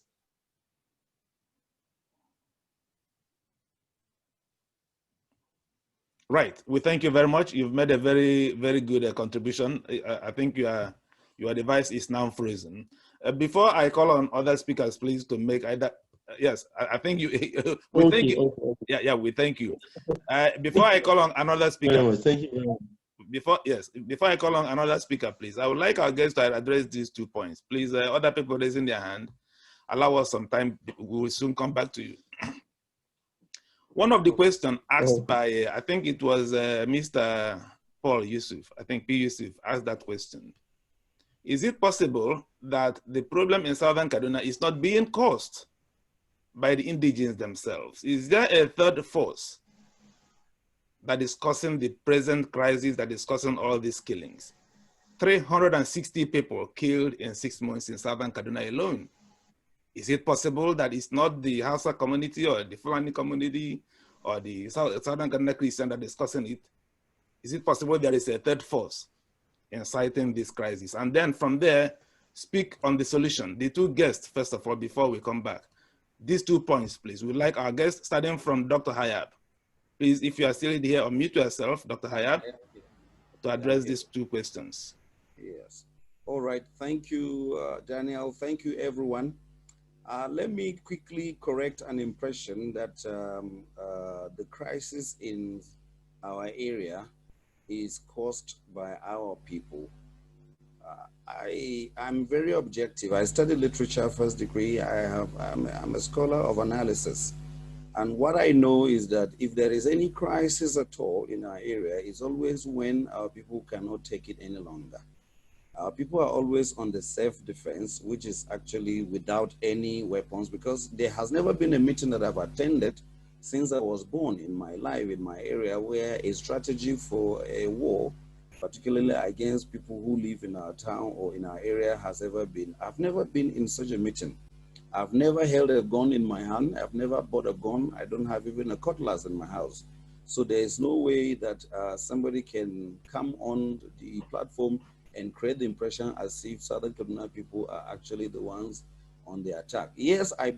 [SPEAKER 1] right. We thank you very much. You've made a very, very good contribution. I think your device is now frozen. Before I call on other speakers, please, to make either. Yes, I think you. We thank you. Okay. Yeah, we thank you. Before I call on another speaker.
[SPEAKER 15] Thank you.
[SPEAKER 1] Before I call on another speaker, please, I would like our guests to address these 2 points. Please, other people raising their hand, allow us some time. We will soon come back to you. One of the questions asked by, I think it was Mr. Paul Yusuf, I think P. Yusuf asked that question. Is it possible that the problem in Southern Kaduna is not being caused by the indigenes themselves? Is there a third force that is causing the present crisis, that is causing all these killings? 360 people killed in 6 months in Southern Kaduna alone. Is it possible that it's not the Hausa community or the Fulani community or the Southern Kaduna Christian that is causing it? Is it possible there is a third force inciting this crisis? And then from there, speak on the solution. The 2 guests, first of all, before we come back. These 2 points, please. We'd like our guests, starting from Dr. Hayab. Please, if you are still here, unmute yourself, Dr. Hayab, to address these two questions.
[SPEAKER 3] Yes. All right. Thank you, Daniel. Thank you, everyone. Let me quickly correct an impression that the crisis in our area is caused by our people. I'm very objective. I studied literature first degree. I'm a scholar of analysis. And what I know is that if there is any crisis at all in our area, it's always when our people cannot take it any longer. Our people are always on the self-defense, which is actually without any weapons, because there has never been a meeting that I've attended since I was born in my life, in my area, where a strategy for a war, particularly against people who live in our town or in our area, has ever been. I've never been in such a meeting. I've never held a gun in my hand. I've never bought a gun. I don't have even a cutlass in my house. So there is no way that somebody can come on the platform and create the impression as if Southern Kaduna people are actually the ones on the attack. Yes, I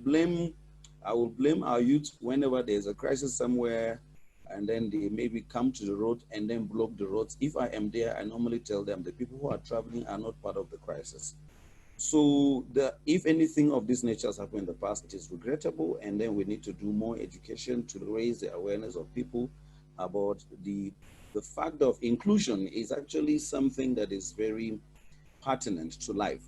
[SPEAKER 3] will blame our youth whenever there's a crisis somewhere, and then they maybe come to the road and then block the roads. If I am there, I normally tell them the people who are traveling are not part of the crisis. So if anything of this nature has happened in the past, it is regrettable, and then we need to do more education to raise the awareness of people about the fact of inclusion is actually something that is very pertinent to life.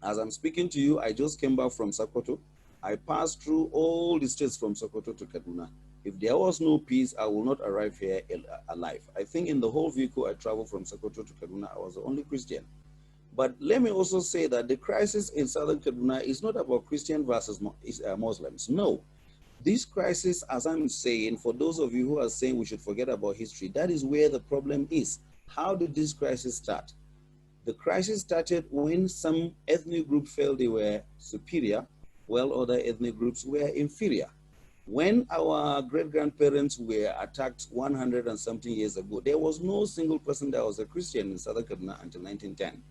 [SPEAKER 3] As I'm speaking to you, I just came back from Sokoto. I passed through all the states from Sokoto to Kaduna. If there was no peace, I will not arrive here alive. I think in the whole vehicle I traveled from Sokoto to Kaduna, I was the only Christian. But let me also say that the crisis in Southern Kaduna is not about Christian versus Muslims. No. This crisis, as I'm saying, for those of you who are saying we should forget about history, that is where the problem is. How did this crisis start? The crisis started when some ethnic group felt they were superior, while other ethnic groups were inferior. When our great-grandparents were attacked 100 and something years ago, there was no single person that was a Christian in Southern Kaduna until 1910.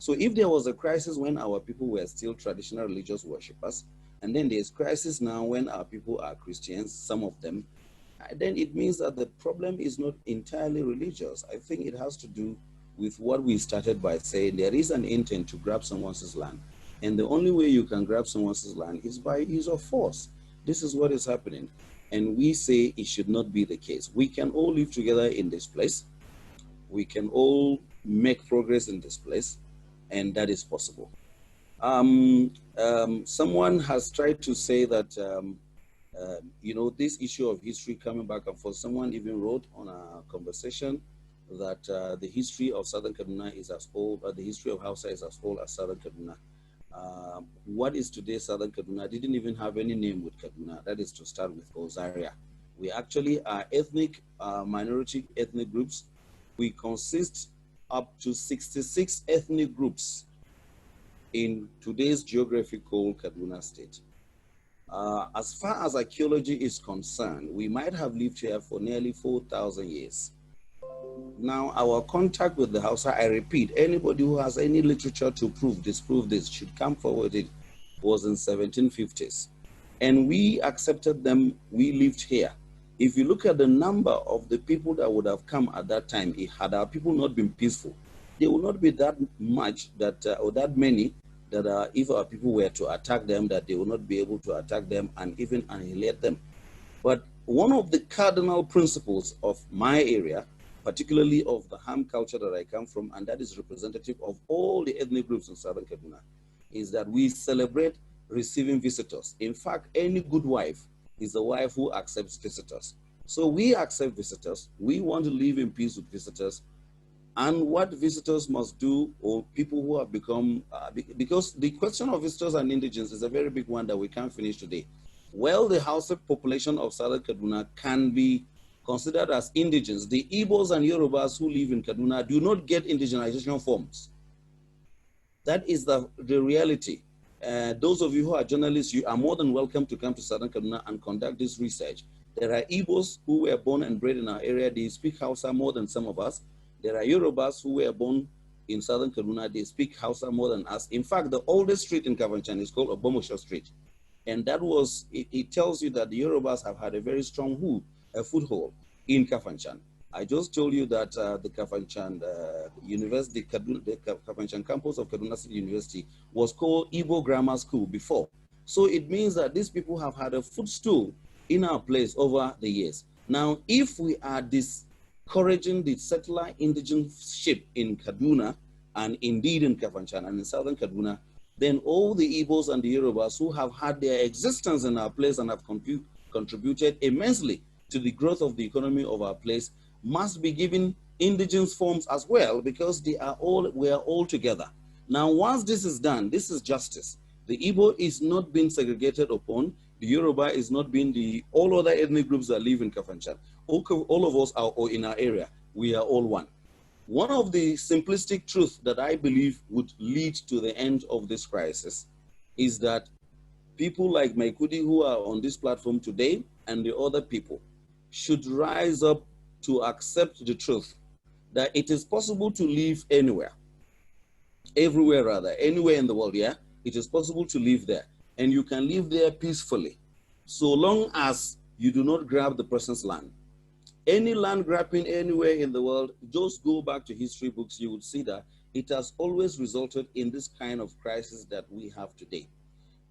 [SPEAKER 3] So if there was a crisis when our people were still traditional religious worshippers, and then there's crisis now when our people are Christians, some of them, then it means that the problem is not entirely religious. I think it has to do with what we started by saying there is an intent to grab someone's land. And the only way you can grab someone's land is by use of force. This is what is happening. And we say it should not be the case. We can all live together in this place. We can all make progress in this place, and that is possible. Someone has tried to say that, you know, this issue of history coming back and forth, someone even wrote on a conversation that the history of Southern Kaduna is as old, the history of Hausa is as old as Southern Kaduna. What is today Southern Kaduna didn't even have any name with Kaduna. That is to start with Ozaria. We actually are ethnic, minority ethnic groups. We consist up to 66 ethnic groups in today's geography called Kaduna State. As far as archaeology is concerned, we might have lived here for nearly 4,000 years. Now, our contact with the Hausa, I repeat, anybody who has any literature to disprove this should come forward. It was in 1750s. And we accepted them, we lived here. If you look at the number of the people that would have come at that time, had our people not been peaceful, there would not be that much that, or that many that if our people were to attack them, that they would not be able to attack them and even annihilate them. But one of the cardinal principles of my area, particularly of the Ham culture that I come from, and that is representative of all the ethnic groups in Southern Kaduna, is that we celebrate receiving visitors. In fact, any good wife is a wife who accepts visitors. So we accept visitors. We want to live in peace with visitors. And what visitors must do, or people who have become, because the question of visitors and indigents is a very big one that we can't finish today. Well, the Hausa population of Southern Kaduna can be considered as indigents. The Igbos and Yorubas who live in Kaduna do not get indigenization forms. That is the reality. Those of you who are journalists, you are more than welcome to come to Southern Kaduna and conduct this research. There are Igbos who were born and bred in our area. They speak Hausa more than some of us. There are Yorubas who were born in Southern Kaduna. They speak Hausa more than us. In fact, the oldest street in Kavanchan is called Obomosho Street. And that was, it tells you that the Yorubas have had a very strong a foothold in Kafanchan. I just told you that the Kafanchan University, the Kafanchan campus of Kaduna State University was called Igbo Grammar School before. So it means that these people have had a footstool in our place over the years. Now, if we are discouraging the settler indigenship in Kaduna, and indeed in Kafanchan and in southern Kaduna, then all the Igbos and the Yorubas who have had their existence in our place and have contributed immensely to the growth of the economy of our place must be given indigenous forms as well, because we are all together. Now, once this is done, this is justice. The Igbo is not being segregated upon, the Yoruba is not being all other ethnic groups that live in Kafanchan. All of us are in our area. We are all one. One of the simplistic truths that I believe would lead to the end of this crisis is that people like Maikudi who are on this platform today and the other people should rise up to accept the truth that it is possible to live anywhere, everywhere rather, anywhere in the world, yeah? It is possible to live there, and you can live there peacefully, so long as you do not grab the person's land. Any land grabbing anywhere in the world, just go back to history books, you would see that it has always resulted in this kind of crisis that we have today.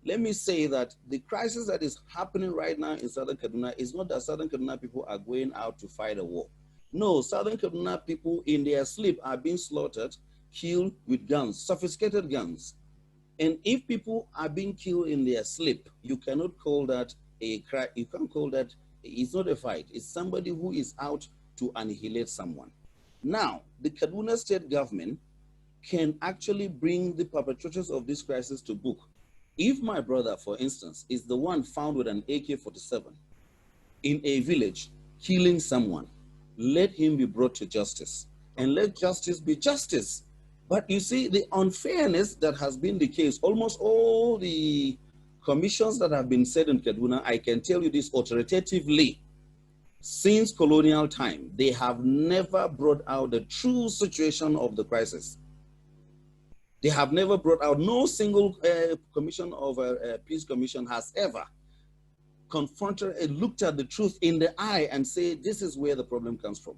[SPEAKER 3] Let me say that the crisis that is happening right now in Southern Kaduna is not that Southern Kaduna people are going out to fight a war. No, Southern Kaduna people in their sleep are being slaughtered, killed with guns, sophisticated guns. And if people are being killed in their sleep, you cannot call that a cry. You can't call that, it's not a fight. It's somebody who is out to annihilate someone. Now, the Kaduna state government can actually bring the perpetrators of this crisis to book. If my brother, for instance, is the one found with an AK-47 in a village killing someone, let him be brought to justice, and let justice be justice. But you see, the unfairness that has been the case, almost all the commissions that have been set in Kaduna, I can tell you this authoritatively, since colonial time, they have never brought out the true situation of the crisis. They have never brought out, no single commission of a peace commission has ever confronted and looked at the truth in the eye and said, this is where the problem comes from.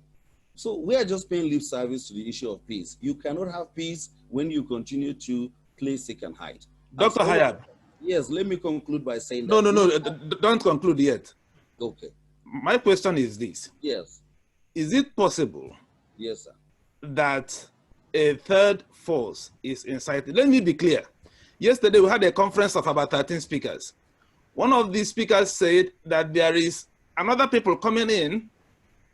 [SPEAKER 3] So we are just paying lip service to the issue of peace. You cannot have peace when you continue to play seek and hide.
[SPEAKER 1] Dr. Hayab.
[SPEAKER 3] Yes, let me conclude by saying
[SPEAKER 1] that. No,
[SPEAKER 3] No,
[SPEAKER 1] don't conclude yet.
[SPEAKER 3] Okay.
[SPEAKER 1] My question is this.
[SPEAKER 3] Yes.
[SPEAKER 1] Is it possible?
[SPEAKER 3] Yes, sir.
[SPEAKER 1] That a third force is incited? Let me be clear. Yesterday we had a conference of about 13 speakers. One of these speakers said that there is another people coming in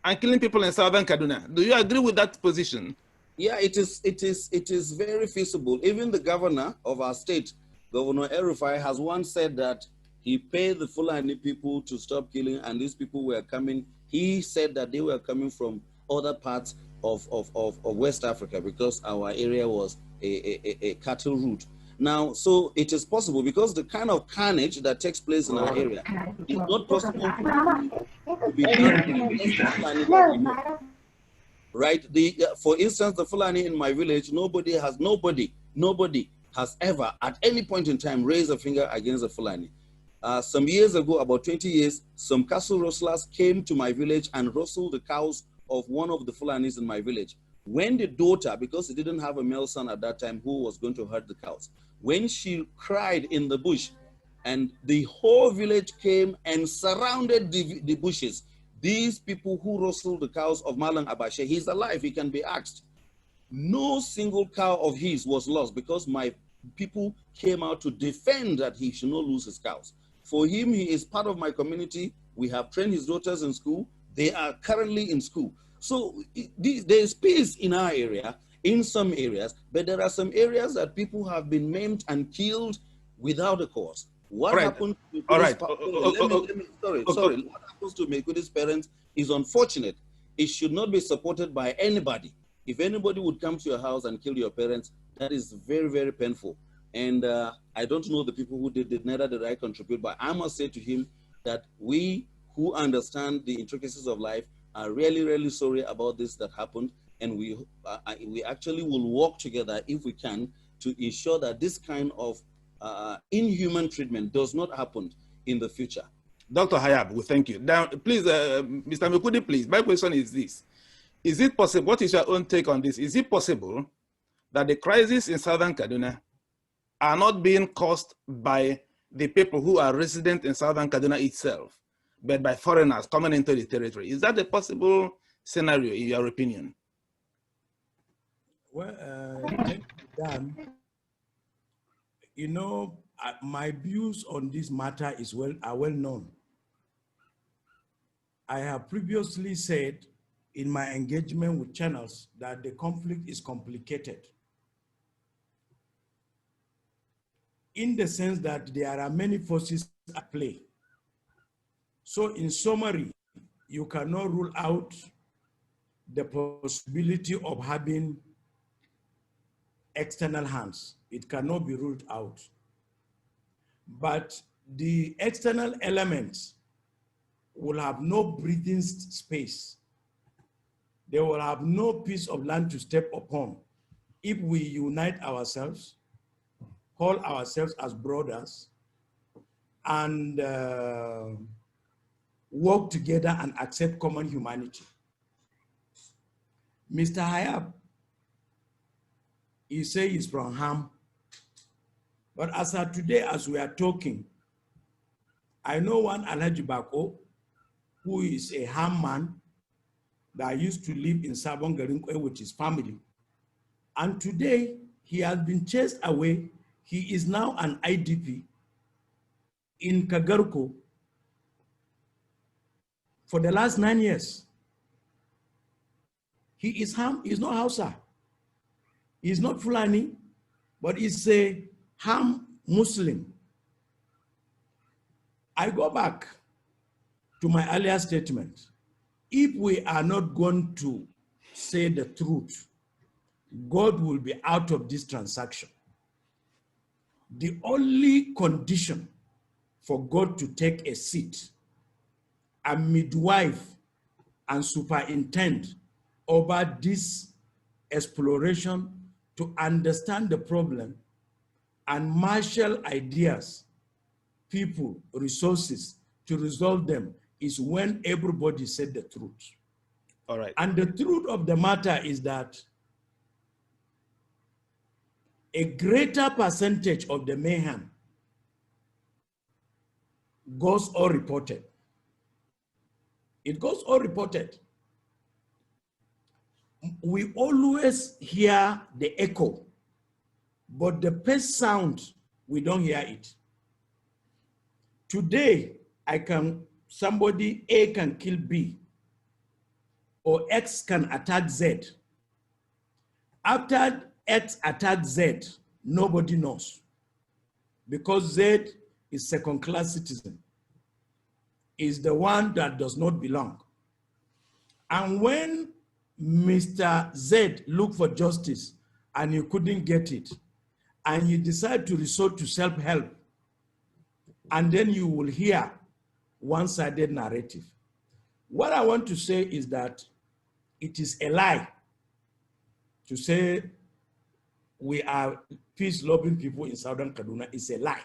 [SPEAKER 1] and killing people in southern Kaduna. Do you agree with that position?
[SPEAKER 3] Yeah, it is very feasible. Even the governor of our state, Governor El-Rufai, has once said that he paid the Fulani people to stop killing, and these people were coming. He said that they were coming from other parts of West Africa because our area was a cattle route. Now, so it is possible because the kind of carnage that takes place in our area is not possible to be done. Right? For instance, the Fulani in my village, nobody has ever at any point in time raised a finger against the Fulani. Some years ago, about 20 years, some cattle rustlers came to my village and rustled the cows of one of the Fulanis in my village. When the daughter, because he didn't have a male son at that time who was going to herd the cows, when she cried in the bush and the whole village came and surrounded the bushes, these people who rustled the cows of Malang Abashe, he's alive, he can be asked. No single cow of his was lost because my people came out to defend that he should not lose his cows. For him, he is part of my community. We have trained his daughters in school. They are currently in school. So there is peace in our area, in some areas, but there are some areas that people have been maimed and killed without a cause. What happened to What happens to Maikudi's parents is unfortunate. It should not be supported by anybody. If anybody would come to your house and kill your parents, that is very, very painful. And I don't know the people who did it, neither did I contribute, but I must say to him that we who understand the intricacies of life are really, really sorry about this that happened. And we actually will work together, if we can, to ensure that this kind of inhuman treatment does not happen in the future.
[SPEAKER 1] Dr. Hayab, we thank you. Now, please, Mr. Maikudi, please, my question is this. Is it possible, what is your own take on this? Is it possible that the crisis in Southern Kaduna are not being caused by the people who are resident in Southern Kaduna itself, but by foreigners coming into the territory? Is that a possible scenario, in your opinion?
[SPEAKER 2] Well, thank you, Dan. You know, my views on this matter are well known. I have previously said in my engagement with channels that the conflict is complicated, in the sense that there are many forces at play. So in summary, you cannot rule out the possibility of having external hands. It cannot be ruled out. But the external elements will have no breathing space. They will have no piece of land to step upon if we unite ourselves, call ourselves as brothers, and work together and accept common humanity. Mr. Hayab, he says he's from Ham. But as of today, as we are talking, I know one Alhaji Bako, who is a Ham man that used to live in Sabon Garinkwe with his family. And today, he has been chased away. He is now an IDP in Kagarko for the last 9 years. He is Ham, he's not Hausa. He's not Fulani, but he's a Ham Muslim. I go back to my earlier statement. If we are not going to say the truth, God will be out of this transaction. The only condition for God to take a seat and midwife and superintend over this exploration to understand the problem and marshal ideas, people, resources to resolve them is when everybody said the truth.
[SPEAKER 1] All right.
[SPEAKER 2] And the truth of the matter is that a greater percentage of the mayhem goes unreported. It goes unreported. We always hear the echo, but the first sound, we don't hear it. Today, somebody A can kill B, or X can attack Z. After X attacks Z, nobody knows, because Z is second-class citizen, is the one that does not belong. And when Mr. Z looked for justice and he couldn't get it, and he decided to resort to self-help, and then you will hear one-sided narrative. What I want to say is that it is a lie to say we are peace-loving people in Southern Kaduna. It's a lie.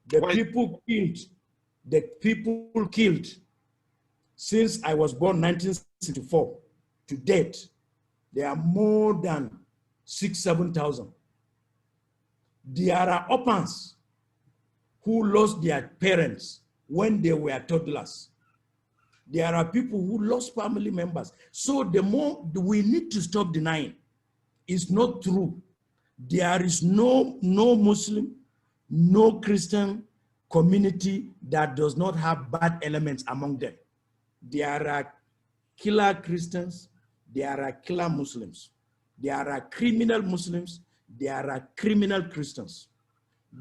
[SPEAKER 2] The people killed since I was born 1964 to date, there are more than 7,000. There are orphans who lost their parents when they were toddlers. There are people who lost family members. So the more we need to stop denying, it's not true. There is no Muslim, no Christian community that does not have bad elements among them. There are killer Christians, there are killer Muslims, there are criminal Muslims, there are criminal Christians,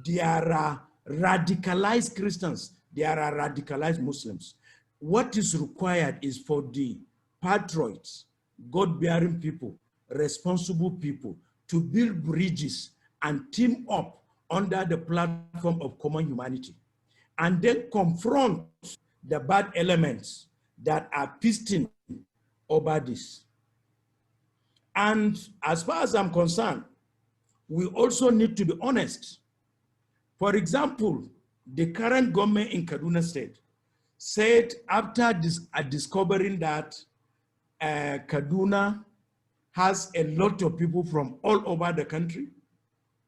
[SPEAKER 2] there are radicalized Christians, there are radicalized Muslims. What is required is for the patriots, God-bearing people, responsible people to build bridges and team up under the platform of common humanity, and then confront the bad elements that are pisting over this. And as far as I'm concerned, we also need to be honest. For example, the current government in Kaduna State said after discovering that Kaduna has a lot of people from all over the country.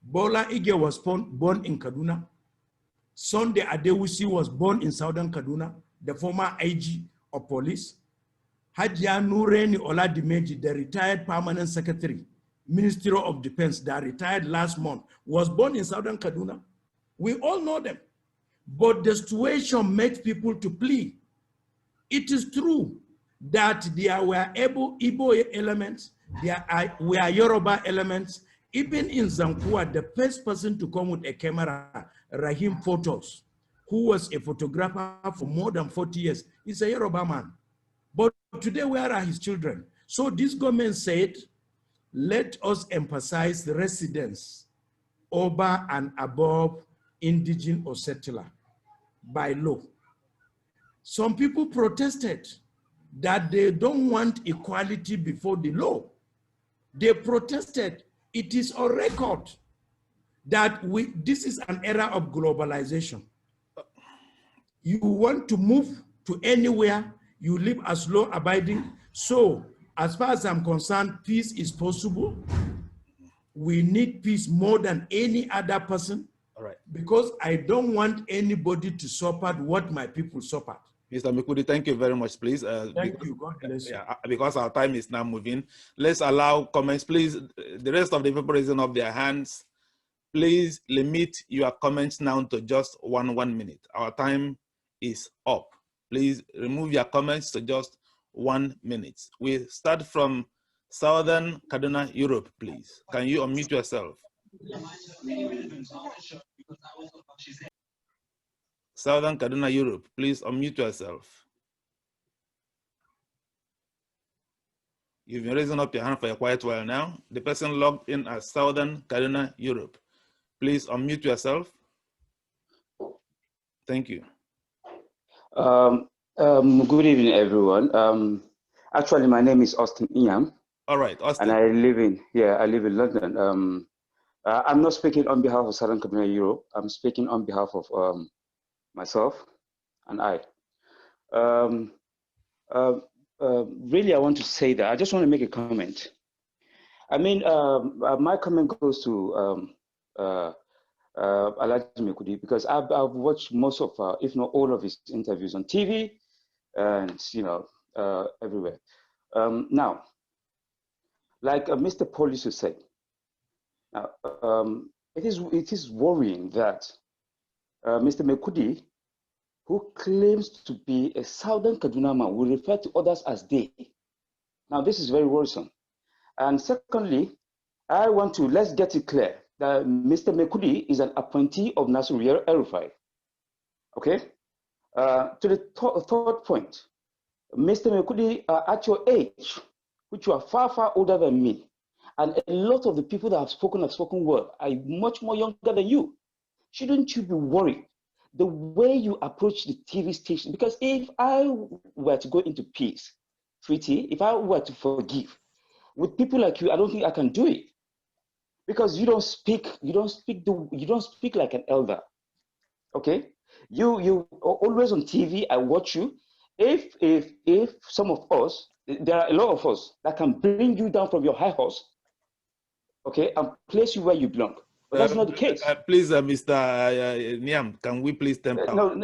[SPEAKER 2] Bola Ige was born in Kaduna. Sunday Adewusi was born in Southern Kaduna, the former IG of police. Hajia Nureni Oladimeji, the retired permanent secretary, Ministry of Defense, that retired last month, was born in Southern Kaduna. We all know them. But the situation makes people to plea. It is true that there were Igbo elements, there were Yoruba elements. Even in Zankua, the first person to come with a camera, Rahim Photos, who was a photographer for more than 40 years, is a Yoruba man. But today, where are his children? So this government said, let us emphasize the residents over and above indigent or settler by law. Some people protested that they don't want equality before the law. They protested. It is on record that this is an era of globalization. You want to move to anywhere, you live as law-abiding. So, as far as I'm concerned, peace is possible. We need peace more than any other person.
[SPEAKER 1] All right.
[SPEAKER 2] Because I don't want anybody to suffer what my people suffered.
[SPEAKER 1] Mr. Maikudi, thank you very much, please.
[SPEAKER 2] Thank you, God bless you.
[SPEAKER 1] Yeah, because our time is now moving, let's allow comments, please. The rest of the people raising up their hands, please limit your comments now to just one minute. Our time is up. Please remove your comments to just 1 minute. We start from Southern Kaduna, Europe, please. Can you unmute yourself? Southern Kaduna, Europe, please unmute yourself. You've been raising up your hand for a quite while now. The person logged in as Southern Kaduna, Europe. Please unmute yourself. Thank you.
[SPEAKER 16] Good evening, everyone. Actually, my name is Austin Iam.
[SPEAKER 1] All right, Austin.
[SPEAKER 16] And I live in London. I'm not speaking on behalf of Southern Kaduna, Europe. I'm speaking on behalf of myself and I. Really, I want to say that I just want to make a comment. I mean, my comment goes to Alhaji Maikudi, because I've watched most of, if not all of his interviews on TV and, everywhere. Now, like Mr. Paul used to say, it is worrying that Mr. Maikudi, who claims to be a Southern Kaduna man, will refer to others as they. Now, this is very worrisome. And secondly, let's get it clear that Mr. Maikudi is an appointee of Nasir El-Rufai. Okay? To the third point, Mr. Maikudi, at your age, which you are far, far older than me, and a lot of the people that have spoken well, are much more younger than you. Shouldn't you be worried the way you approach the TV station? Because if I were to go into peace, treaty, if I were to forgive, with people like you, I don't think I can do it. Because you don't speak like an elder. Okay? You always on TV, I watch you. If some of us, there are a lot of us that can bring you down from your high horse, okay, and place you where you belong. But that's not the case.
[SPEAKER 1] Please, Mr. Niam, can we please temper?
[SPEAKER 16] No,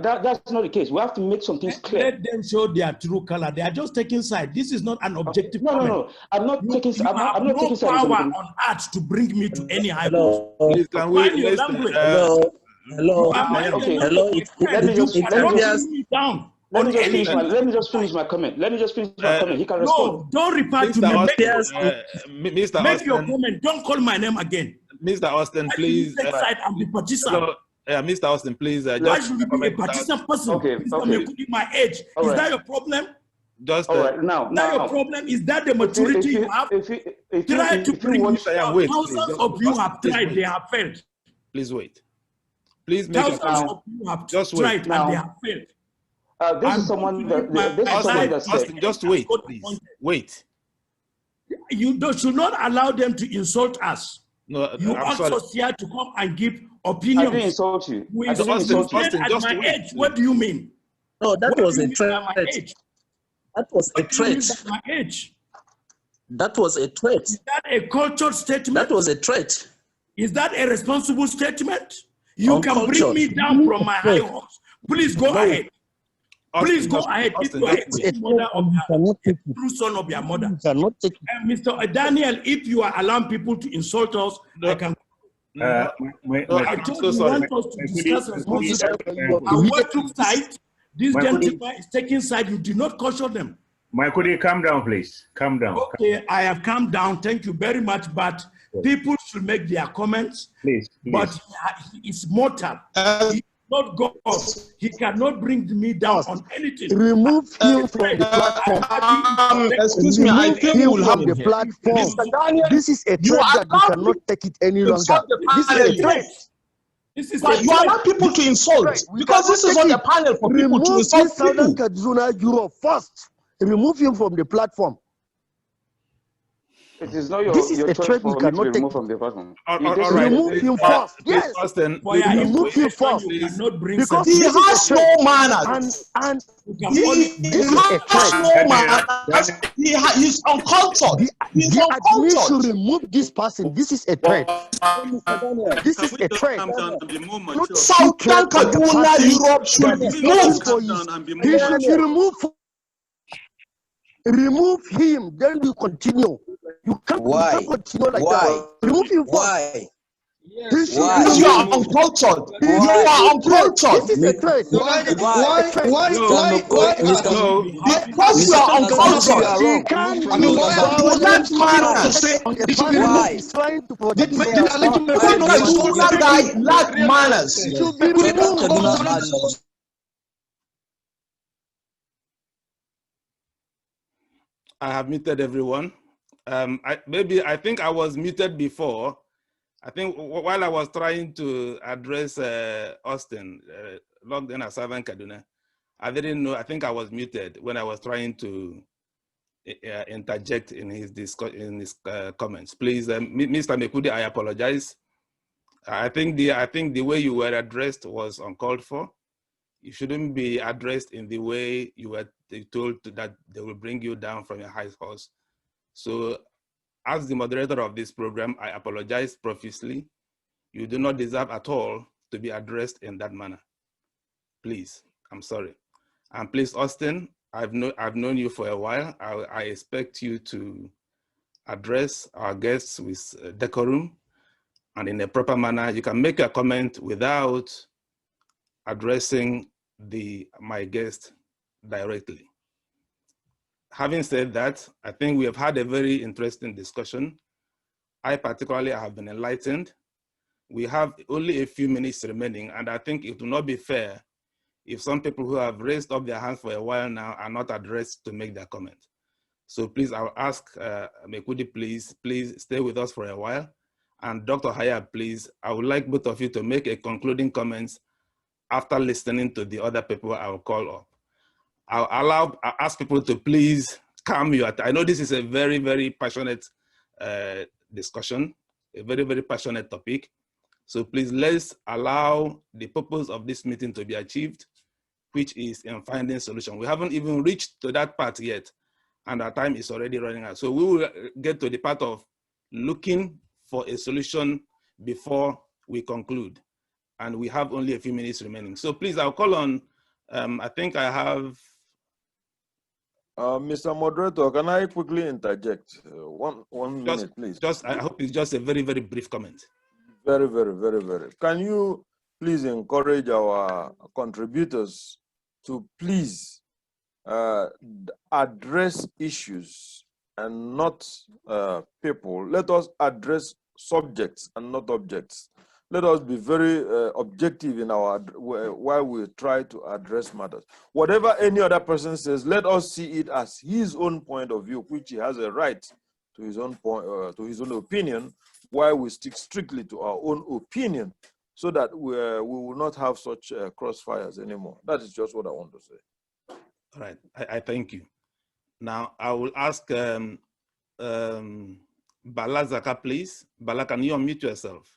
[SPEAKER 16] that's not the case. We have to make some things clear.
[SPEAKER 2] Let them show their true color. They are just taking side. This is not an objective comment.
[SPEAKER 16] No. I'm not taking side. I'm not taking side.
[SPEAKER 2] You have no power on earth to bring me to any high post.
[SPEAKER 1] Please, can we listen?
[SPEAKER 16] Hello. Okay. Hello. Let me just finish my comment. He can respond.
[SPEAKER 2] No, don't refer to me.
[SPEAKER 1] Mr.
[SPEAKER 2] Make
[SPEAKER 1] Austin,
[SPEAKER 2] your comment. Don't call my name again.
[SPEAKER 1] Mr. Austin, please. Mr. Austin, please.
[SPEAKER 2] Why should you be a partisan person?
[SPEAKER 16] Okay.
[SPEAKER 2] My age. Is that your problem?
[SPEAKER 1] Just
[SPEAKER 16] all right. Now,
[SPEAKER 2] your problem is that the maturity you have. Try to bring me down. Thousands of you have tried. They have failed.
[SPEAKER 1] Please wait. Please make
[SPEAKER 2] thousands of you have tried and they have failed.
[SPEAKER 16] This is someone that said.
[SPEAKER 1] Austin, just wait, please. Wait.
[SPEAKER 2] You should not allow them to insult us.
[SPEAKER 1] No,
[SPEAKER 9] You
[SPEAKER 1] I'm
[SPEAKER 9] ask
[SPEAKER 1] sorry.
[SPEAKER 9] us here to come and give opinions.
[SPEAKER 16] I didn't insult you.
[SPEAKER 9] We
[SPEAKER 16] I didn't insult you.
[SPEAKER 9] Austin, at my age, what do you mean?
[SPEAKER 17] No, that
[SPEAKER 9] what
[SPEAKER 17] was
[SPEAKER 9] do you
[SPEAKER 17] a
[SPEAKER 9] mean
[SPEAKER 17] threat.
[SPEAKER 9] by my age?
[SPEAKER 17] That was a
[SPEAKER 9] What do you mean
[SPEAKER 17] threat.
[SPEAKER 9] by my age?
[SPEAKER 17] That was a threat.
[SPEAKER 9] Is that a cultured statement?
[SPEAKER 17] That was a threat.
[SPEAKER 9] Is that a responsible statement? You can bring
[SPEAKER 17] Uncultured.
[SPEAKER 9] me down from my high horse. Please go ahead. Please go ahead. If you are a true mother of a true son of your mother. Mr. Daniel, if you are allowing people to insult us, I can. I told you want us to discuss responsibility. And what took side? This gentleman is taking side. You did not caution them.
[SPEAKER 6] Maikudi, calm down, please. Calm down.
[SPEAKER 9] Okay, I have calmed down. Thank you very much. But people should make their comments.
[SPEAKER 6] Please.
[SPEAKER 9] But he is mortal. He is not God. He cannot bring me down on anything.
[SPEAKER 18] Remove him from the platform.
[SPEAKER 9] Excuse me, I think
[SPEAKER 18] him
[SPEAKER 9] we'll
[SPEAKER 18] from
[SPEAKER 9] have
[SPEAKER 18] the
[SPEAKER 9] him
[SPEAKER 18] platform. This is a threat that we cannot take it any longer. This is a threat.
[SPEAKER 9] This is
[SPEAKER 17] But you allow people to insult because this is not a panel for people to insult people.
[SPEAKER 18] Southern Kaduna Europe first. Remove him from the platform.
[SPEAKER 16] It is not your,
[SPEAKER 18] this is
[SPEAKER 16] your
[SPEAKER 18] a
[SPEAKER 16] choice
[SPEAKER 18] threat we
[SPEAKER 16] for me to
[SPEAKER 18] cannot
[SPEAKER 16] be
[SPEAKER 18] take.
[SPEAKER 16] removed from the platform.
[SPEAKER 18] Remove him first. Yes. Remove him first. Because
[SPEAKER 17] he has no manners.
[SPEAKER 18] And
[SPEAKER 17] he has no manners. He's uncultured. He's
[SPEAKER 18] the admin should
[SPEAKER 17] uncultured.
[SPEAKER 18] remove this person. This is a threat. This is a threat.
[SPEAKER 17] Southern Kaduna Europe should
[SPEAKER 18] move. He should remove him. Then we continue. You can't continue like that. Remove him first.
[SPEAKER 17] Because you are uncultured. You are uncultured.
[SPEAKER 18] This is a threat.
[SPEAKER 17] Why?
[SPEAKER 18] No.
[SPEAKER 17] Because you are uncultured.
[SPEAKER 18] He can't
[SPEAKER 17] you lack manners to say
[SPEAKER 18] he should be removed. He's trying to protect
[SPEAKER 17] the guy lack manners.
[SPEAKER 18] He should be removed.
[SPEAKER 1] I have muted everyone. I think I was muted before. I think while I was trying to address Austin, logged in as Southern Kaduna, I didn't know. I think I was muted when I was trying to interject in his comments. Please, Mr. Maikudi, I apologize. I think the way you were addressed was uncalled for. You shouldn't be addressed in the way you were told that they will bring you down from your high horse. So, as the moderator of this program, I apologize profusely. You do not deserve at all to be addressed in that manner. Please, I'm sorry. And please, Austin, I've known you for a while. I expect you to address our guests with decorum and in a proper manner. You can make a comment without addressing my guest directly. Having said that, I think we have had a very interesting discussion. I particularly have been enlightened. We have only a few minutes remaining, and I think it will not be fair if some people who have raised up their hands for a while now are not addressed to make their comment. So please, I'll ask Maikudi, please stay with us for a while. And Dr. Hayab, please, I would like both of you to make a concluding comments after listening to the other people I will call up. I'll ask people to please calm you. I know this is a very, very passionate discussion, a very, very passionate topic. So please, let's allow the purpose of this meeting to be achieved, which is in finding solution. We haven't even reached to that part yet, and our time is already running out. So we will get to the part of looking for a solution before we conclude. And we have only a few minutes remaining. So please, I'll call on, I think I have.
[SPEAKER 19] Mr. Moderator, can I quickly interject? One minute, please.
[SPEAKER 1] I hope it's just a very, very brief comment.
[SPEAKER 19] Very, very, very, very. Can you please encourage our contributors to please address issues and not people? Let us address subjects and not objects. Let us be very objective in our while we try to address matters. Whatever any other person says, let us see it as his own point of view, which he has a right to his own point, to his own opinion, while we stick strictly to our own opinion, so that we will not have such crossfires anymore. That is just what I want to say.
[SPEAKER 1] All right, I thank you. Now I will ask Bala Zaka, please. Bala, can you unmute yourself?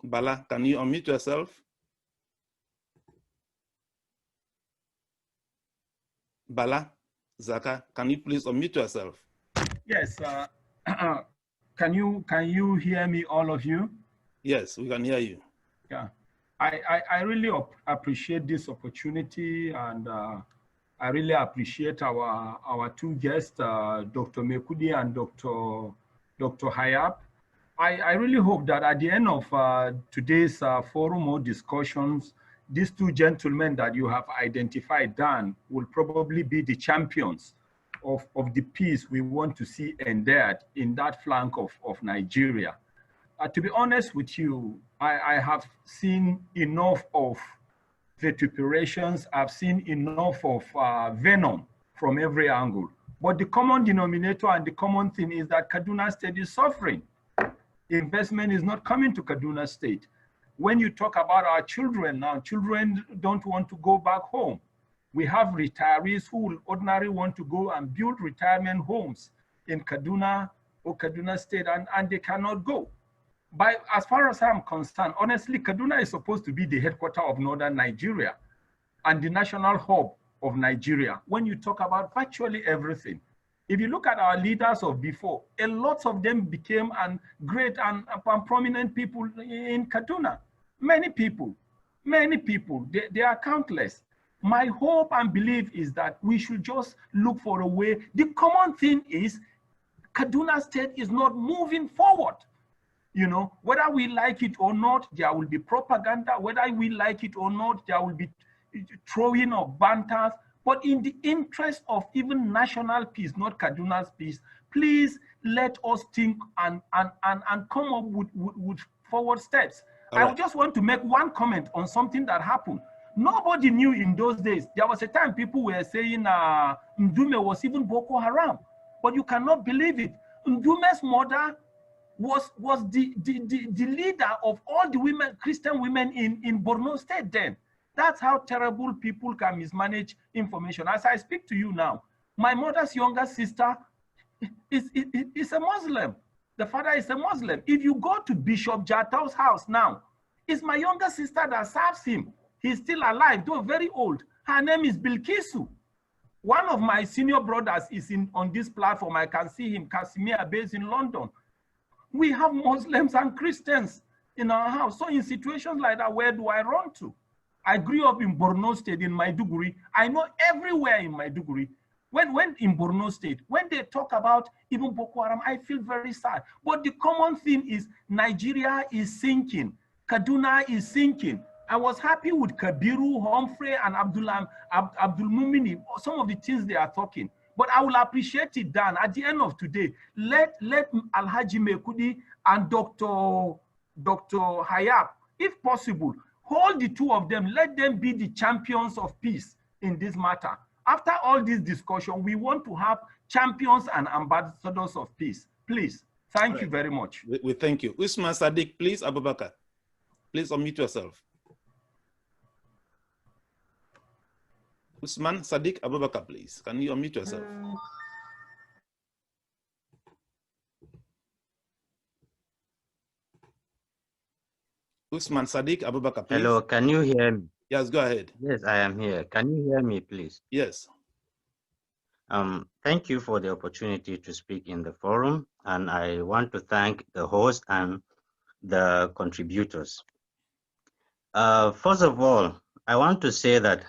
[SPEAKER 1] Bala, can you unmute yourself? Bala Zaka, can you please unmute yourself?
[SPEAKER 8] Yes. Can you hear me, all of you?
[SPEAKER 1] Yes, we can hear you.
[SPEAKER 8] Yeah. I really appreciate this opportunity, and I really appreciate our two guests, Dr. Maikudi and Dr. Hayab. I really hope that at the end of today's forum or discussions, these two gentlemen that you have identified, Dan, will probably be the champions of the peace we want to see endured in that flank of Nigeria. To be honest with you, I have seen enough of vituperations. I've seen enough of venom from every angle. But the common denominator and the common theme is that Kaduna State is suffering. Investment is not coming to Kaduna State. When you talk about our children now, children don't want to go back home. We have retirees who will ordinarily want to go and build retirement homes in Kaduna or Kaduna State, and they cannot go. But as far as I'm concerned, honestly, Kaduna is supposed to be the headquarters of northern Nigeria and the national hub of Nigeria when you talk about virtually everything. If you look at our leaders of before, a lot of them became great and prominent people in Kaduna. Many people, they are countless. My hope and belief is that we should just look for a way. The common thing is Kaduna State is not moving forward. You know, whether we like it or not, there will be propaganda. Whether we like it or not, there will be throwing of banters. But in the interest of even national peace, not Kaduna's peace, please let us think and come up with forward steps. I just want to make one comment on something that happened. Nobody knew in those days. There was a time people were saying Ndume was even Boko Haram, but you cannot believe it. Ndume's mother was the leader of all the women, Christian women in Borno State then. That's how terrible people can mismanage information. As I speak to you now, my mother's younger sister is a Muslim. The father is a Muslim. If you go to Bishop Jatao's house now, it's my younger sister that serves him. He's still alive, though very old. Her name is Bilkisu. One of my senior brothers is on this platform. I can see him, Casimir, based in London. We have Muslims and Christians in our house. So in situations like that, where do I run to? I grew up in Borno State, in Maiduguri. I know everywhere in Maiduguri. When in Borno State, when they talk about even Boko Haram, I feel very sad. But the common thing is Nigeria is sinking. Kaduna is sinking. I was happy with Kabiru, Humphrey, and Abdul Mumini, some of the things they are talking. But I will appreciate it, Dan. At the end of today, let Alhaji Maikudi and Dr. Hayab, if possible, hold the two of them. Let them be the champions of peace in this matter. After all this discussion, we want to have champions and ambassadors of peace. Please, thank you very much.
[SPEAKER 1] We thank you. Usman Sadiq, please, Abubakar. Please unmute yourself. Usman Sadiq Abubakar, please. Can you unmute yourself? Usman Sadiq Abubakar, please.
[SPEAKER 20] Hello, can you hear me?
[SPEAKER 1] Yes, go ahead.
[SPEAKER 20] Yes, I am here. Can you hear me, please?
[SPEAKER 1] Yes.
[SPEAKER 20] Thank you for the opportunity to speak in the forum, and I want to thank the host and the contributors. First of all, I want to say that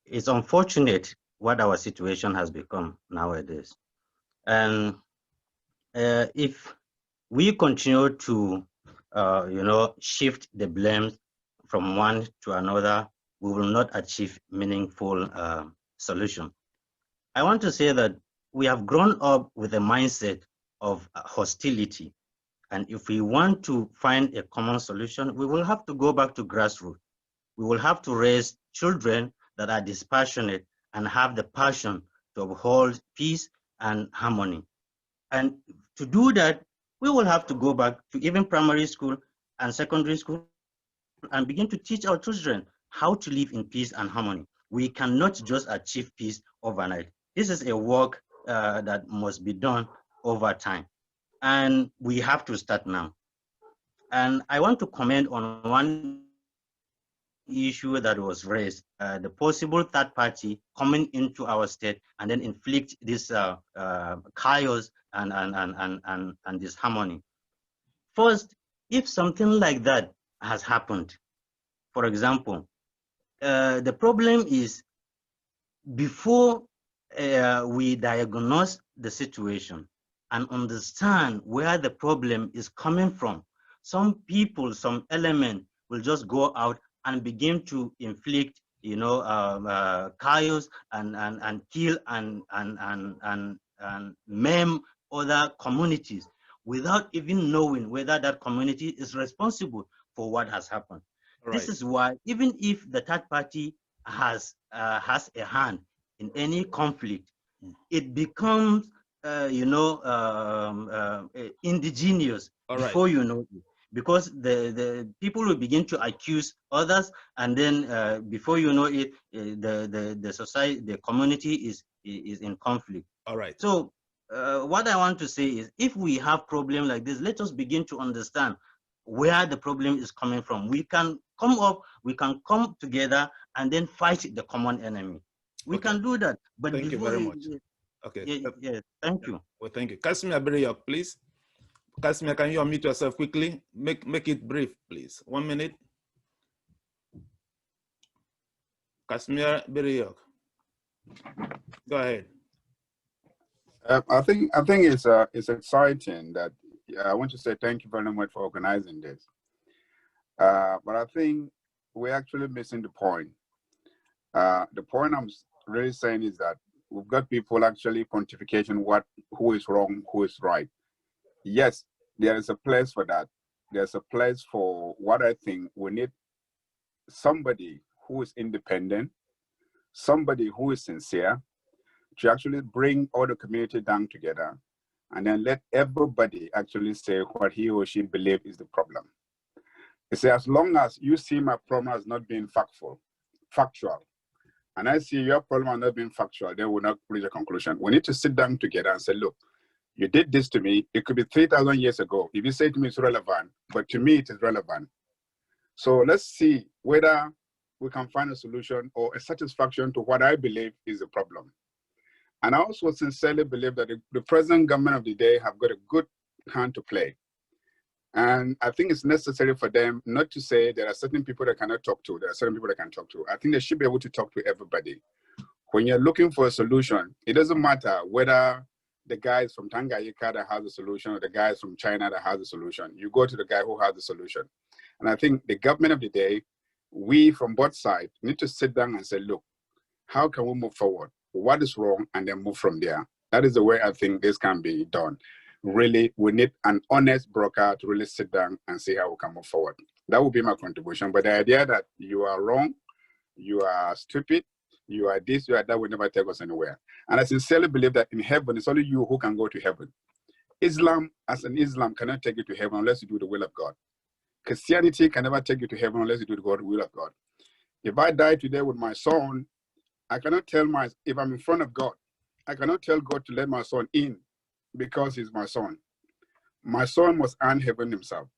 [SPEAKER 20] it's unfortunate what our situation has become nowadays. And if we continue to, shift the blame from one to another, we will not achieve meaningful solution. I want to say that we have grown up with a mindset of hostility. And if we want to find a common solution, we will have to go back to grassroots. We will have to raise children that are dispassionate and have the passion to uphold peace and harmony. And to do that, we will have to go back to even primary school and secondary school and begin to teach our children how to live in peace and harmony. We cannot just achieve peace overnight. This is a work that must be done over time. And we have to start now. And I want to comment on one issue that was raised, the possible third party coming into our state and then inflict this chaos and disharmony. First, if something like that has happened, for example, the problem is before we diagnose the situation and understand where the problem is coming from, some people, some element will just go out and begin to inflict, chaos and kill and maim other communities without even knowing whether that community is responsible for what has happened. Right. This is why, even if the third party has a hand in any conflict, it becomes indigenous before you know it, because the people will begin to accuse others, and then before you know it, the society, the community is in conflict. All right. So what I want to say is, if we have problem like this, let us begin to understand where the problem is coming from. We can come together and then fight the common enemy. We can do that. But
[SPEAKER 1] thank you very much. Okay.
[SPEAKER 20] Yes, thank you.
[SPEAKER 1] Well, thank you. Kasimir Beriyok, please. Kasimir, can you unmute yourself quickly? Make it brief, please. 1 minute. Kasimir Beriyok. Go ahead.
[SPEAKER 7] I think it's exciting that I want to say thank you very much for organizing this. But I think we're actually missing the point. The point I'm really saying is that we've got people actually pontificating who is wrong, who is right. Yes, there is a place for that. There's a place for what I think we need: somebody who is independent, somebody who is sincere, to actually bring all the community down together, and then let everybody actually say what he or she believes is the problem. You see, as long as you see my problem as not being factual, and I see your problem as not being factual, then we'll not reach a conclusion. We need to sit down together and say, look, you did this to me. It could be 3,000 years ago. If you say to me it's relevant, but to me it is relevant. So let's see whether we can find a solution or a satisfaction to what I believe is the problem. And I also sincerely believe that the present government of the day have got a good hand to play. And I think it's necessary for them not to say there are certain people that cannot talk to, there are certain people that can talk to. I think they should be able to talk to everybody. When you're looking for a solution, it doesn't matter whether the guy is from Tanganyika that has a solution or the guy is from China that has a solution. You go to the guy who has the solution. And I think the government of the day, we from both sides need to sit down and say, look, how can we move forward? What is wrong? And then move from there. That is the way I think this can be done. Really, we need an honest broker to really sit down and see how we can move forward. That would be my contribution. But the idea that you are wrong, you are stupid, you are this, you are that, will never take us anywhere. And I sincerely believe that in heaven, it's only you who can go to heaven. Islam, as an Islam, cannot take you to heaven unless you do the will of God. Christianity can never take you to heaven unless you do the will of God. If I die today with my son, I cannot tell if I'm in front of God, I cannot tell God to let my son in because he's my son. My son must earn heaven himself.